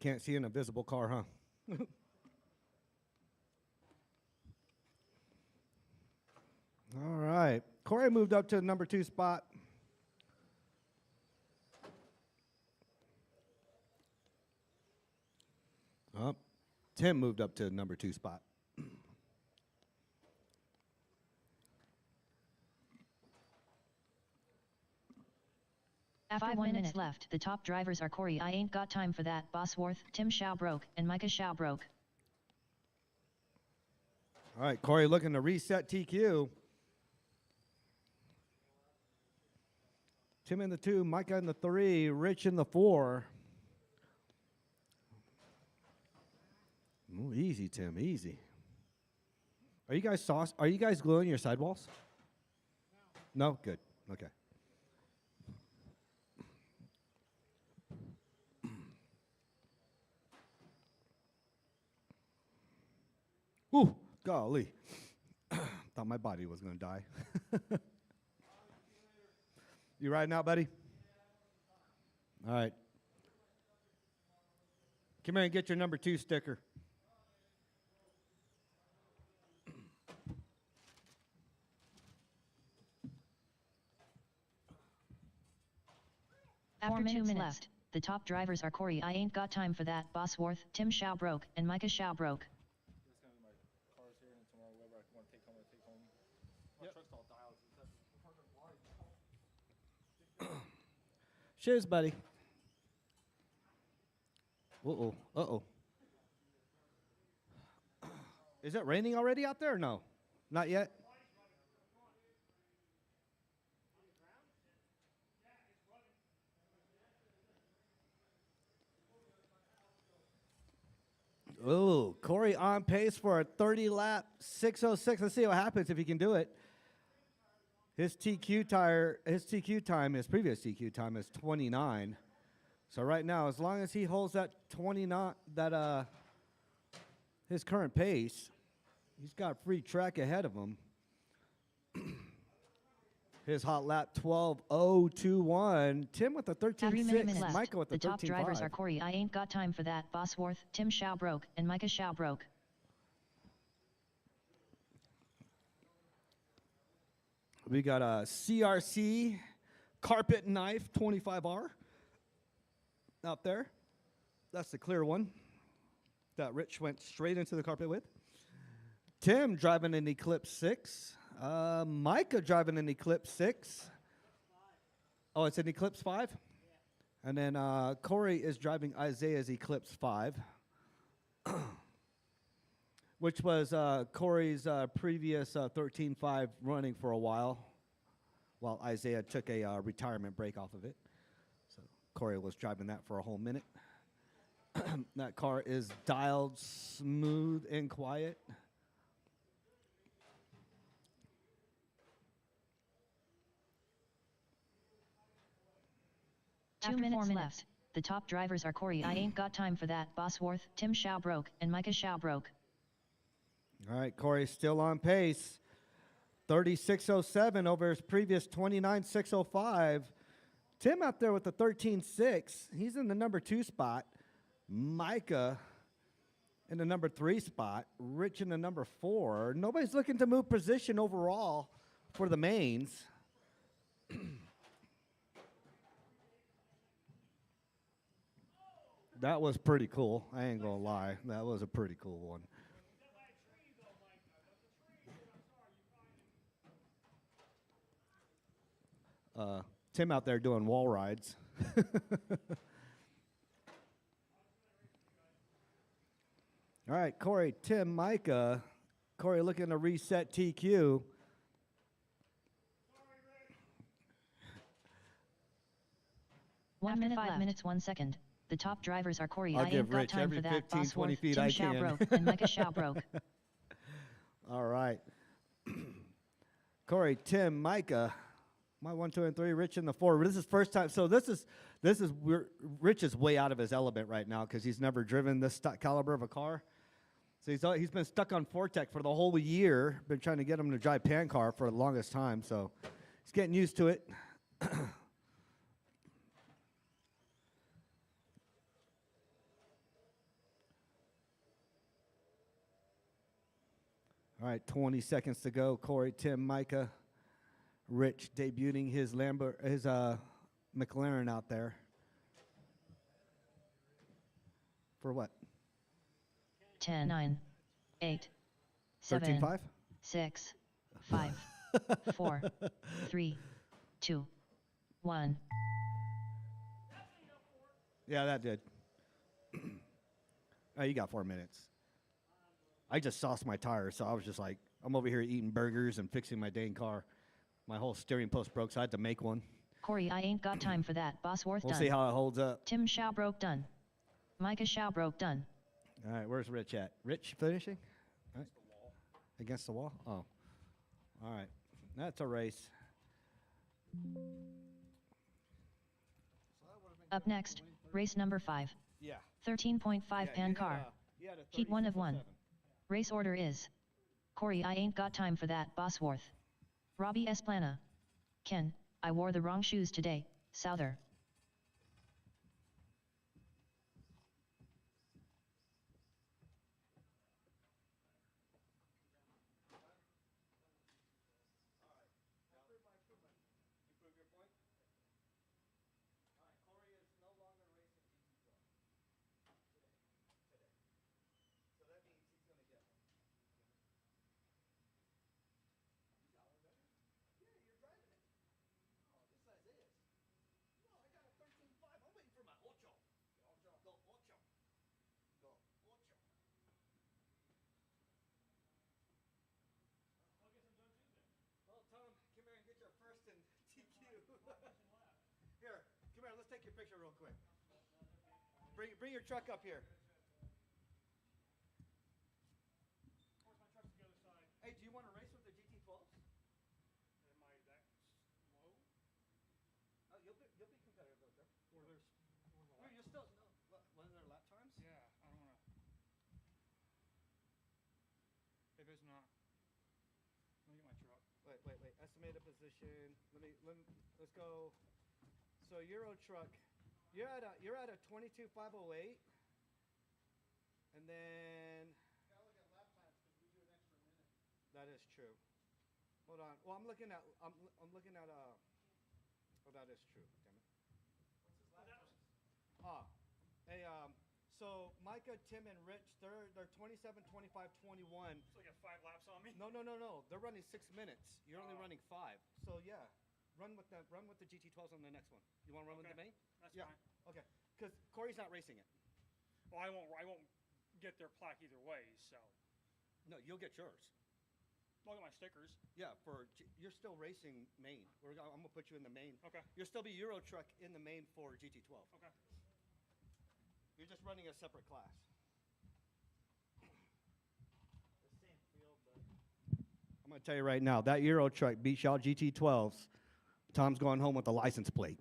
Can't see an invisible car, huh? All right. Corey moved up to the number 2 spot. Oh, Tim moved up to the number 2 spot. After 1 minute left, the top drivers are Corey I ain't got time for that, Bosworth, Tim Shaw broke, and Micah Shaw broke. All right, Corey looking to reset TQ. Tim in the 2, Micah in the 3, Rich in the 4. Ooh, easy, Tim, easy. Are you guys Are you guys gluing your sidewalls? No? Good. Okay. Ooh, golly. Thought my body was going to die. You riding out, buddy? All right. Come here and get your number 2 sticker. After 2 minutes left, the top drivers are Corey I ain't got time for that, Bosworth, Tim Shaw broke, and Micah Shaw broke. That's gonna be my cars here, and tomorrow whatever I want to take home, I take home. My truck's all dialed. Cheers, buddy. Uh-oh. Uh-oh. Is it raining already out there or no? Not yet? Oh, Corey on pace for a 30-lap 6:06. Let's see what happens if he can do it. His previous TQ time is 29. So right now, as long as he holds that 29, his current pace, he's got free track ahead of him. His hot lap 12:021. Tim with the 3 minutes 13.6. left. Micah with the top 13.5. drivers are Corey I Ain't Got Time for That, Bosworth, Tim Schaubroke, and Micah Schaubroke. We got a CRC carpet knife 25R out there. That's the clear one that Rich went straight into the carpet with. Tim driving an Eclipse 6. Micah driving an Eclipse 6. Oh, it's an Eclipse 5? And then Corey is driving Isaiah's Eclipse 5, which was Corey's previous 13.5 running for a while Isaiah took a retirement break off of it. So Corey was driving that for a whole minute. That car is dialed smooth and quiet. After 2 minutes left. The top drivers are Corey I Ain't Got Time for That, Bosworth, Tim Schaubroke, and Micah Schaubroke. All right, Corey's still on pace. 36.07 over his previous 29.605. Tim out there with the 13.6. He's in the number 2 spot. Micah in the number 3 spot. Rich in the number 4. Nobody's looking to move position overall for the mains. That was pretty cool. I ain't gonna lie. That was a pretty cool one. Tim out there doing wall rides. All right, Corey, Tim, Micah. Corey looking to reset TQ. One minute, 5 minutes, 1 second. The top drivers are Corey I'll I give Ain't Got Rich Time every for That, 15, 20 Bosworth, feet Tim I can. Schaubroke, and Micah Schaubroke. All right. Corey, Tim, Micah. My 1, 2, and 3. Rich in the 4. This is first time. So this is Rich is way out of his element right now because he's never driven this caliber of a car. So he's been stuck on Fortec for the whole year. Been trying to get him to drive pan car for the longest time. So he's getting used to it. All right, 20 seconds to go. Corey, Tim, Micah, Rich debuting his McLaren out there. For what? 10, 9, 8, 7, 13.5? 6, 5, 4, 3, 2, 1. Yeah, that did. Oh, you got 4 minutes. I just sauced my tires, so I was just like, I'm over here eating burgers and fixing my dang car. My whole steering post broke, so I had to make one. Corey I Ain't Got Time for That, Bosworth We'll done. see how it holds up. Tim Schaubroke done. Micah Schaubroke done. All right, where's Rich at? Rich finishing? All right. Against the wall? Oh. All right. That's a race. Up next, race number 5. Yeah. 13.5 pan car. Heat 1 of 1. Race order is Corey I Ain't Got Time for That, Bosworth. Robbie Esplana. Ken, I wore the wrong shoes today, Souther. Here, come here. Let's take your picture real quick. Bring your truck up here. Hey, do you want to race with the GT12s? is not. Let me get my truck. Wait. Estimated position. Let's go. So Euro truck, you're at a 22,508, and then. Gotta look at lap times because we do an extra minute. That is true. Hold on. Well, I'm looking at. Oh, that is true. Damn it. What's his lap times? Hey, so Micah, Tim, and Rich, they're 27, 25, 21. So I got 5 laps on me. No. They're running 6 minutes. You're only running 5. So yeah, run with the GT12s on the next one. You want to run with the main? That's Yeah. fine. Okay. Because Corey's not racing it. Well, I won't get their plaque either way, so No, you'll get yours. I'll get my stickers. Yeah, you're still racing main. I'm gonna put you in the main. Okay. You'll still be Euro truck in the main for GT12. Okay. You're just running a separate class. The same field, but. I'm gonna tell you right now, that Euro truck beats y'all GT12s. Tom's going home with the license plate.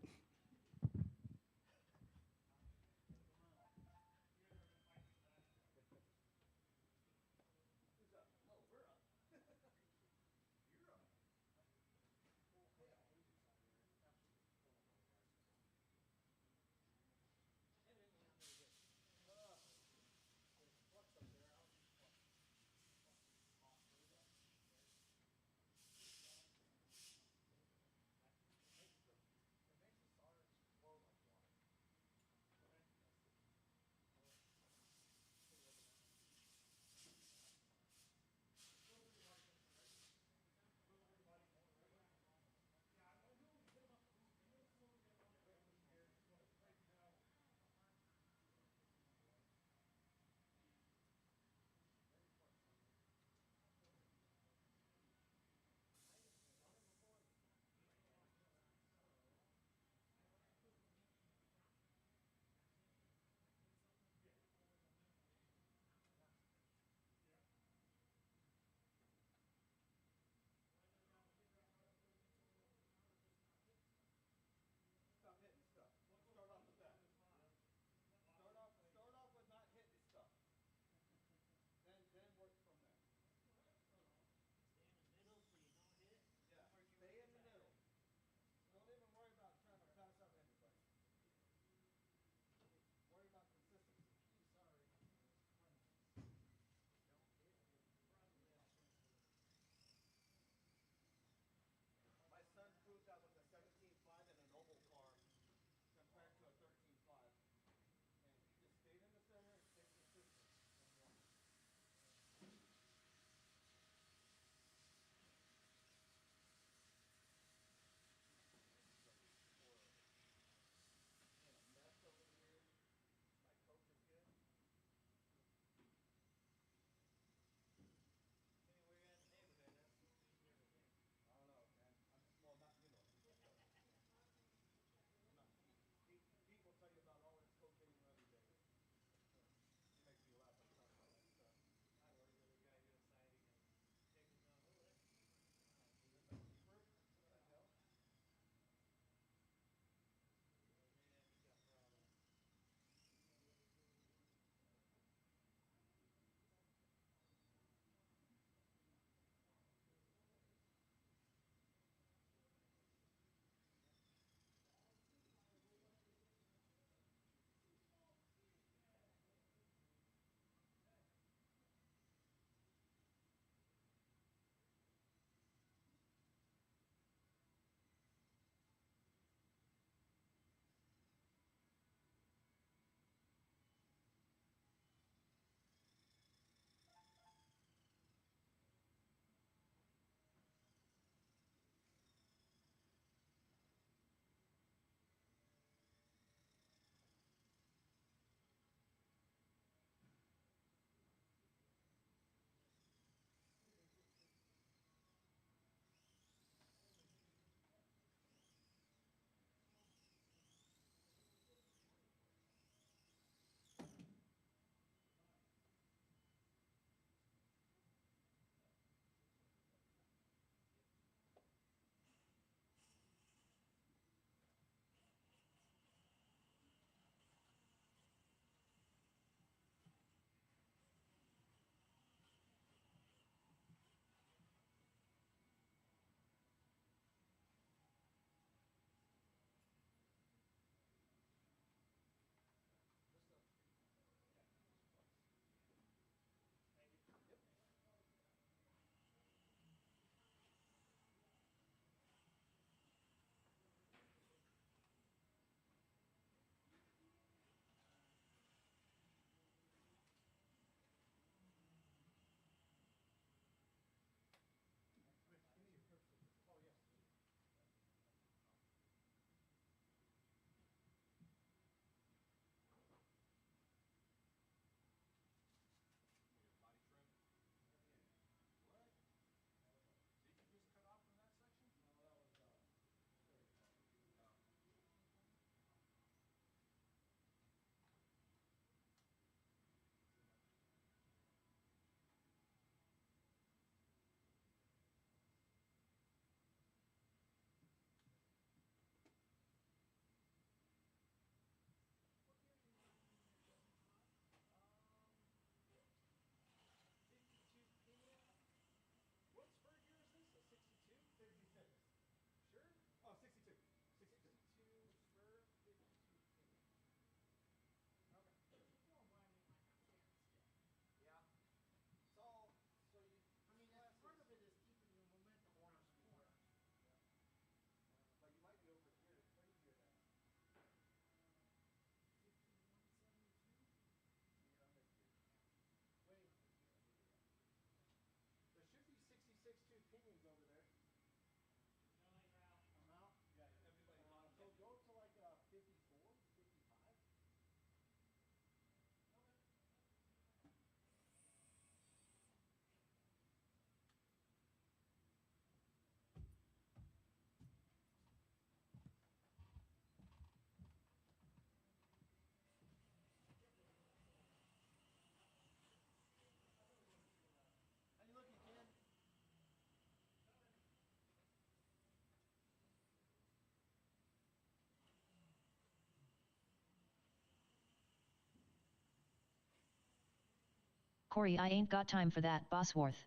Corey, I ain't got time for that, Bosworth.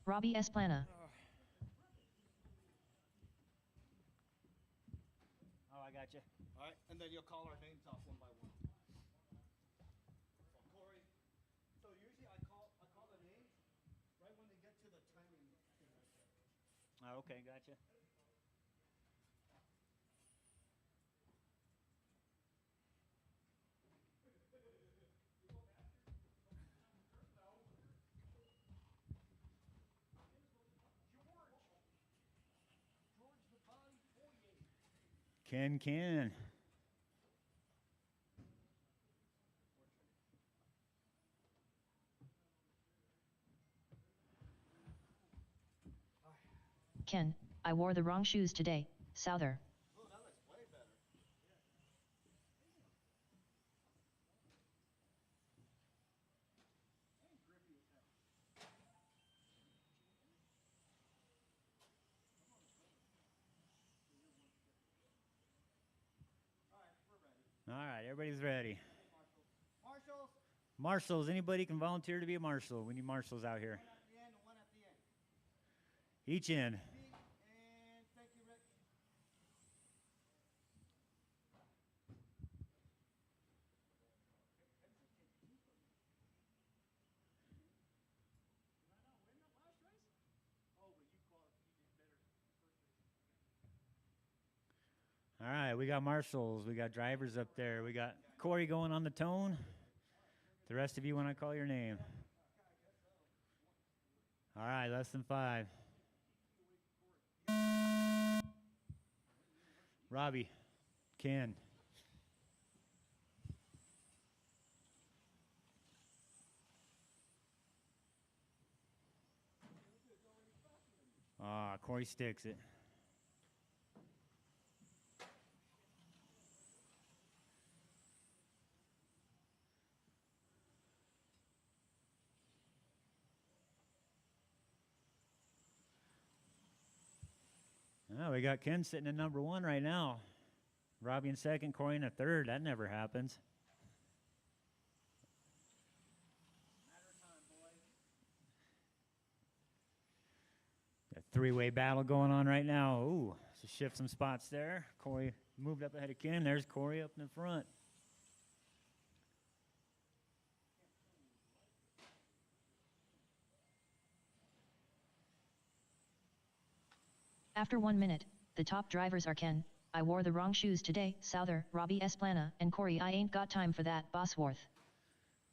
Robbie Esplana. Oh, I got you. All right, and then you'll call our names off one by one. So Corey, so usually I call the names right when they get to the timing thing right there. Oh, okay, gotcha. Ken. Ken, I wore the wrong shoes today, Souther. Oh, that looks way better. All right, everybody's ready. Marshals, Marshals, anybody can volunteer to be a marshal. We need marshals out here. one at the end and one at the end. Each end. And thank you, Rick. All right, we got marshals. We got drivers up there. We got Corey going on the tone. The rest of you when I call your name. All right, less than 5. Robbie, Ken. Corey sticks it. Oh, we got Ken sitting in number 1 right now. Robbie in second, Corey in a third. That never happens. A 3-way battle going on right now. Ooh, so shift some spots there. Corey moved up ahead of Ken. There's Corey up in the front. After 1 minute, the top drivers are Ken, I wore the wrong shoes today, Souther, Robbie Esplana, and Corey, I ain't got time for that, Bosworth.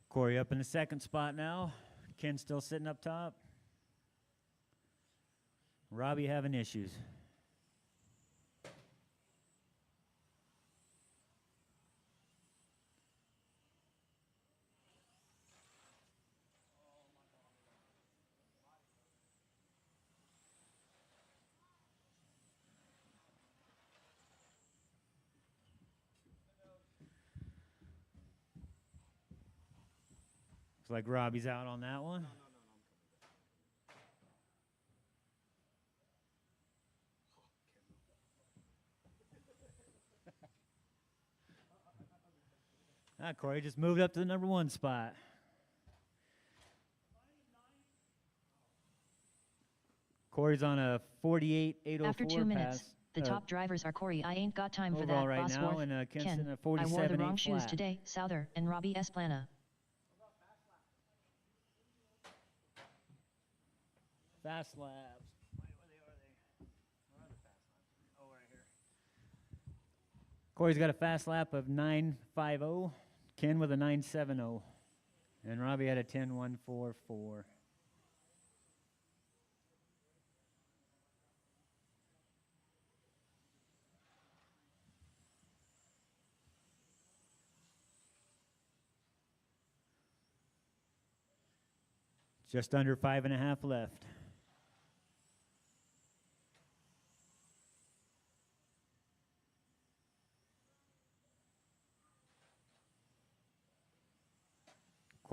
Corey up in the second spot now. Ken still sitting up top. Robbie having issues. Looks like Robbie's out on that one. Corey just moved up to the number 1 spot. Corey's on a 48.804 After 2 minutes, pass. the top drivers are Corey, I ain't got time for that, overall right now, Bosworth, and Ken's Ken, in a I wore the 47.8 wrong shoes flat. today, Souther, and Robbie Esplana. Fast laps. Where are they? Where are the fast laps? Oh, right here. Corey's got a fast lap of 9.50. Ken with a 9.70. And Robbie had a 10.144. Just under 5.5 left. All 5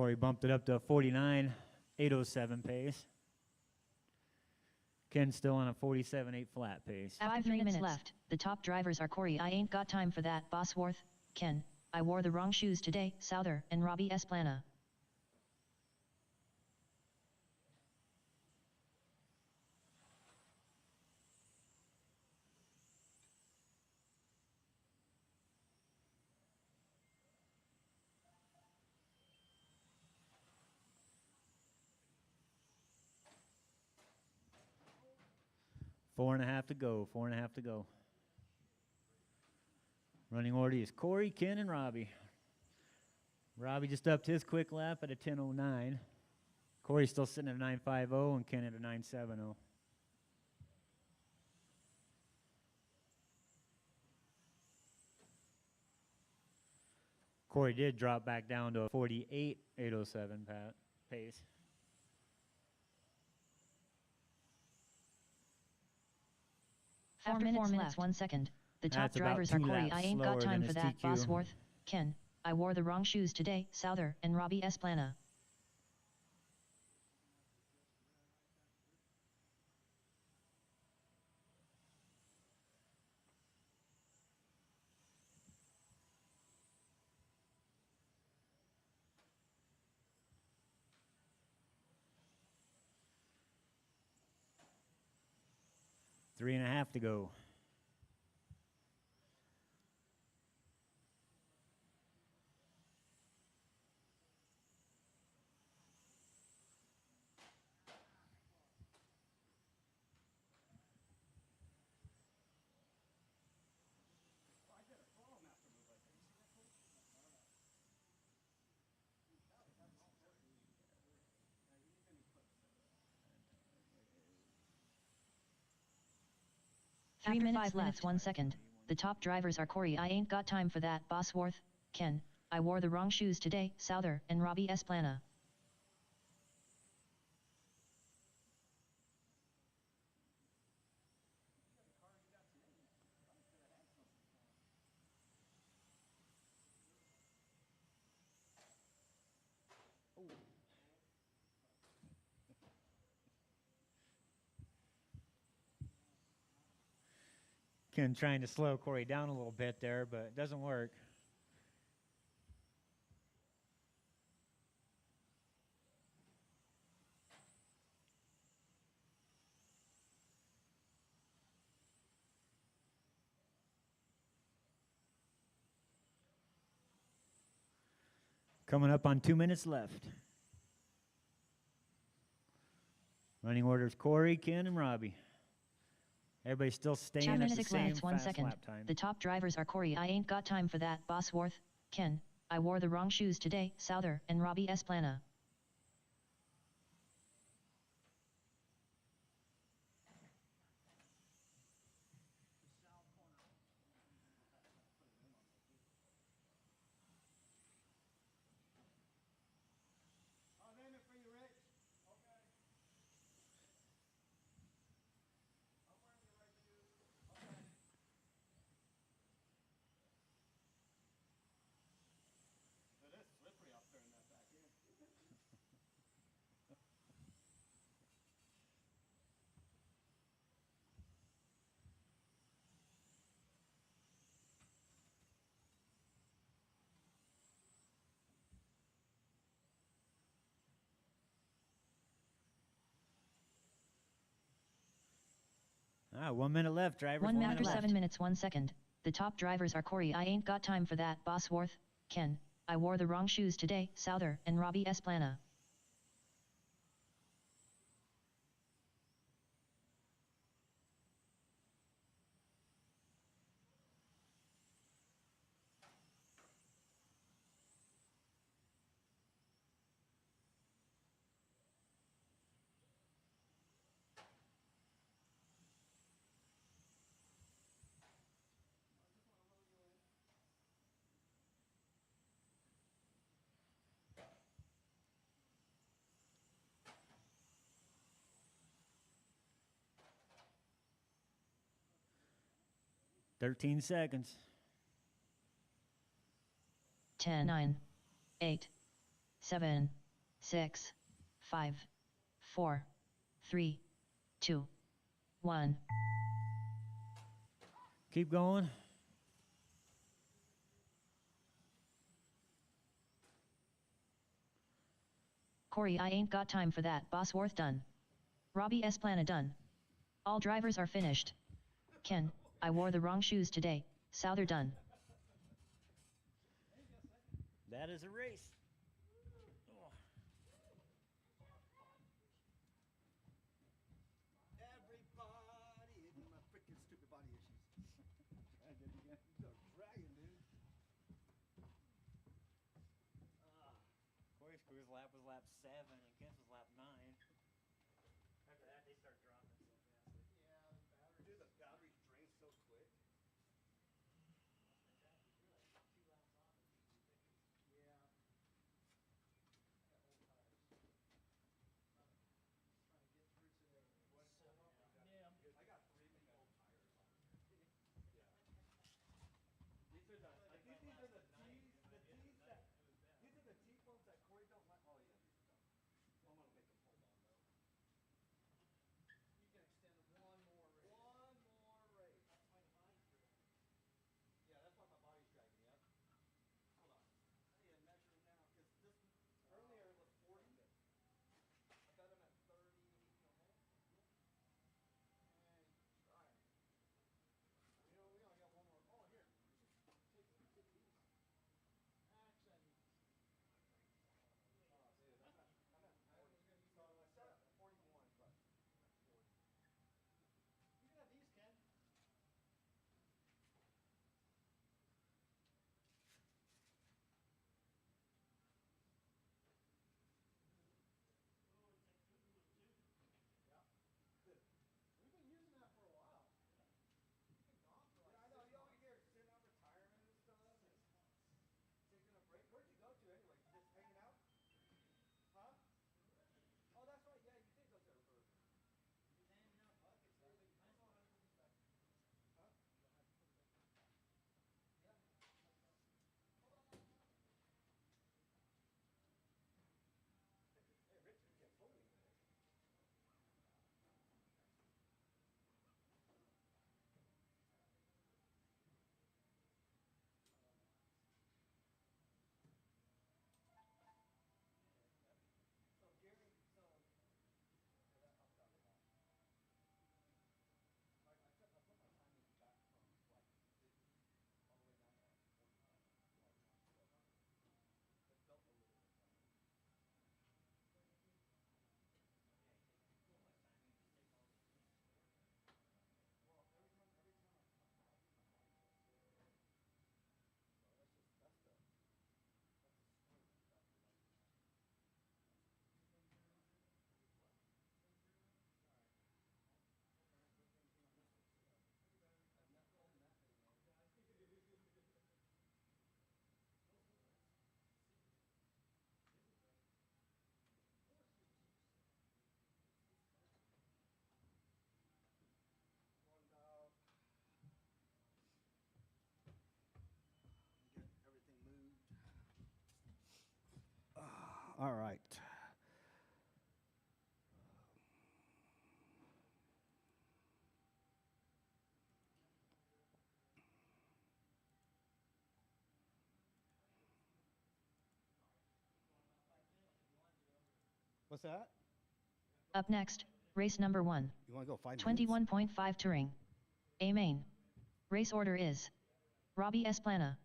Corey bumped it up to a 49, 807 pace. Ken's still on a 47.8 flat pace. After 3 minutes left, the top drivers are Corey, I ain't got time for that, Bosworth, Ken, I wore the wrong shoes today, Souther, and Robbie Esplana. Four and a half to go. Running order is Corey, Ken, and Robbie. Robbie just upped his quick lap at a 10:09. Corey's still sitting at a 9:50 and Ken at a 9:70. Corey did drop back down to a 48.807 pace. After 4 minutes, 1 second. The top That's about drivers are 2 Corey, laps I ain't got slower time than for his that, TQ. Bosworth, Ken, I wore the wrong shoes today, Souther, and Robbie Esplana. Three and a half to go. After 5 minutes, 1 second. The top drivers are Corey, I ain't got time for that, Bosworth, Ken, I wore the wrong shoes today, Souther, and Robbie Esplana. Ken trying to slow Corey down a little bit there, but it doesn't work. Coming up on 2 minutes left. Running orders Corey, Ken, and Robbie. Everybody's still staying Chapter at the 6 same minutes, 1 fast second. lap time. The top drivers are Corey, I ain't got time for that, Bosworth, Ken, I wore the wrong shoes today, Souther, and Robbie Esplana. Ah, 1 minute left, drivers. 1 minute after left. 7 minutes, 1 second. The top drivers are Corey, I ain't got time for that, Bosworth, Ken, I wore the wrong shoes today, Souther, and Robbie Esplana. Thirteen seconds. 10, 9, 8, 7, 6, 5, 4, 3, 2, 1. Keep going. Corey, I ain't got time for that. Bosworth done. Robbie Esplana done. All drivers are finished. Ken, I wore the wrong shoes today. Souther done. That is a race. Oh. Everybody in my freaking stupid body issues. Try to get it again. You're dragging, dude. Corey's cruise lap was lap 7 and Ken's was lap 9. After that, they start dropping so fast. Yeah, the battery. Dude, the batteries drain so quick. Yeah. I got old tires. Trying to get through today. Yeah. I got 3 big old tires on here. Yeah. These are the T's that these are the T phones that Corey don't like. Oh yeah, these are done. I'm gonna make them hold on though. You can extend one more race. One more race. That's why the body's dragging. Yeah, that's why my body's dragging. Yep. Hold on. I need to measure them now because this earlier it was 40. I bet I'm at 38 and a half. And try it. You know, we only got one more. Oh, here. Take these. Actually, I need these. Oh, dude, I'm at 40. So I set up at 41, but I'm at 40. You can have these, Ken. Yeah. We've been using that for a while. We've been gone for like. Yeah, I know. You over here sitting on retirement and stuff and taking a break. Where'd you go to anyway? Just hanging out? Huh? Oh, that's right. Yeah, you did go to Urban. Just handing out buckets. Huh? Yeah. Hey, Rich, you get fully in there. So Gary, yeah, that helped out a lot. I put my timing back from like 50 all the way down to like 45 right now. So it felt a little bit better. Well, every time I come out, my body feels sore. So that's the swing factor right there. All right. Good thing on this one too. I've met many men. Going about. Get everything moved. All right. What's that? Up next, race number 1. You want to go 5 minutes? 21.5 touring. A main. Race order is Robbie Esplana,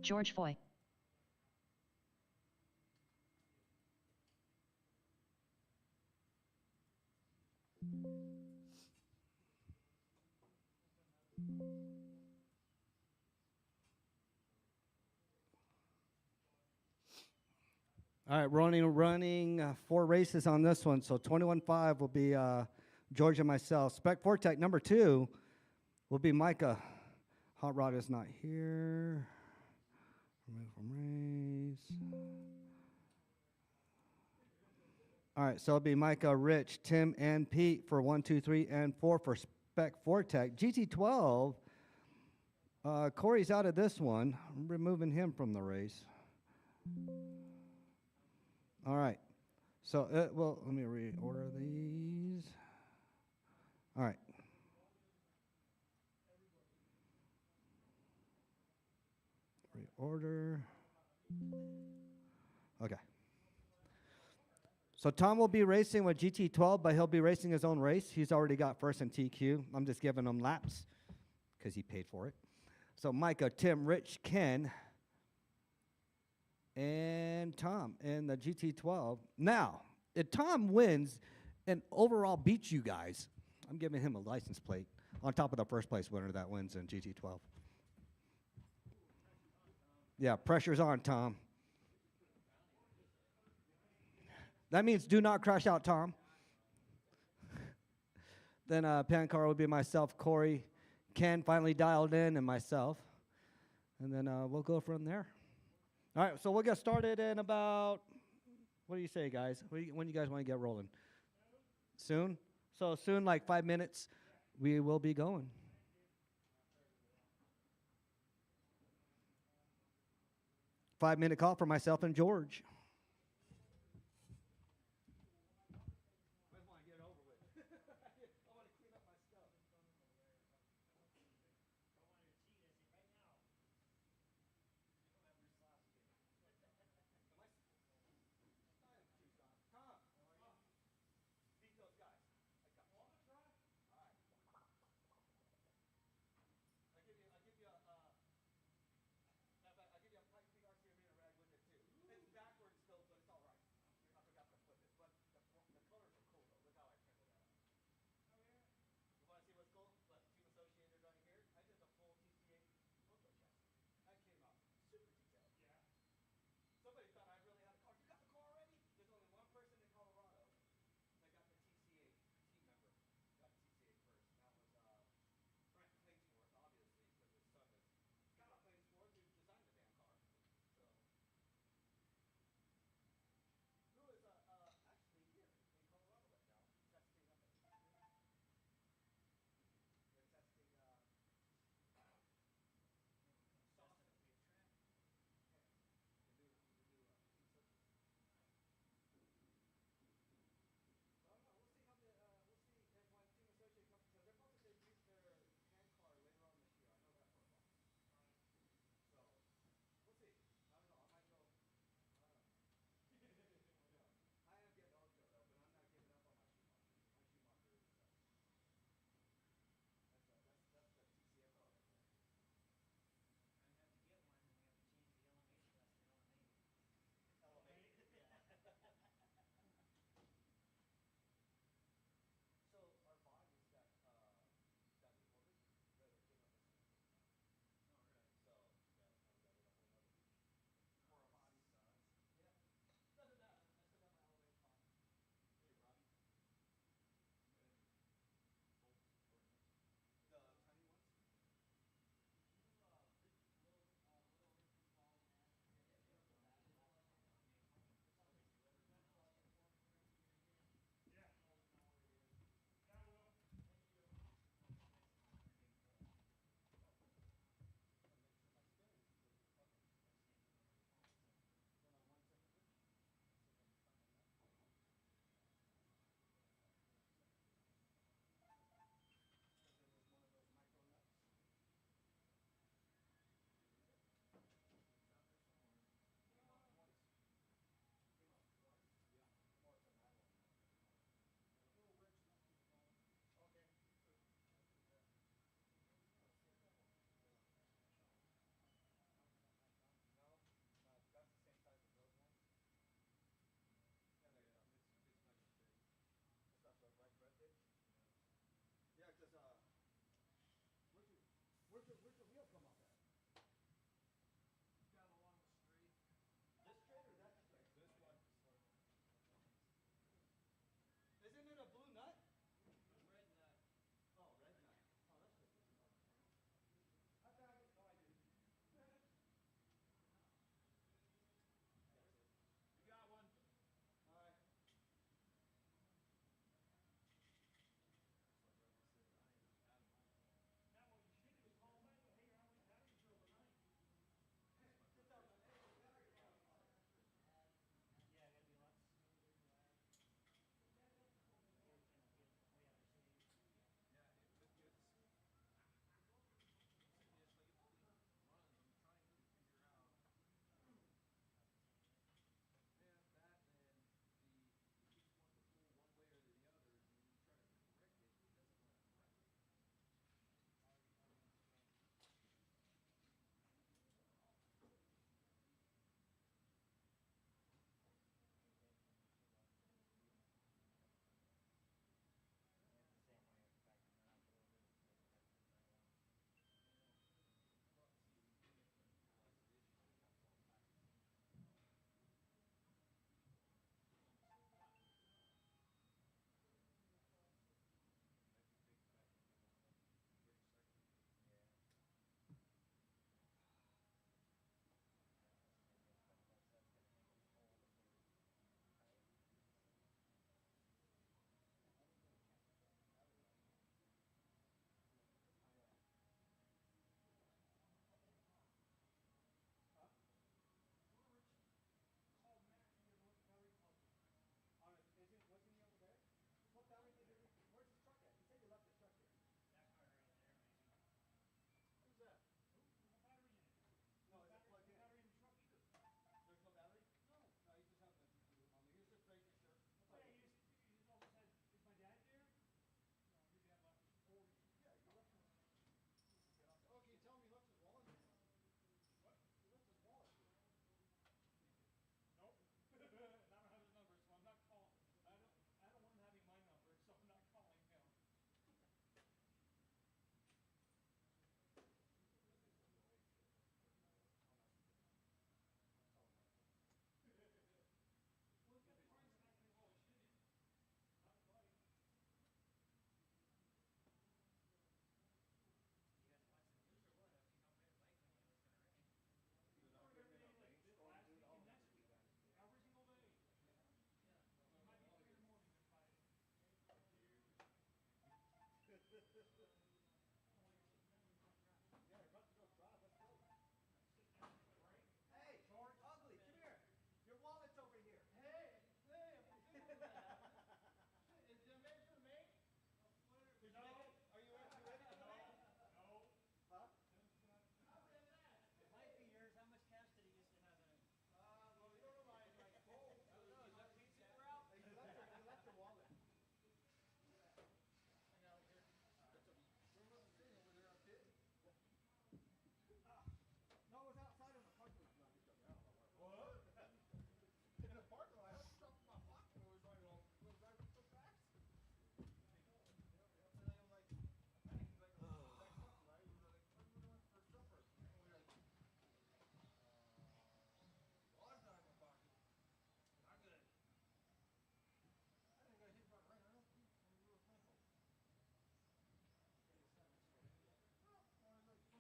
George Foy. All right, running 4 races on this one. So 21.5 will be George and myself. Spec Fortec number 2 will be Micah. Hot Rod is not here. Remove from race. All right, so it'll be Micah, Rich, Tim, and Pete for 1, 2, 3, and 4 for Spec Fortec. GT12, Corey's out of this one. I'm removing him from the race. All right. So, well, let me reorder these. All right. Reorder. Okay. So Tom will be racing with GT12, but he'll be racing his own race. He's already got first in TQ. I'm just giving him laps because he paid for it. So Micah, Tim, Rich, Ken, and Tom in the GT12. Now, if Tom wins and overall beats you guys, I'm giving him a license plate on top of the first place winner that wins in GT12. Yeah, pressure's on, Tom. That means do not crash out, Tom. Then pan car would be myself, Corey, Ken finally dialed in, and myself. And then we'll go from there. All right, so we'll get started in about, what do you say, guys? When do you guys want to get rolling? Soon? So soon, like 5 minutes, we will be going. Five-minute call for myself and George.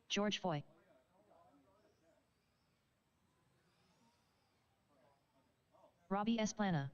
George Foy. Robbie Esplana.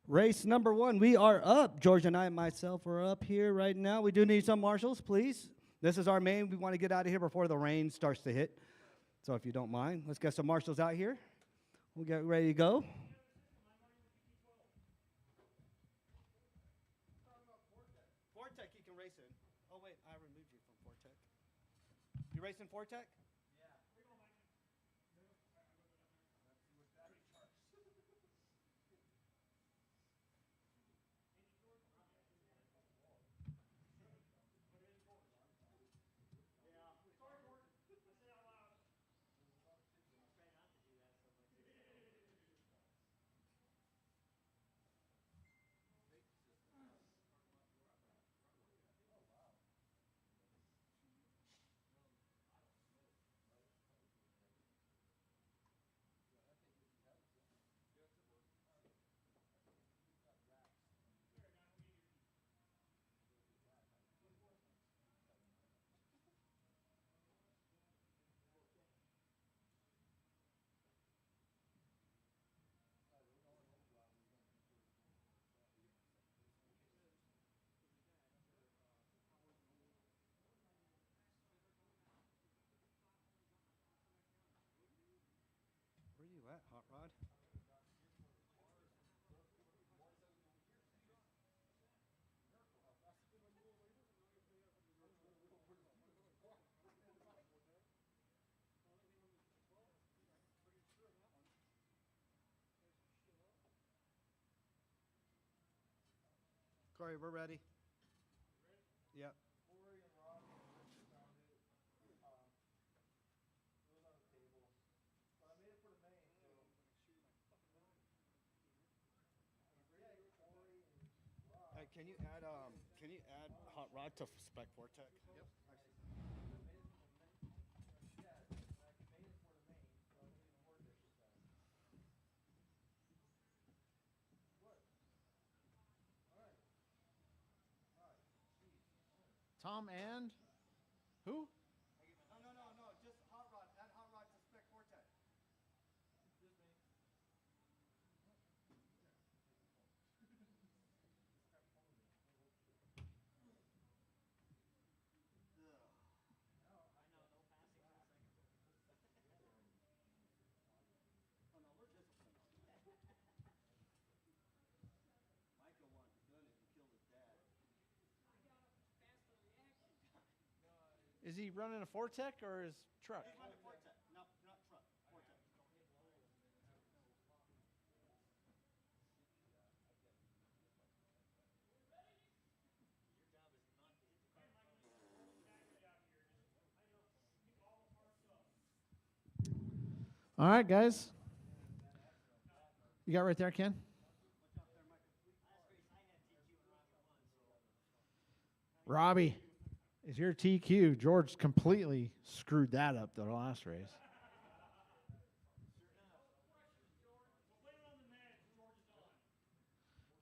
Race number 1, we are up. George and I and myself are up here right now. We do need some marshals, please. This is our main. We want to get out of here before the rain starts to hit. So if you don't mind, let's get some marshals out here. We'll get ready to go. Fortec, you can race in. Oh, wait, I removed you from Fortec. You racing Fortec? Where you at, Hot Rod? Corey, we're ready. Yep. Can you add Hot Rod to Spec Vortec? Yep. Tom and who? No. Just Hot Rod. Add Hot Rod to Spec Vortec. Is he running a Fortec or his truck? He's running Vortec. No, not truck. Vortec. All right, guys. You got right there, Ken? Robbie is your TQ. George completely screwed that up the last race.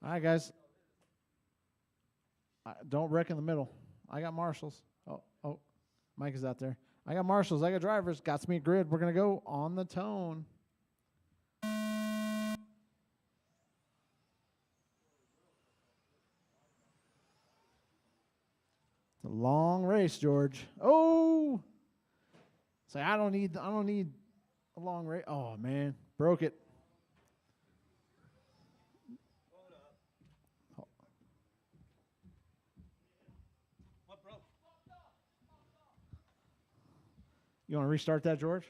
All right, guys. Don't wreck in the middle. I got marshals. Oh, Mike is out there. I got marshals. I got drivers. Got me a grid. We're going to go on the tone. It's a long race, George. Oh! Say, I don't need a long race. Oh, man. Broke it. What broke? You want to restart that, George?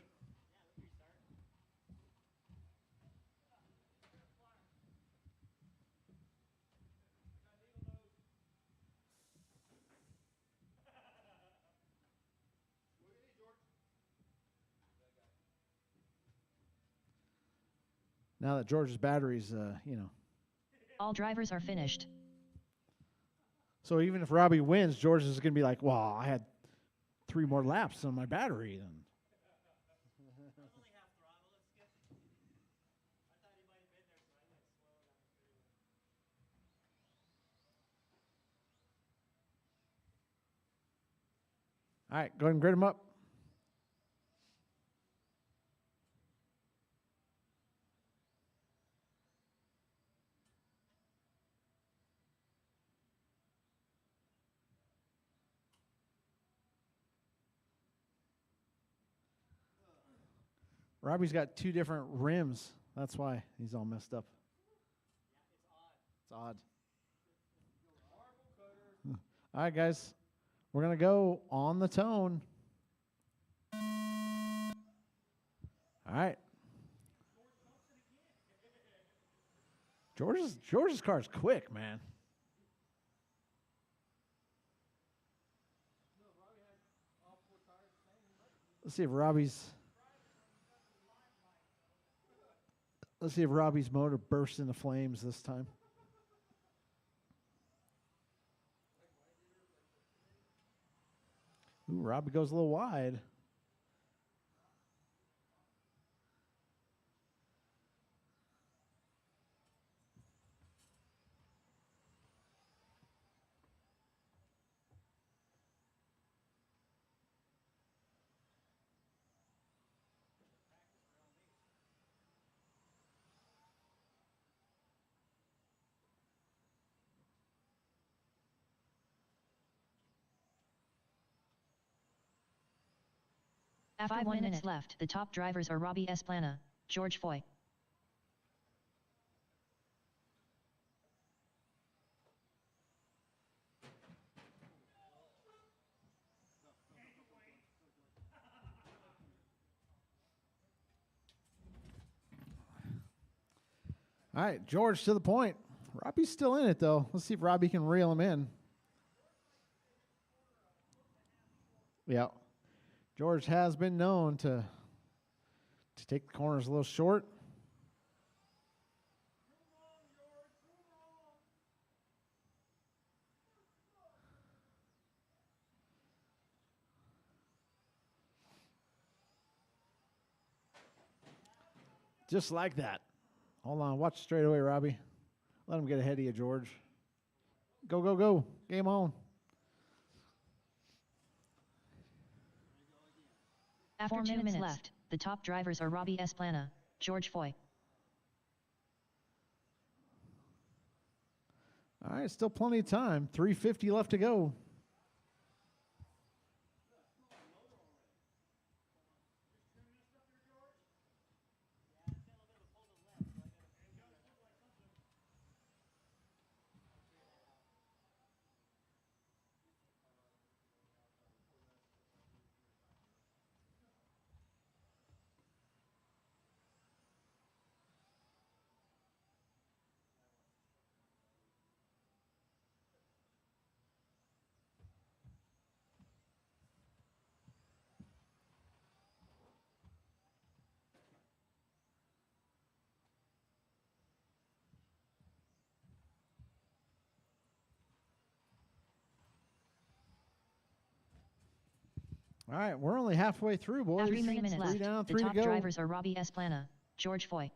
Now that George's battery's, All drivers are finished. So even if Robbie wins, George is going to be like, well, I had 3 more laps on my battery then. All right, go ahead and grid them up. Robbie's got 2 different rims. That's why he's all messed up. It's odd. All right, guys. We're going to go on the tone. All right. George's car is quick, man. Let's see if Robbie's motor bursts into flames this time. Ooh, Robbie goes a little wide. After 1 minute left, the top drivers are Robbie Esplana, George Foy. All right, George to the point. Robbie's still in it, though. Let's see if Robbie can reel him in. Yeah. George has been known to take the corners a little short. Just like that. Hold on. Watch straight away, Robbie. Let him get ahead of you, George. Go, go, go. Game on. After 2 minutes left, the top drivers are Robbie Esplana, George Foy. All right, still plenty of time. 3:50 left to go. All right, we're only halfway through, boys. After 3 minutes left, down, the 3 top to go. drivers are Robbie Esplana, George Foy.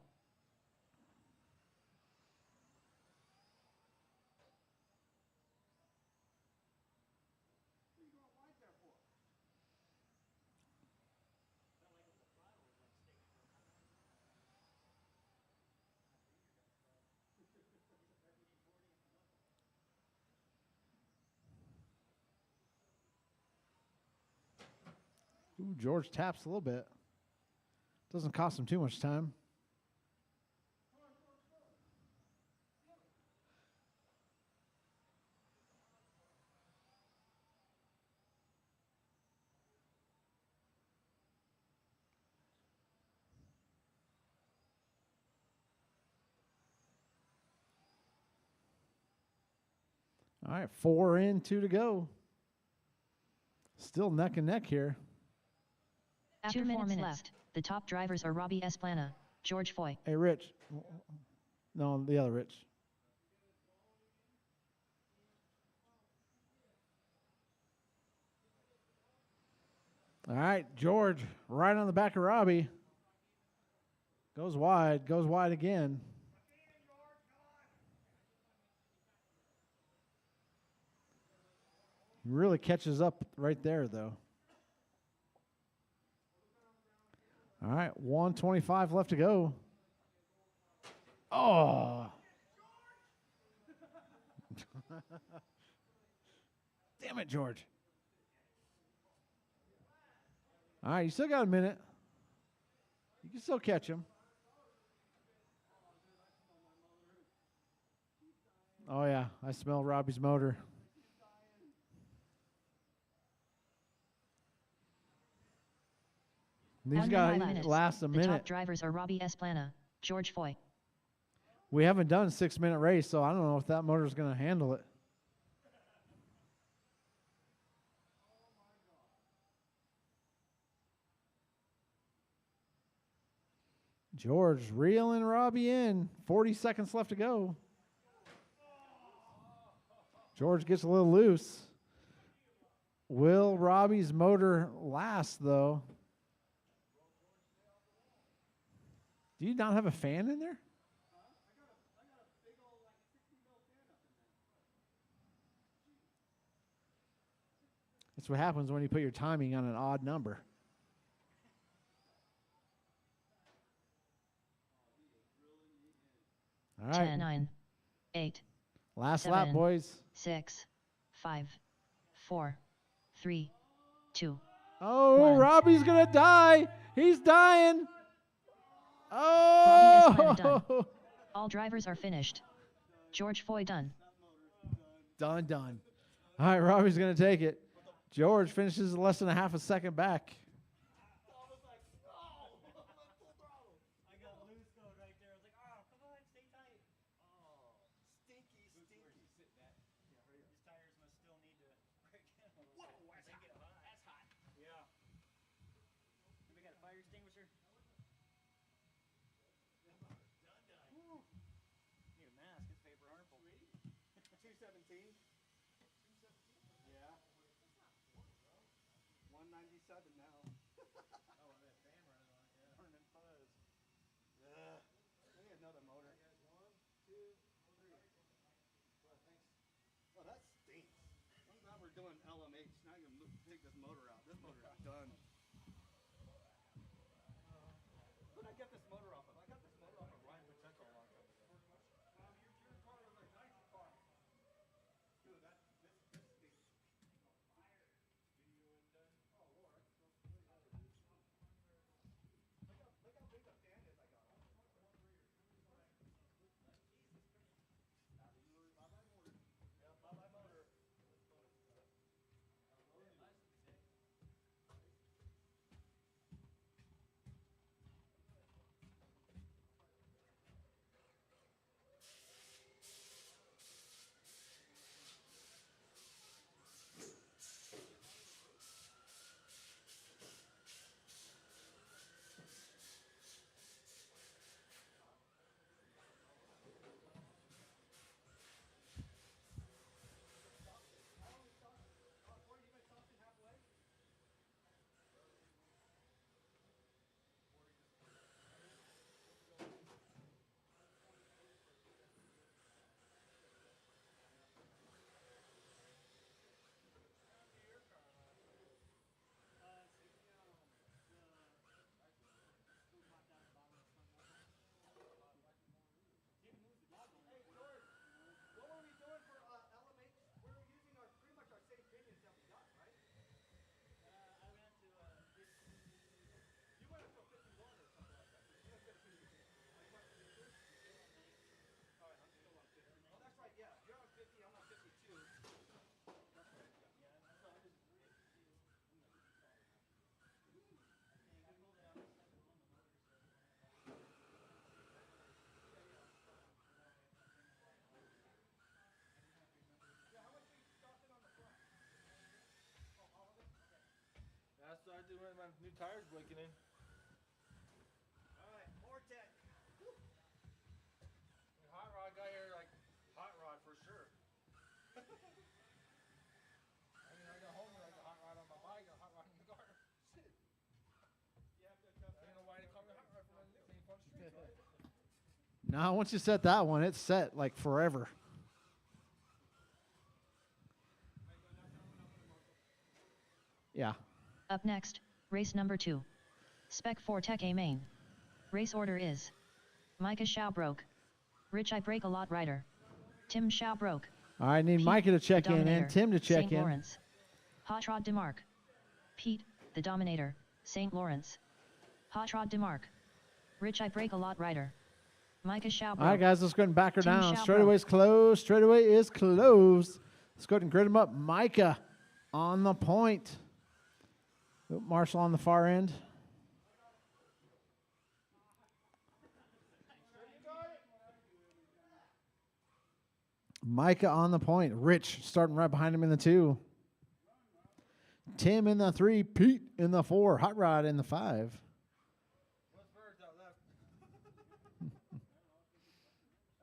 Ooh, George taps a little bit. Doesn't cost him too much time. All right, 4 in, 2 to go. Still neck and neck here. After 4 minutes left, the top drivers are Robbie Esplana, George Foy. Hey, Rich. No, the other Rich. All right, George, right on the back of Robbie. Goes wide again. He really catches up right there, though. All right, 1:25 left to go. Oh. Damn it, George. All right, you still got a minute. You can still catch him. Oh, yeah, I smell Robbie's motor. These Under guys 5 minutes. last a The minute. top drivers are Robbie Esplana, George Foy. We haven't done a 6-minute race, so I don't know if that motor's going to handle it. George reeling Robbie in. 40 seconds left to go. George gets a little loose. Will Robbie's motor last, though? Do you not have a fan in there? That's what happens when you put your timing on an odd number. All right. 10, 9, 8, Last 7, lap, boys. 6, 5, 4, 3, 2. Oh, One. Robbie's going to die. He's dying. Robbie Esplana done. Oh. All drivers are finished. George Foy done. Done. All right, Robbie's going to take it. George finishes less than a half a second back. Oh, that stinks. I'm glad we're doing LMH. Now you can take this motor out. This motor is done. Who did I get this motor off of? I got this motor off of Ryan Pacheco a long time ago. Your car was like nice car. Dude, this stinks. Oh, Lord. Look how big the fan is I got. That's what I do when my new tires breaking in. All right, Vortex. Now, once you set that one, it's set like forever. Yeah. Up next, race number 2. Spec 4 Tech A main. Race order is Micah Schaubroke, Rich I Break a Lot Rider, Tim Schaubroke, All right, need Pete, Micah to the check in Dominator, and Tim to check St. in. Lawrence, Hot Rod DeMarc, Pete, the Dominator, St. Lawrence, Hot Rod DeMarc, Rich I Break a Lot Rider, Micah Schaubroke. All right, guys, let's go ahead and back her Tim down. Schaubroke. Straightaway's closed. Straightaway is closed. Let's go ahead and grid them up. Micah on the point. Oop, Marshall on the far end. Micah on the point. Rich starting right behind him in the 2. Tim in the 3. Pete in the 4. Hot Rod in the 5. What's birds out left?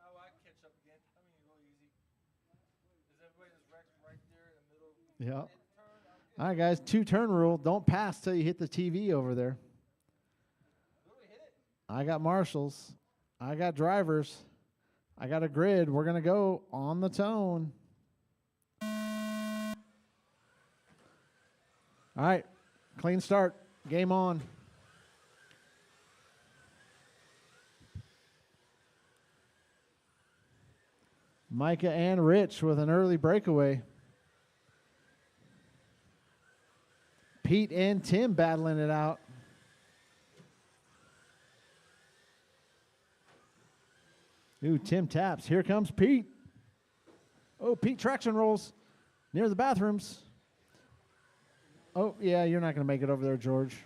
Oh, I catch up again. I mean, go easy. Is everybody just wrecked right there in the middle? Yeah. All right, guys. 2-turn rule. Don't pass till you hit the TV over there. I got marshals. I got drivers. I got a grid. We're going to go on the tone. All right. Clean start. Game on. Micah and Rich with an early breakaway. Pete and Tim battling it out. Ooh, Tim taps. Here comes Pete. Oh, Pete traction rolls near the bathrooms. Oh, yeah, you're not going to make it over there, George.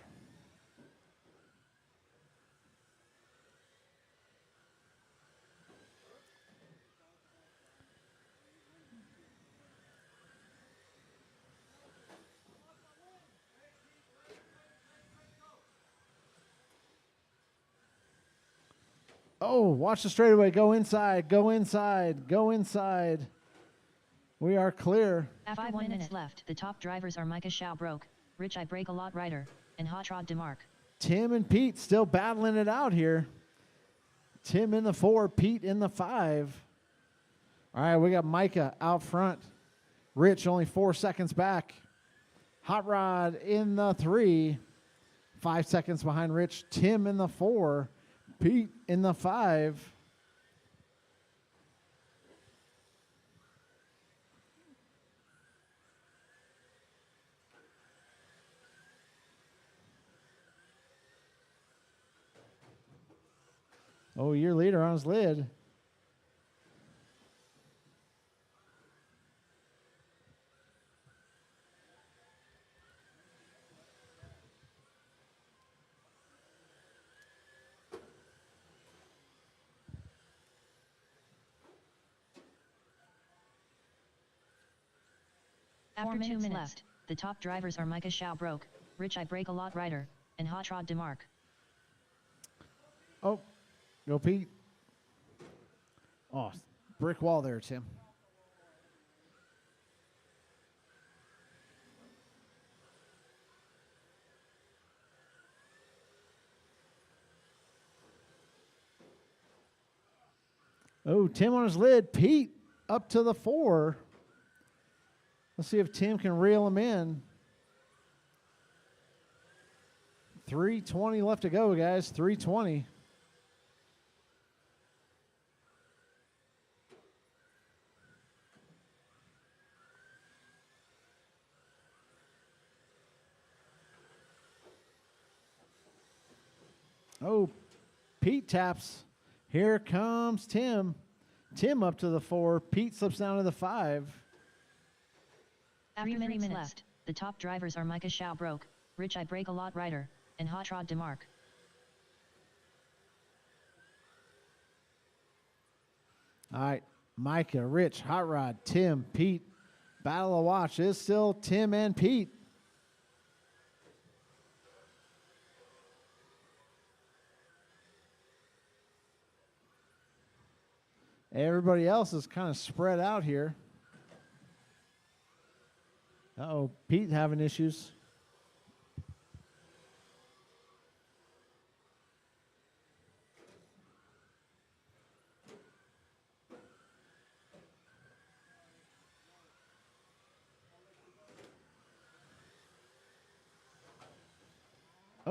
Oh, watch the straightaway. Go inside. Go inside. Go inside. We are clear. After 1 minute left, the top drivers are Micah Schaubroke, Rich I Break a Lot Rider, and Hot Rod DeMarc. Tim and Pete still battling it out here. Tim in the 4, Pete in the 5. All right, we got Micah out front. Rich only 4 seconds back. Hot Rod in the 3. 5 seconds behind Rich. Tim in the 4. Pete in the 5. Oh, your leader on his lid. After 2 minutes left, the top drivers are Micah Schaubroke, Rich I Break a Lot Rider, and Hot Rod DeMarc. Oh, go Pete. Oh, brick wall there, Tim. Oh, Tim on his lid. Pete up to the 4. Let's see if Tim can reel him in. 3:20 left to go, guys. 3:20. Oh, Pete taps. Here comes Tim. Tim up to the 4. Pete slips down to the 5. After 3 minutes left, the top drivers are Micah Schaubroke, Rich I Break a Lot Rider, and Hot Rod DeMarc. All right, Micah, Rich, Hot Rod, Tim, Pete. Battle of watch is still Tim and Pete. Everybody else is kind of spread out here. Uh-oh, Pete having issues.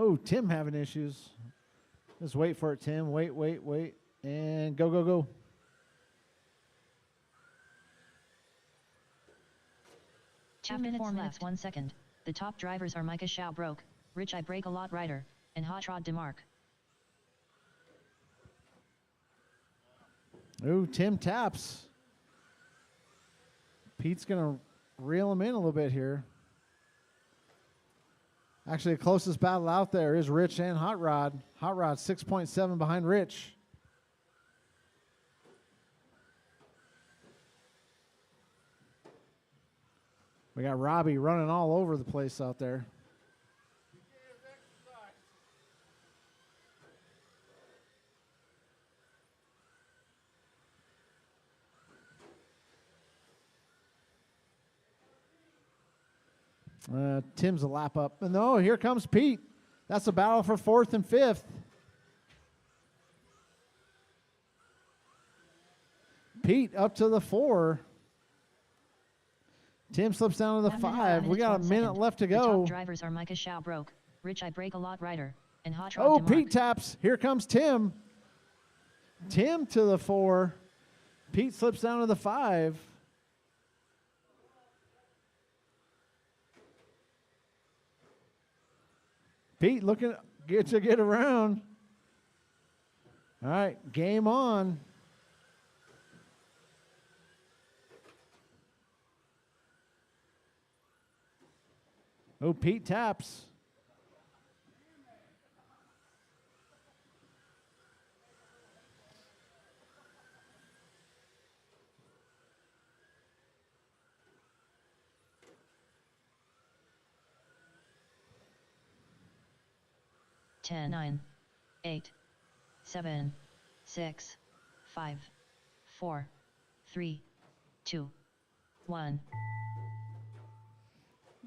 Oh, Tim having issues. Just wait for it, Tim. Wait. And go, go, go. Two minutes left. 1 second. The top drivers are Micah Shaw Broke, Rich I Break a Lot Rider, and Hot Rod DeMark. Ooh, Tim taps. Pete's going to reel him in a little bit here. Actually, the closest battle out there is Rich and Hot Rod. Hot Rod 6.7 behind Rich. We got Robbie running all over the place out there. Tim's a lap up. No, here comes Pete. That's a battle for 4th and 5th. Pete up to the 4. Tim slips down to the 5. We got a minute left to The go. top drivers are Micah Shaw Broke, Rich I Break a Lot Rider, and Hot Rod Oh, DeMark. Pete taps. Here comes Tim. Tim to the 4. Pete slips down to the 5. Pete looking to get around. All right, game on. Oh, Pete taps. Ten, 9, 8, 7, 6, 5, 4, 3, 2, 1.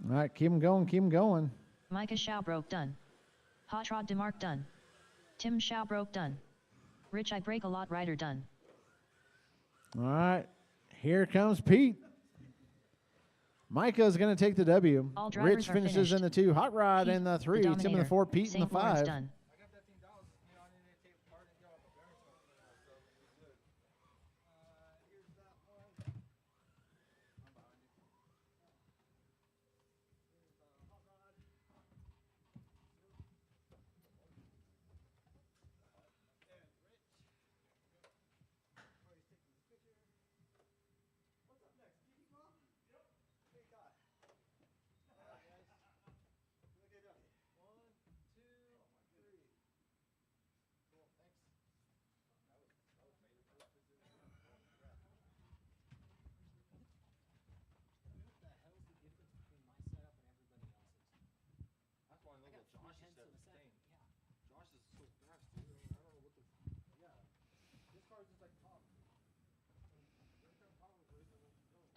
All right, keep him going, keep him going. Micah Shaw Broke done. Hot Rod DeMark done. Tim Shaw Broke done. Rich I Break a Lot Rider done. All right, here comes Pete. Micah's going to take the W. All drivers Rich are finishes in finished. the 2. Hot Rod Pete, in the the 3. Tim in the dominator. 4. Pete in St. the Lawrence 5. done.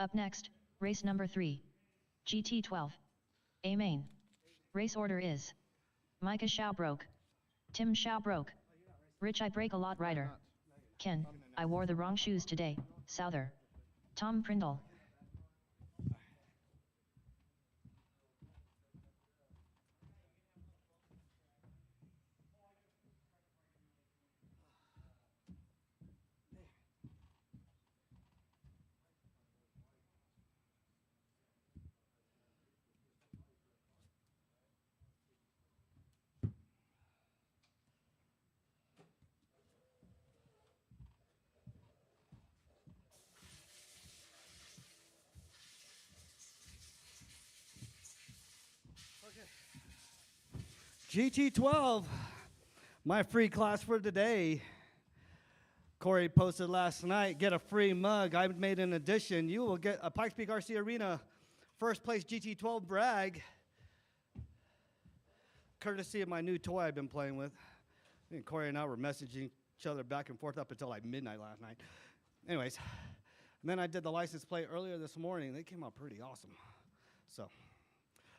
Up next, race number 3. GT12. A main. Race order is Micah Shaw Broke, Tim Shaw Broke, Rich I Break a Lot Rider, Ken, I wore the wrong shoes today, Souther, Tom Prindle. GT12, my free class for today. Corey posted last night, get a free mug. I made an addition. You will get a Pikes Peak RC Arena first place GT12 brag, courtesy of my new toy I've been playing with. I think Corey and I were messaging each other back and forth up until like midnight last night. Anyways, and then I did the license plate earlier this morning. They came out pretty awesome. So.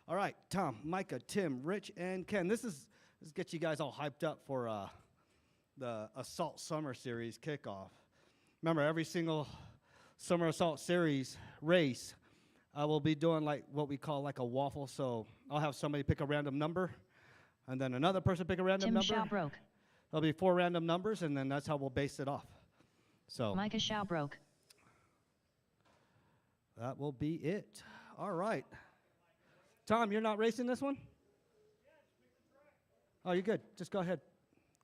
All right, Tom, Micah, Tim, Rich, and Ken. This gets you guys all hyped up for the Assault Summer Series kickoff. Remember, every single Summer Assault Series race, I will be doing like what we call like a waffle. So I'll have somebody pick a random number. And then another person pick a random Tim number. Schaubroke. There'll be 4 random numbers, and then that's how we'll base it off. So Micah Schaubroke. that will be it. All right. Tom, you're not racing this one? Oh, you're good. Just go ahead.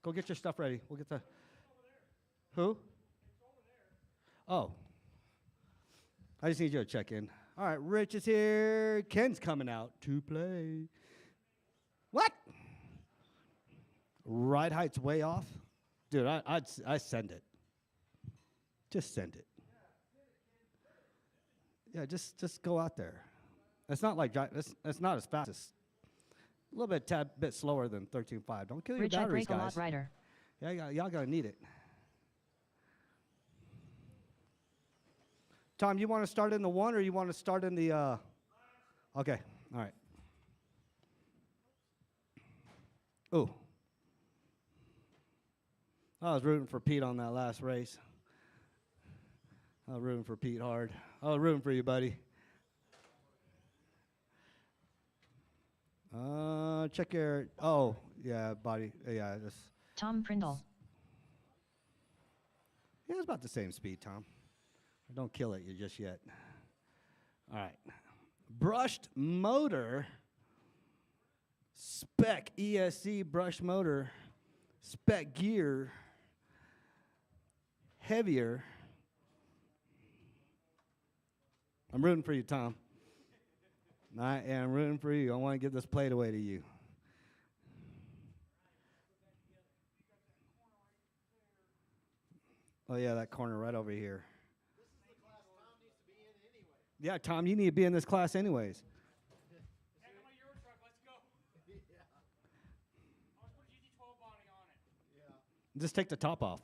Go get your stuff ready. We'll get the... Who? Oh. I just need you to check in. All right, Rich is here. Ken's coming out to play. What? Ride height's way off? Dude, I send it. Just send it. Yeah, just go out there. It's not like it's not as fast as a little bit slower than 13.5. Don't kill your Rich I batteries, break a lot guys. rider. Yeah, y'all gonna need it. Tom, you want to start in the 1 or you want to start in the? Okay, all right. Ooh. I was rooting for Pete on that last race. I was rooting for Pete hard. I was rooting for you, buddy. Check your. Oh, yeah, body. Yeah, just. Tom Prindle. Yeah, it's about the same speed, Tom. Don't kill it you just yet. All right. Brushed motor. Spec ESC brushed motor. Spec gear. Heavier. I'm rooting for you, Tom. I am rooting for you. I want to give this plate away to you. Oh, yeah, that corner right over here. This is the class Tom needs to be in anyway. Yeah, Tom, you need to be in this class anyways. Hey, come on, your truck. Let's go. Yeah. I'll put GT12 body on it. Yeah. Just take the top off.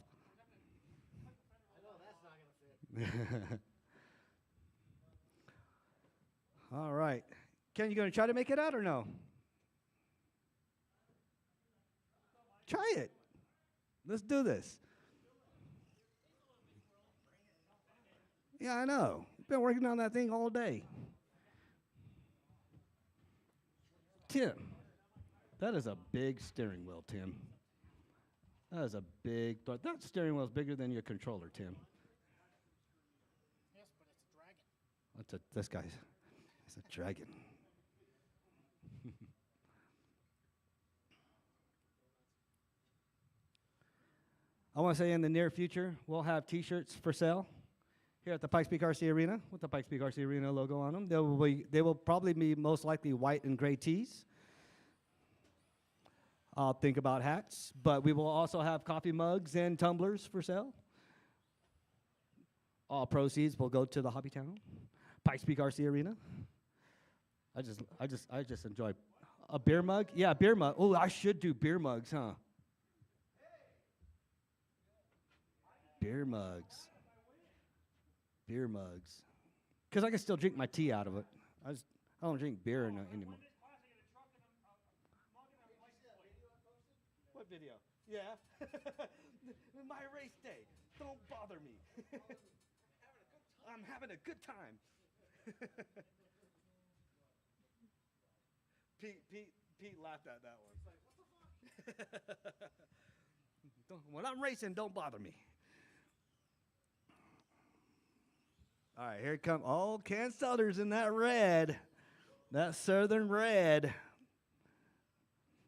I know, that's not going to fit. All right. Ken, you going to try to make it out or no? Try it. Let's do this. Yeah, I know. Been working on that thing all day. Tim, that is a big steering wheel, Tim. That is a big, that steering wheel is bigger than your controller, Tim. Yes, but it's a dragon. This guy's, it's a dragon. I want to say in the near future, we'll have T-shirts for sale here at the Pikes Peak RC Arena with the Pikes Peak RC Arena logo on them. They will probably be most likely white and gray tees. I'll think about hats, but we will also have coffee mugs and tumblers for sale. All proceeds will go to the Hobby Town, Pikes Peak RC Arena. I just enjoy a beer mug. Yeah, beer mug. Oh, I should do beer mugs, huh? Beer mugs. Beer mugs. Because I can still drink my tea out of it. I don't drink beer anymore. What video? Yeah. My race day. Don't bother me. I'm having a good time. Pete laughed at that one. When I'm racing, don't bother me. All right, here it comes. Oh, Ken Sutter's in that red. That Southern red.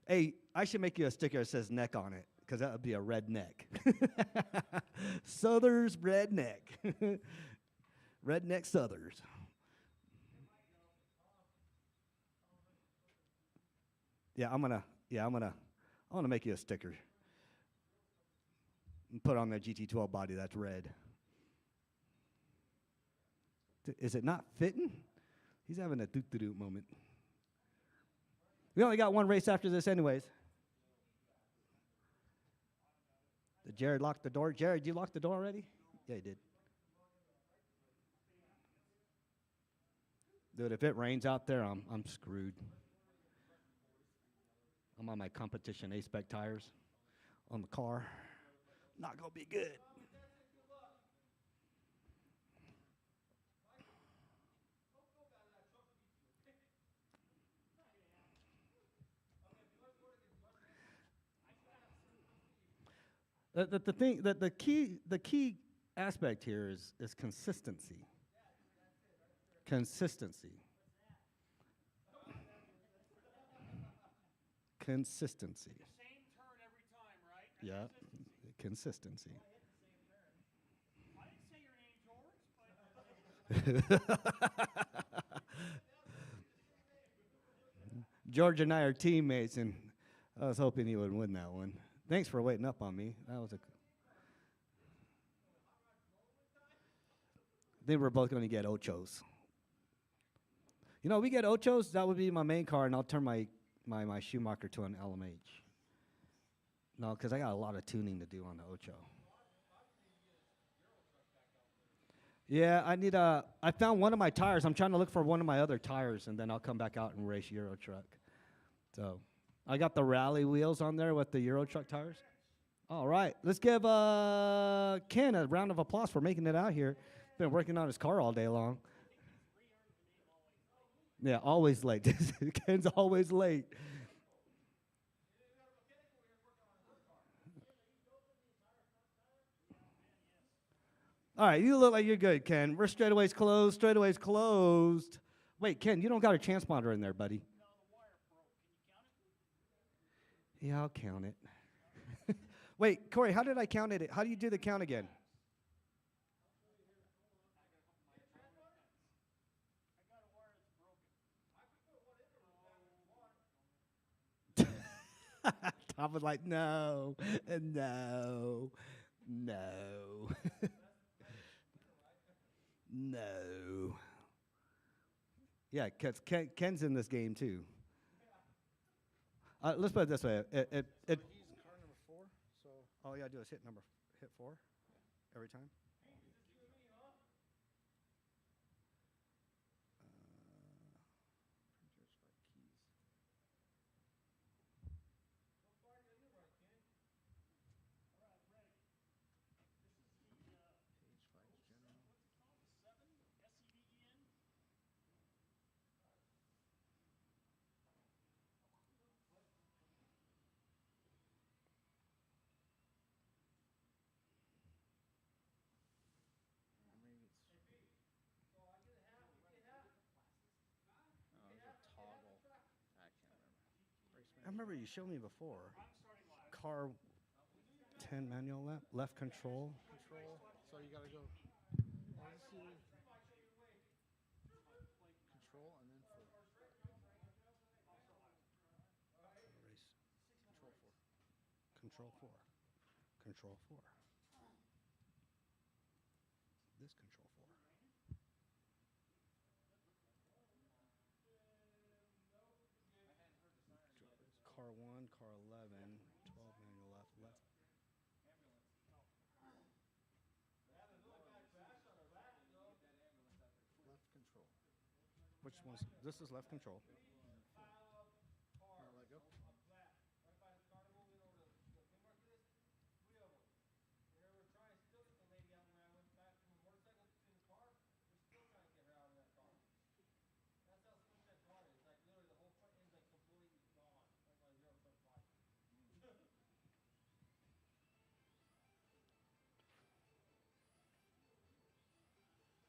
Hey, I should make you a sticker that says neck on it, because that would be a red neck. Souther's redneck. Redneck Southers. Yeah, I want to make you a sticker. And put on that GT12 body that's red. Is it not fitting? He's having a doot-doot moment. We only got one race after this anyways. Did Jared lock the door? Jared, you lock the door already? Yeah, he did. Dude, if it rains out there, I'm screwed. I'm on my competition A-Spec tires on the car. Not going to be good. The key aspect here is consistency. Consistency. Consistency. Same turn every time, right? Yeah. Consistency. I didn't say your name, George, but George and I are teammates, and I was hoping he would win that one. Thanks for waiting up on me. That was a. I think we're both going to get ochos. You know, we get ochos. That would be my main car, and I'll turn my Schumacher to an LMH. No, because I got a lot of tuning to do on the ocho. Yeah, I found one of my tires. I'm trying to look for one of my other tires, and then I'll come back out and race Euro Truck. So, I got the rally wheels on there with the Euro Truck tires. All right, let's give Ken a round of applause for making it out here. Been working on his car all day long. Yeah, always late. Ken's always late. All right, you look like you're good, Ken. We're straightaways closed. Straightaways closed. Wait, Ken, you don't got a chance monitor in there, buddy. Yeah, I'll count it. Wait, Corey, how did I count it? How do you do the count again? Tom was like, no, no, no, no. Yeah, because Ken's in this game too. Let's put it this way. He's car number 4, so All you gotta do is hit 4 every time. I remember you showed me before. Car 10 manual left control. control. So you gotta go. Let's see. Control and then 4. Race. Control 4. Control 4. This control 4. Car 1, car 11, 12 manual left. Left control. Which one's, this is left control. Now let go.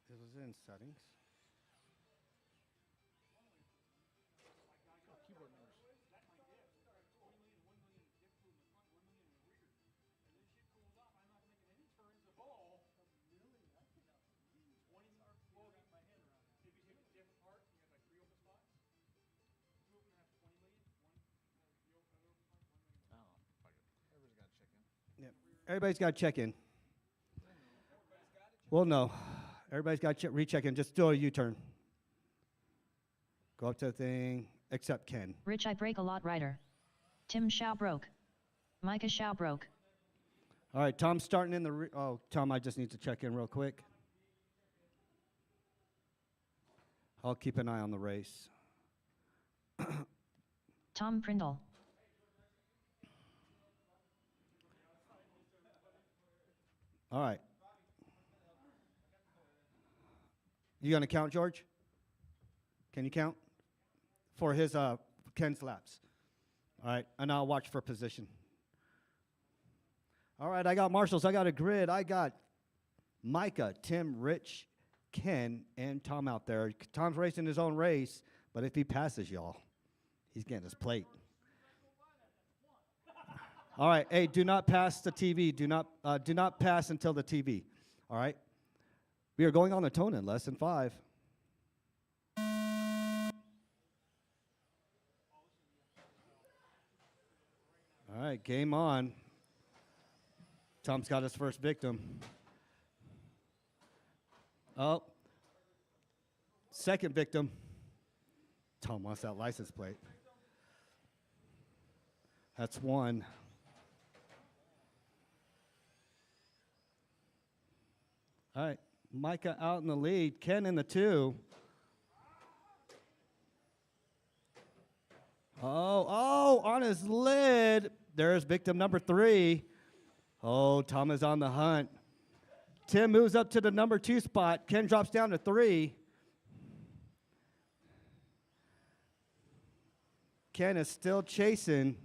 It was in settings. Oh, keyboard numbers. Everybody's got to check in. Yep. Everybody's got to check in. Well, no. Everybody's got to recheck in. Just do a U-turn. Go up to the thing, except Ken. Rich I break a lot rider. Tim Shao broke. Micah Shao broke. All right, Tom's starting in the... oh, Tom, I just need to check in real quick. I'll keep an eye on the race. Tom Prindle. All right. You going to count, George? Can you count? For his Ken's laps. All right, and I'll watch for position. All right, I got marshals. I got a grid. I got Micah, Tim, Rich, Ken, and Tom out there. Tom's racing his own race, but if he passes y'all, he's getting his plate. All right, hey, do not pass the TV. Do not pass until the TV. All right, we are going on the tone in less than 5. All right, game on. Tom's got his first victim. Oh, second victim. Tom wants that license plate. That's 1. All right, Micah out in the lead. Ken in the 2. Oh, on his lid. There's victim number 3. Oh, Tom is on the hunt. Tim moves up to the number 2 spot. Ken drops down to 3. Ken is still chasing.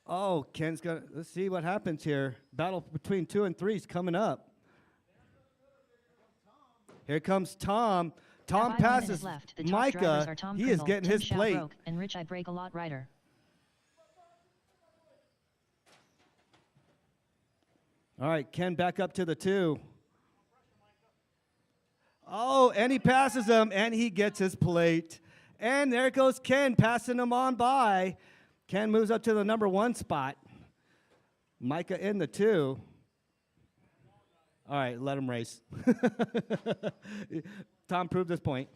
Oh, Ken's gonna, let's see what happens here. Battle between 2 and 3 is coming up. Here comes Tom. Tom passes left. The top Micah. drivers are Tom He is Pringle, getting Tim his plate. Shalbroke, and Rich I Break a Lot rider. All right, Ken back up to the 2. Oh, and he passes him, and he gets his plate. And there goes Ken, passing him on by. Ken moves up to the number 1 spot. Micah in the 2. All right, let him race. Tom proved his point.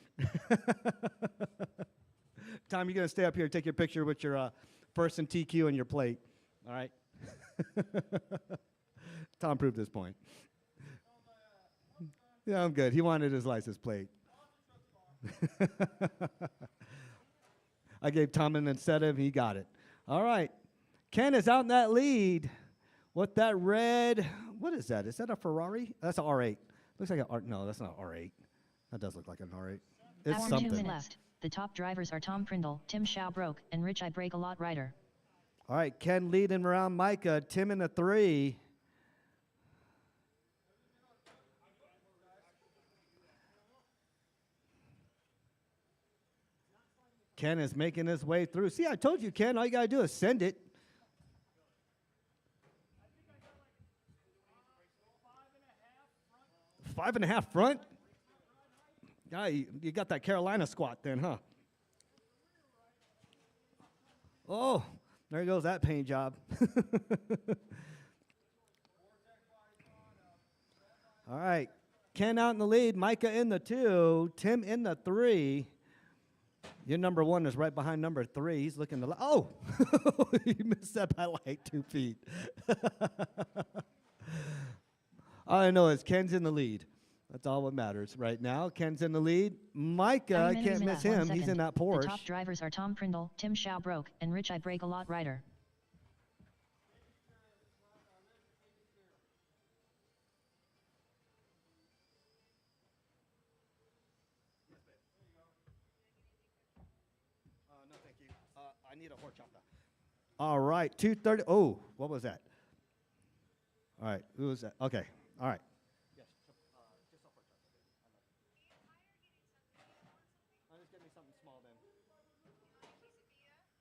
Tom, you're going to stay up here and take your picture with your first and TQ and your plate. All right? Tom proved his point. Yeah, I'm good. He wanted his license plate. I gave Tom an incentive. He got it. All right. Ken is out in that lead with that red. What is that? Is that a Ferrari? That's an R8. Looks like an R. No, that's not an R8. That does look like an R8. It's Hour something. 2 minutes left. The top drivers are Tom Prindle, Tim Shalbroke, and Rich I Break a Lot rider. All right. Ken leading around Micah. Tim in the 3. Ken is making his way through. See, I told you, Ken, all you got to do is send it. 5.5 front? Yeah, you got that Carolina squat then, huh? Oh, there goes that paint job. All right. Ken out in the lead, Micah in the 2, Tim in the 3. Your number 1 is right behind number 3. He's looking to. Oh, you missed that by like 2 feet. All I know is Ken's in the lead. That's all that matters right now. Ken's in the lead. Micah, I can't miss him. He's in that Porsche. The top drivers are Tom Prindle, Tim Shalbroke, and Rich I Break a Lot rider. No, thank you. I need a horchata. All right, 2:30. Oh, what was that? All right, who was that? Okay, all right. Yes, just a horchata. Just give me something small then.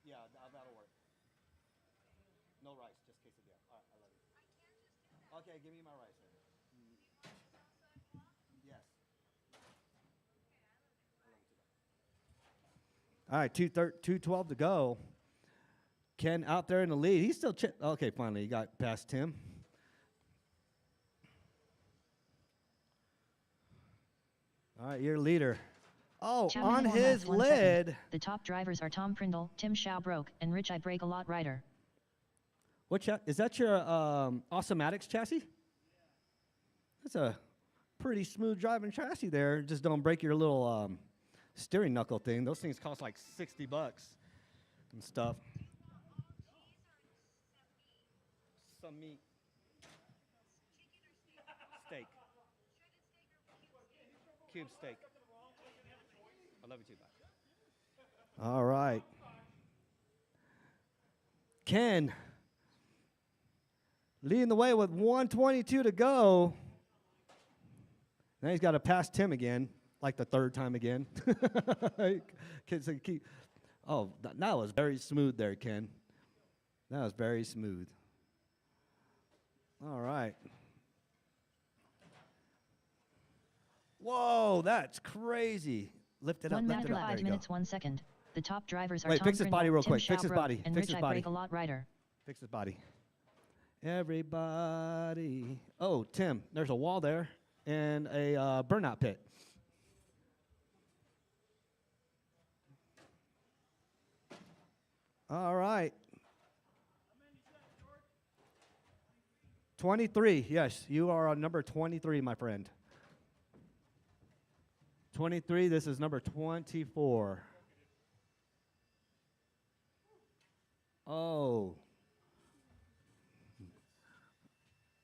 Yeah, that'll work. No rice, just quesadilla. All right, I love you. Okay, give me my rice then. Yes. All right, 2:12 to go. Ken out there in the lead. He's still okay, finally, he got past Tim. All right, your leader. Oh, on his lid. The top drivers are Tom Prindle, Tim Shalbroke, and Rich I Break a Lot rider. Is that your Awesomatics chassis? That's a pretty smooth driving chassis there. Just don't break your little steering knuckle thing. Those things cost like $60 and stuff. Some meat. Steak. Cube steak. I love you too, bye. All right. Ken Leading the way with 122 to go. Now he's got to pass Tim again, like the third time again. Oh, that was very smooth there, Ken. That was very smooth. All right. Whoa, that's crazy. Lift it up, 1 lift minute it up. 5 There you minutes go. 1 second. The top drivers are Wait, Tom fix his Brindle, body real Tim quick. Fix his Schaubrook, body. and Fix Rich his I body. Break a Lot Rider. Fix his body. Everybody. Oh, Tim, there's a wall there and a burnout pit. All right. 23. Yes, you are on number 23, my friend. 23. This is number 24. Oh.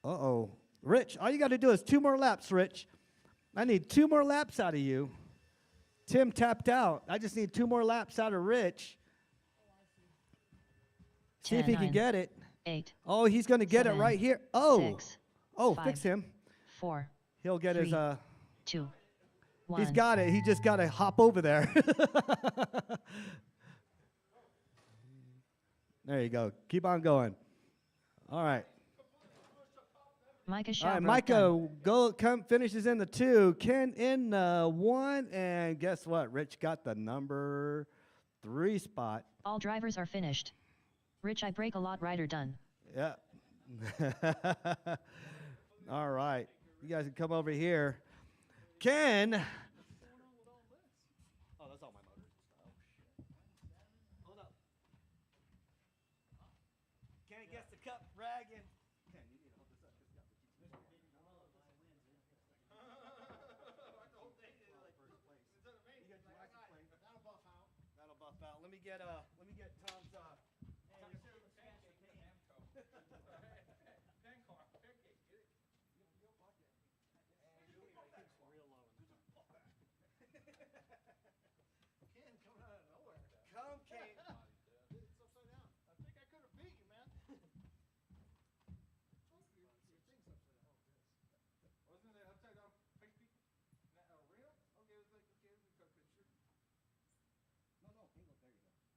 Uh-oh. Rich, all you got to do is 2 more laps, Rich. I need 2 more laps out of you. Tim tapped out. I just need 2 more laps out of Rich. See if 10, he can 9, get it. 8. Oh, he's going to get it 7, right here. Oh. 6. Oh, 5, fix him. 4. He'll get 3, his 2. 1. He's got it. He just got to hop over there. There you go. Keep on going. All right. Micah All right, Schaubrook Micah finishes in the 2. Ken in the 1, and guess what? Rich got the number 3 spot. All drivers are finished. Rich I Break a Lot Rider done. Yeah. All right. You guys can come over here. Ken. Oh, that's all my motors. Oh, shit. Hold up. Ken gets the cup ragging. Ken, you need to hold this up. That'll buff out. Let me get Tom's Come, Kane. It's upside down. I think I could have beat you, man. Wasn't it upside down Pikes Peak arena? Okay,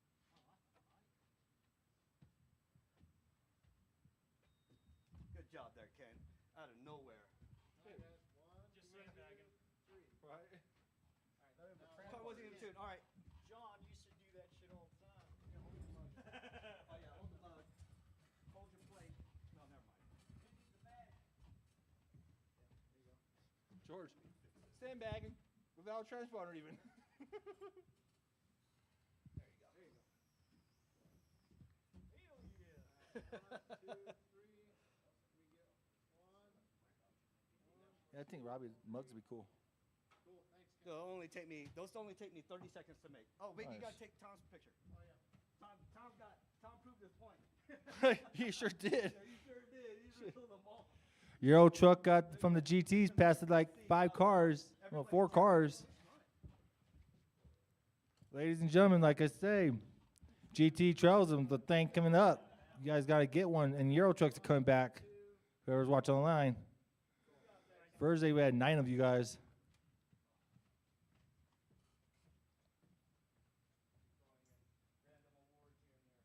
it was like, okay, we cut a picture. No, England, there you go. Good job there, Ken. Out of nowhere. Just sandbagging. Right? Car wasn't even tuned. All right. John used to do that shit all the time. Oh, yeah. Hold the mug. Hold your plate. No, never mind. George, sandbagging without a transponder even. Yeah, I think Robbie's mugs would be cool. Those only take me 30 seconds to make. Oh, wait, you Nice. got to take Tom's picture. Oh, yeah. Tom proved his point. He sure did. Yeah, he sure did. He sure told them all. Your old truck got from the GTs past it like 5 cars, well, 4 cars. Ladies and gentlemen, like I say, GT Trails is the thing coming up. You guys got to get one, and Euro trucks are coming back. Whoever's watching online. Thursday we had 9 of you guys.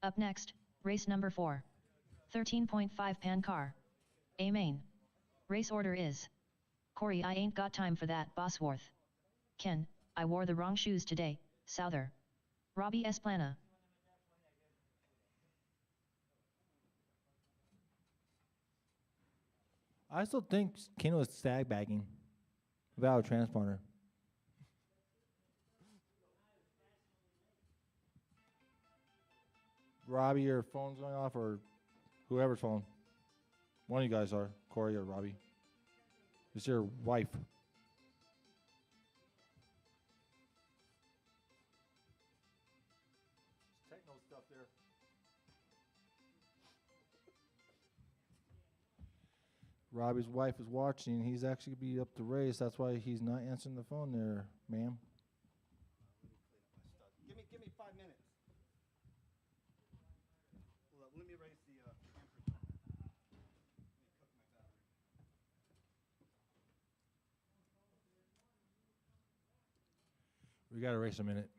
Up next, race number 4. 13.5 pan car. A main. Race order is. Corey, I ain't got time for that, Bosworth. Ken, I wore the wrong shoes today, Souther. Robbie Esplana. I still think Keno is stag bagging without a transponder. Robbie, your phone's going off, or whoever's phone. One of you guys are, Corey or Robbie. It's your wife. Techno stuff there. Robbie's wife is watching. He's actually going to be up to race. That's why he's not answering the phone there, ma'am. Give me 5 minutes. Hold up, let me raise the amperage. We got to race a minute.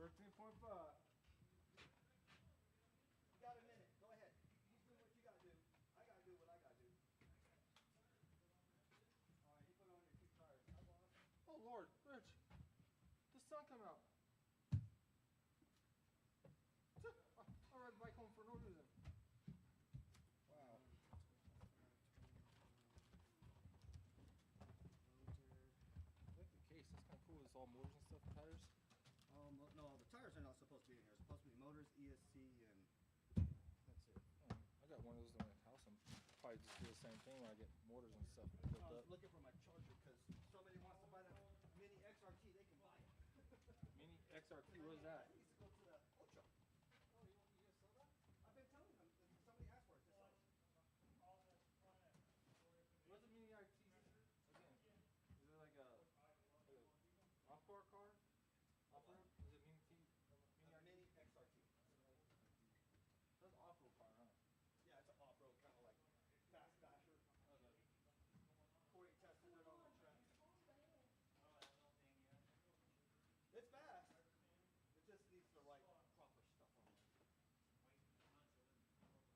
You got a minute. Go ahead. Keep doing what you got to do. I got to do what I got to do. All right, you put on your 2 tires. Oh, Lord, Rich. The sun come out. I ride the bike home for no reason. Wow. I like the case. That's kind of cool. It's all motors and stuff, tires. No, the tires are not supposed to be in here. It's supposed to be motors, ESC, and that's it. I got one of those in my house. I'm probably just do the same thing when I get motors and stuff built I was up. looking for my charger because somebody wants to buy that mini XRT. They can buy it. Mini XRT, what is that? I used to go to the Ocho. Oh, you gonna sell that? I've been telling them. Somebody asked for it. Just sell it. What's a mini RT again? Is it like a off-road car? Off-road? Is it mini T? A mini XRT. That's off-road car, huh? Yeah, it's an off-road kind of like fast basher. Corey tested it on the track. It's fast. It just needs the right proper stuff on it.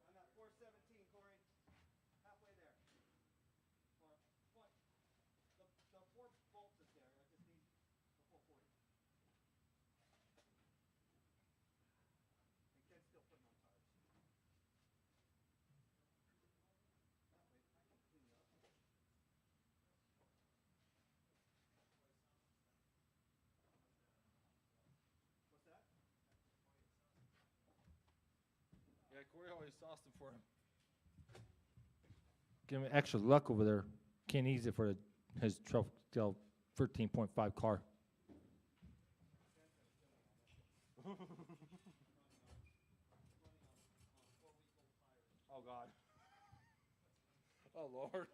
I'm at 417, Corey. Halfway there. Or point. The 4 volts is there. I just need the 440. And Ken's still putting on tires. That way I can clean it up. What's that? Yeah, Corey always sauced him for him. Give him extra luck over there. Can't use it for his 13.5 car. Oh, God. Oh, Lord.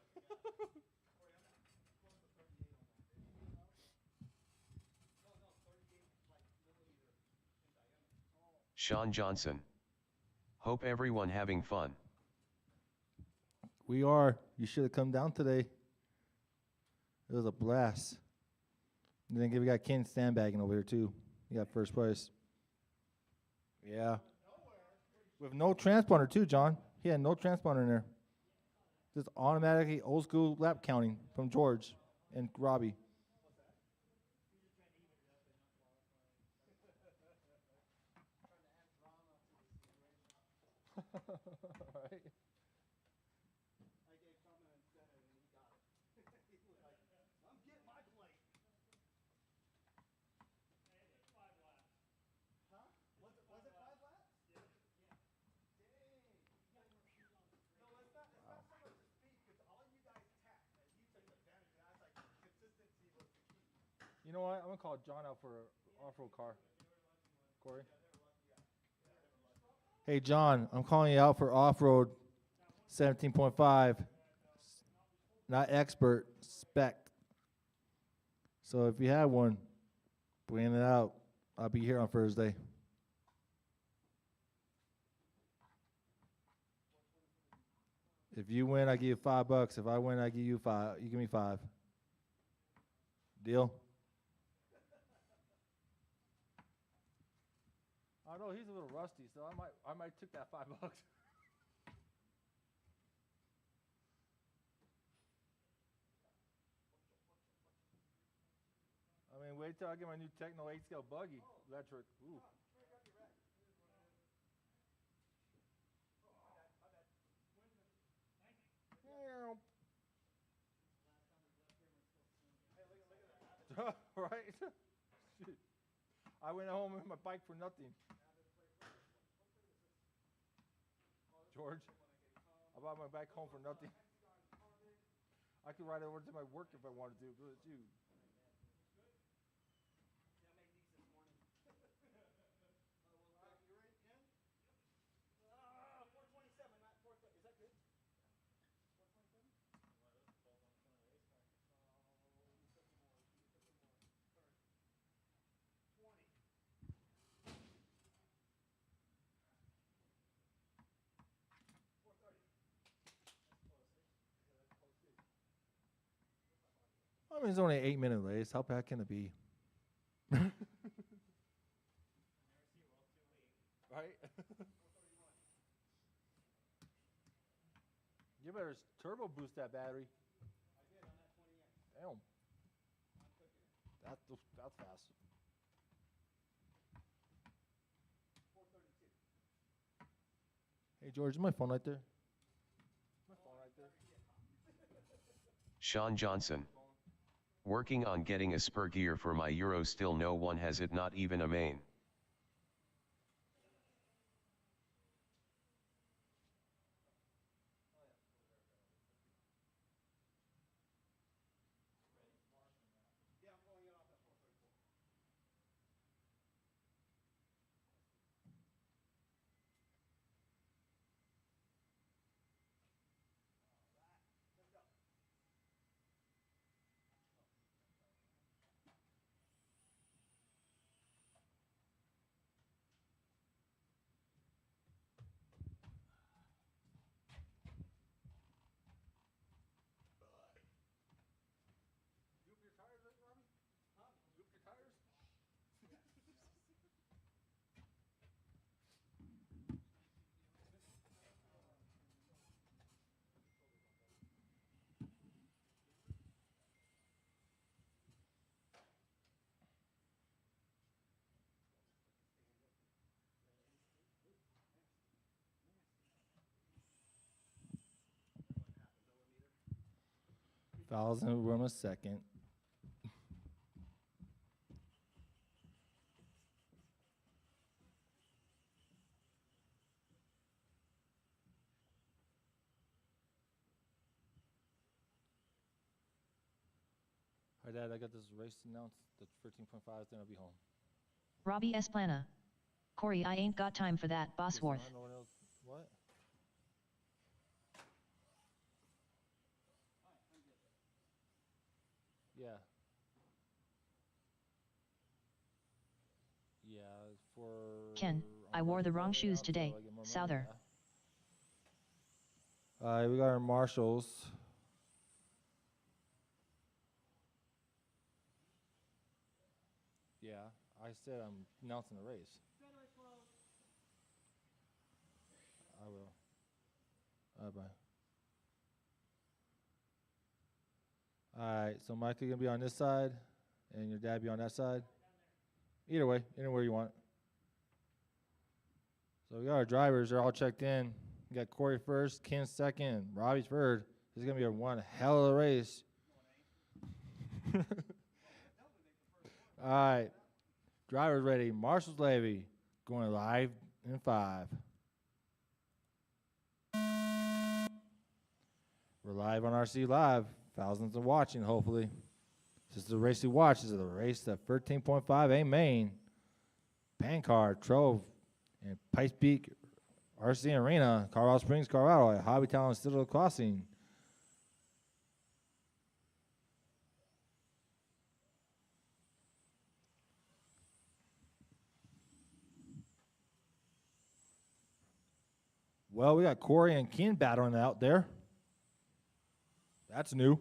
Sean Johnson. Hope everyone having fun. We are. You should have come down today. It was a blast. And then we got Ken sandbagging over here, too. He got first place. Yeah. With no transponder, too, John. He had no transponder in there. Just automatically old school lap counting from George and Robbie. Right. I gave Tom an incentive and he got it. He was like, I'm getting my plate. Huh? Was it 5 laps? Yeah. Dang. No, it's not so much the speed because all you guys tapped and you took advantage of it. I was like, consistency was the key. You know what? I'm going to call John out for an off-road car. Corey? Hey, John, I'm calling you out for off-road 17.5. Not expert, spec. So if you have one, bring it out. I'll be here on Thursday. If you win, I give you $5. If I win, I give you 5. You give me 5. Deal? I know he's a little rusty, so I might take that $5. I mean, wait till I get my new Techno 8-scale buggy, electric. Ooh. Right? Shit. I went home with my bike for nothing. George, I bought my bike home for nothing. I could ride over to my work if I wanted to, but it's you. I mean, it's only an 8-minute race. How bad can it be? Right? You better turbo boost that battery. Damn. That's fast. Hey, George, is my phone right there? My phone right there. Sean Johnson. Working on getting a spur gear for my Euro, still no one has it, not even a main. You up your tires, right, Robbie? Huh? You up your tires? 1,000 room a second. Hi, Dad. I got this race announced. The 13.5, then I'll be home. Robbie Esplana. Corey, I ain't got time for that, Bosworth. No one else. What? Yeah. Yeah, for... Ken, I wore the wrong shoes today, Souther. All right, we got our marshals. Yeah, I said I'm announcing the race. I will. Bye. All right, so Micah gonna be on this side, and your dad be on that side. Either way, anywhere you want. So we got our drivers; they're all checked in. We got Corey first, Ken second, Robbie's third. This is gonna be a one hell of a race. All right, drivers ready. Marshall's Levy going live in 5. We're live on RC Live. Thousands are watching, hopefully. This is the race to watch. This is the race at 13.5 A main. Pancard, Trove, and Pikes Peak RC Arena, Colorado Springs, Colorado, at Hobbytown Citadel Crossing. Well, we got Corey and Ken battling out there. That's new.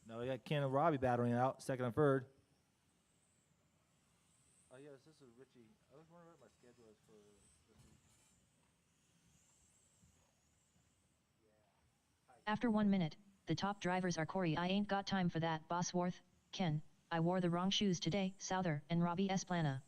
Now we got Ken and Robbie battling out, second and third. Oh, yes, this is Richie. I was wondering what my schedule is for this week. After 1 minute, the top drivers are Corey, I ain't got time for that, Bosworth, Ken, I wore the wrong shoes today, Souther, and Robbie Esplana.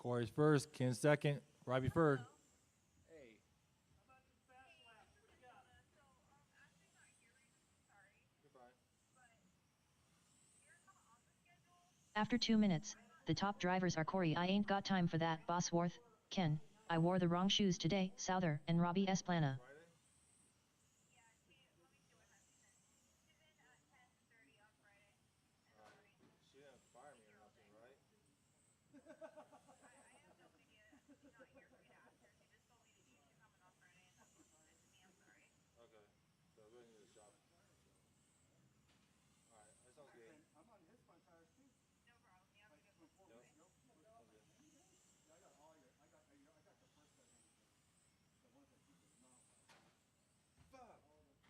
Corey's first, Ken second, Robbie third. After 2 minutes, the top drivers are Corey I ain't got time for that, Bosworth, Ken, I wore the wrong shoes today, Souther, and Robbie Esplana.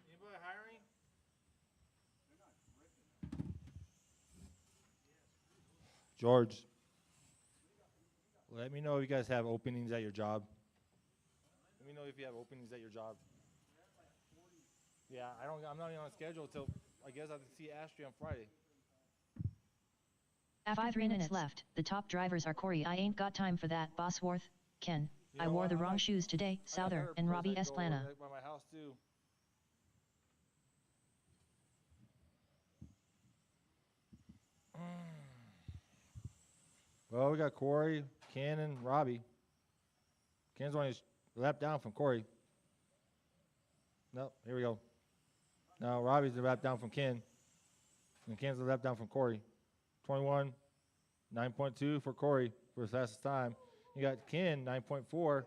Anybody hiring? George, let me know if you guys have openings at your job. Let me know if you have openings at your job. Yeah, I'm not even on schedule till I guess I have to see Ashley on Friday. After 3 minutes left, the top drivers are Corey I ain't got time for that, Bosworth, Ken, You I know wore what? the I wrong like- shoes today, I got Souther, better and place Robbie I can go Esplana. right by my house too. Well, we got Corey, Ken, and Robbie. Ken's only a lap down from Corey. Nope, here we go. Now Robbie's a lap down from Ken. And Ken's a lap down from Corey. 21, 9.2 for Corey for his fastest time. You got Ken, 9.4,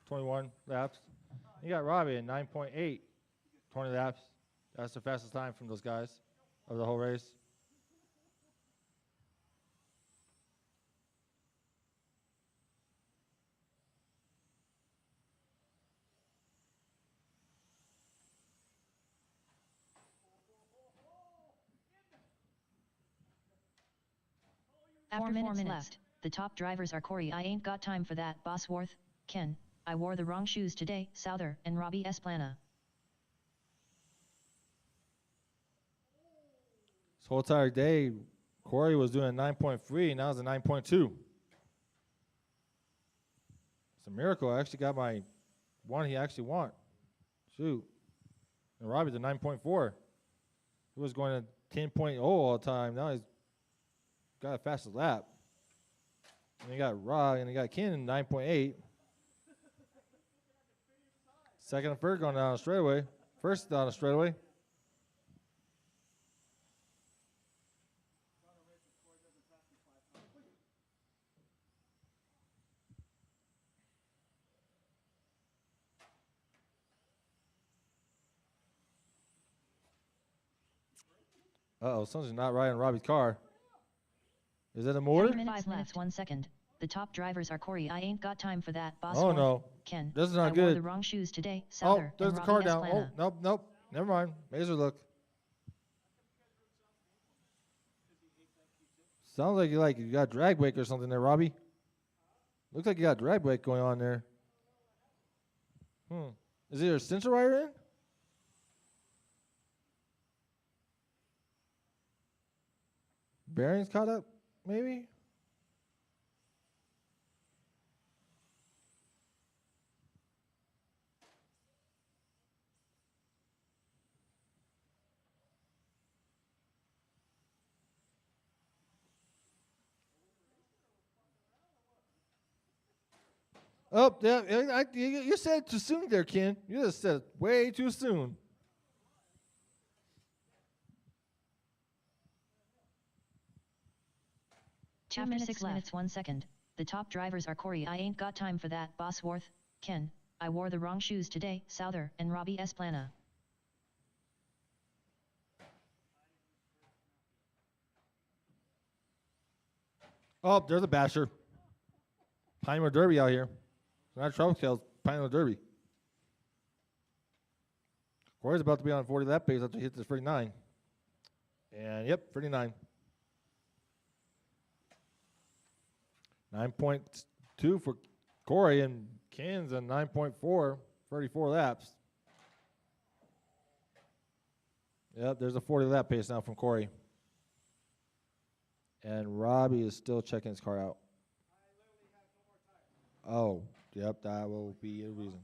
21 laps. You got Robbie at 9.8, 20 laps. That's the fastest time from those guys of the whole race. After 4 minutes left, the top drivers are Corey I ain't got time for that, Bosworth, Ken, I wore the wrong shoes today, Souther, and Robbie Esplana. This whole entire day, Corey was doing a 9.3, and now it's a 9.2. It's a miracle. I actually got my one he actually want. Shoot. And Robbie's a 9.4. He was going to 10.0 all the time. Now he's got a fastest lap. And he got Rod, and he got Ken in 9.8. Second and third going down the straightaway. First down the straightaway. Uh-oh, something's not right in Robbie's car. Is it a motor? 5 minutes 1 second. The top drivers are Corey I ain't got time for that, Oh, Bosworth, no. Ken, This is I not wore good. the wrong shoes today, Oh, Souther, there's and the Robbie car down. Esplana. Oh, nope. Never mind. Mazer look. Sounds like you got drag brake or something there, Robbie. Looks like you got drag brake going on there. Is there a sensor wire in? Bearings caught up, maybe? Oh, yeah, you said it too soon there, Ken. You just said it way too soon. After 6 minutes 1 second, the top drivers are Corey I ain't got time for that, Bosworth, Ken, I wore the wrong shoes today, Souther, and Robbie Esplana. Oh, there's a basher. Pinewood Derby out here. It's not Trouble Scales, Pinewood Derby. Corey's about to be on 40 lap pace after he hits the 39. And yep, 39. 9.2 for Corey, and Ken's a 9.4, 34 laps. Yep, there's a 40 lap pace now from Corey. And Robbie is still checking his car out. Oh, yep, that will be a reason.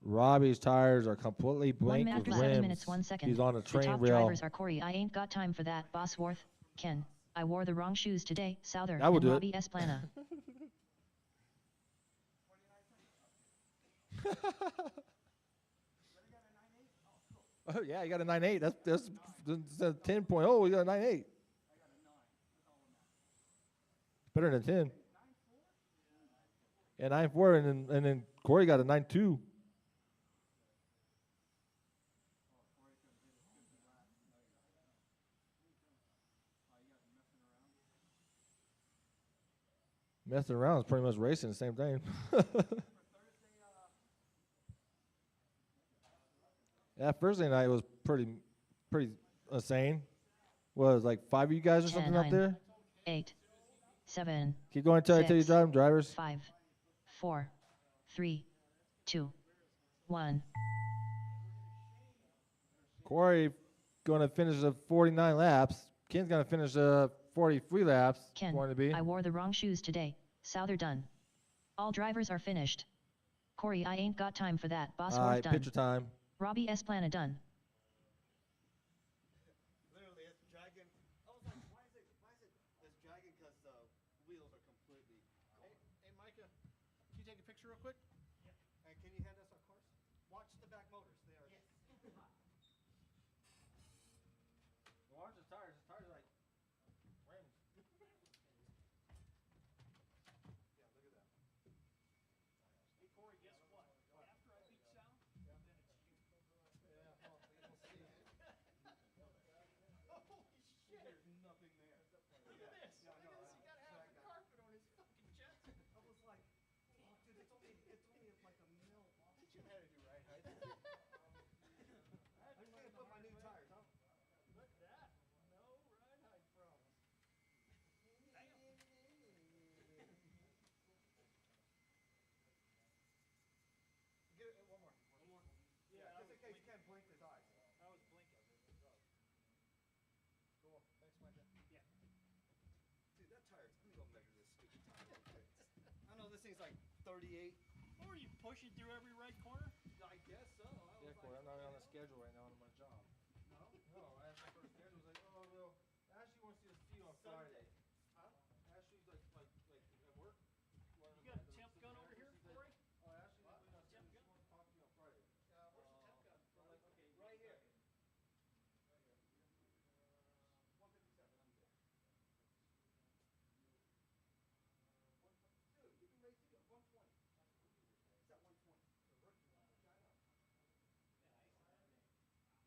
Robbie's tires are completely 1 blank minute with after 7 rims. minutes 1 second. He's on a The train top rail. drivers are Corey. I ain't got time for that. Bosworth, Ken. I wore the wrong shoes today. Souther That would and do it. Robbie Esplana. Oh yeah, you got a 9.8. That's 10.0. You got a 9.8. Better than 10. Yeah, 9.4, and then Corey got a 9.2. Messing around is pretty much racing the same thing. That Thursday night was pretty insane. Was like 5 of you guys or 10, something up 9, there? 8, 7, Keep going until I tell you 6, drive them, drivers. 5, 4, 3, 2, 1. Corey going to finish 49 laps. Ken's going to finish 43 laps. Ken, Going to be. I wore the wrong shoes today. Souther done. All drivers are finished. Corey, I ain't got time for that. All Bosworth right, done. picture time. Robbie Esplana done. Literally, it's dragging. I was like, why is it it's dragging? Because the wheels are completely. Hey, Micah, can you take a picture real quick? And can you hand us our cars? Watch the back motors. They are. Watch the tires. The tires are like rims. Hey, Corey, guess what? After I beat Sal, then it's you. There's nothing there. Look at this. Look at this. He got half the carpet on his fucking chest. I was like, fuck, dude, it's only like a mil. Teach him how to do right height. I just gotta put my new tires on. Look at that. No ride height problems. Get it, one more. Yeah, Just in case Ken blinked his eyes. I was blinking. Cool. Thanks, Micah. Yeah. Dude, that tire, let me go measure this stupid tire. I know this thing's like 38. What were you pushing through every right corner? I guess so. Yeah, Corey, I'm not on the schedule right now on my job. No? No, I asked for a schedule. It's like, oh, well, Ashley wants you to see on Friday. Huh? Ashley's like at work. You got a temp gun over here, Corey? Oh, Ashley, she wants to talk to me on Friday. Where's the temp gun? So like, okay, Right here. 157, I'm good. Dude, you can raise to go 120. It's at 120. The rookie one, which I know.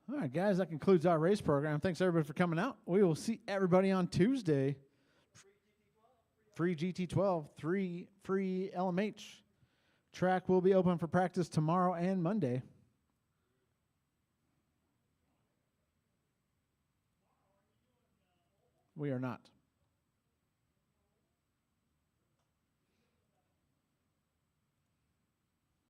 All right, guys, that concludes our race program. Thanks, everybody, for coming out. We will see everybody on Tuesday. Free GT12, free LMH. Track will be open for practice tomorrow and Monday. We are not.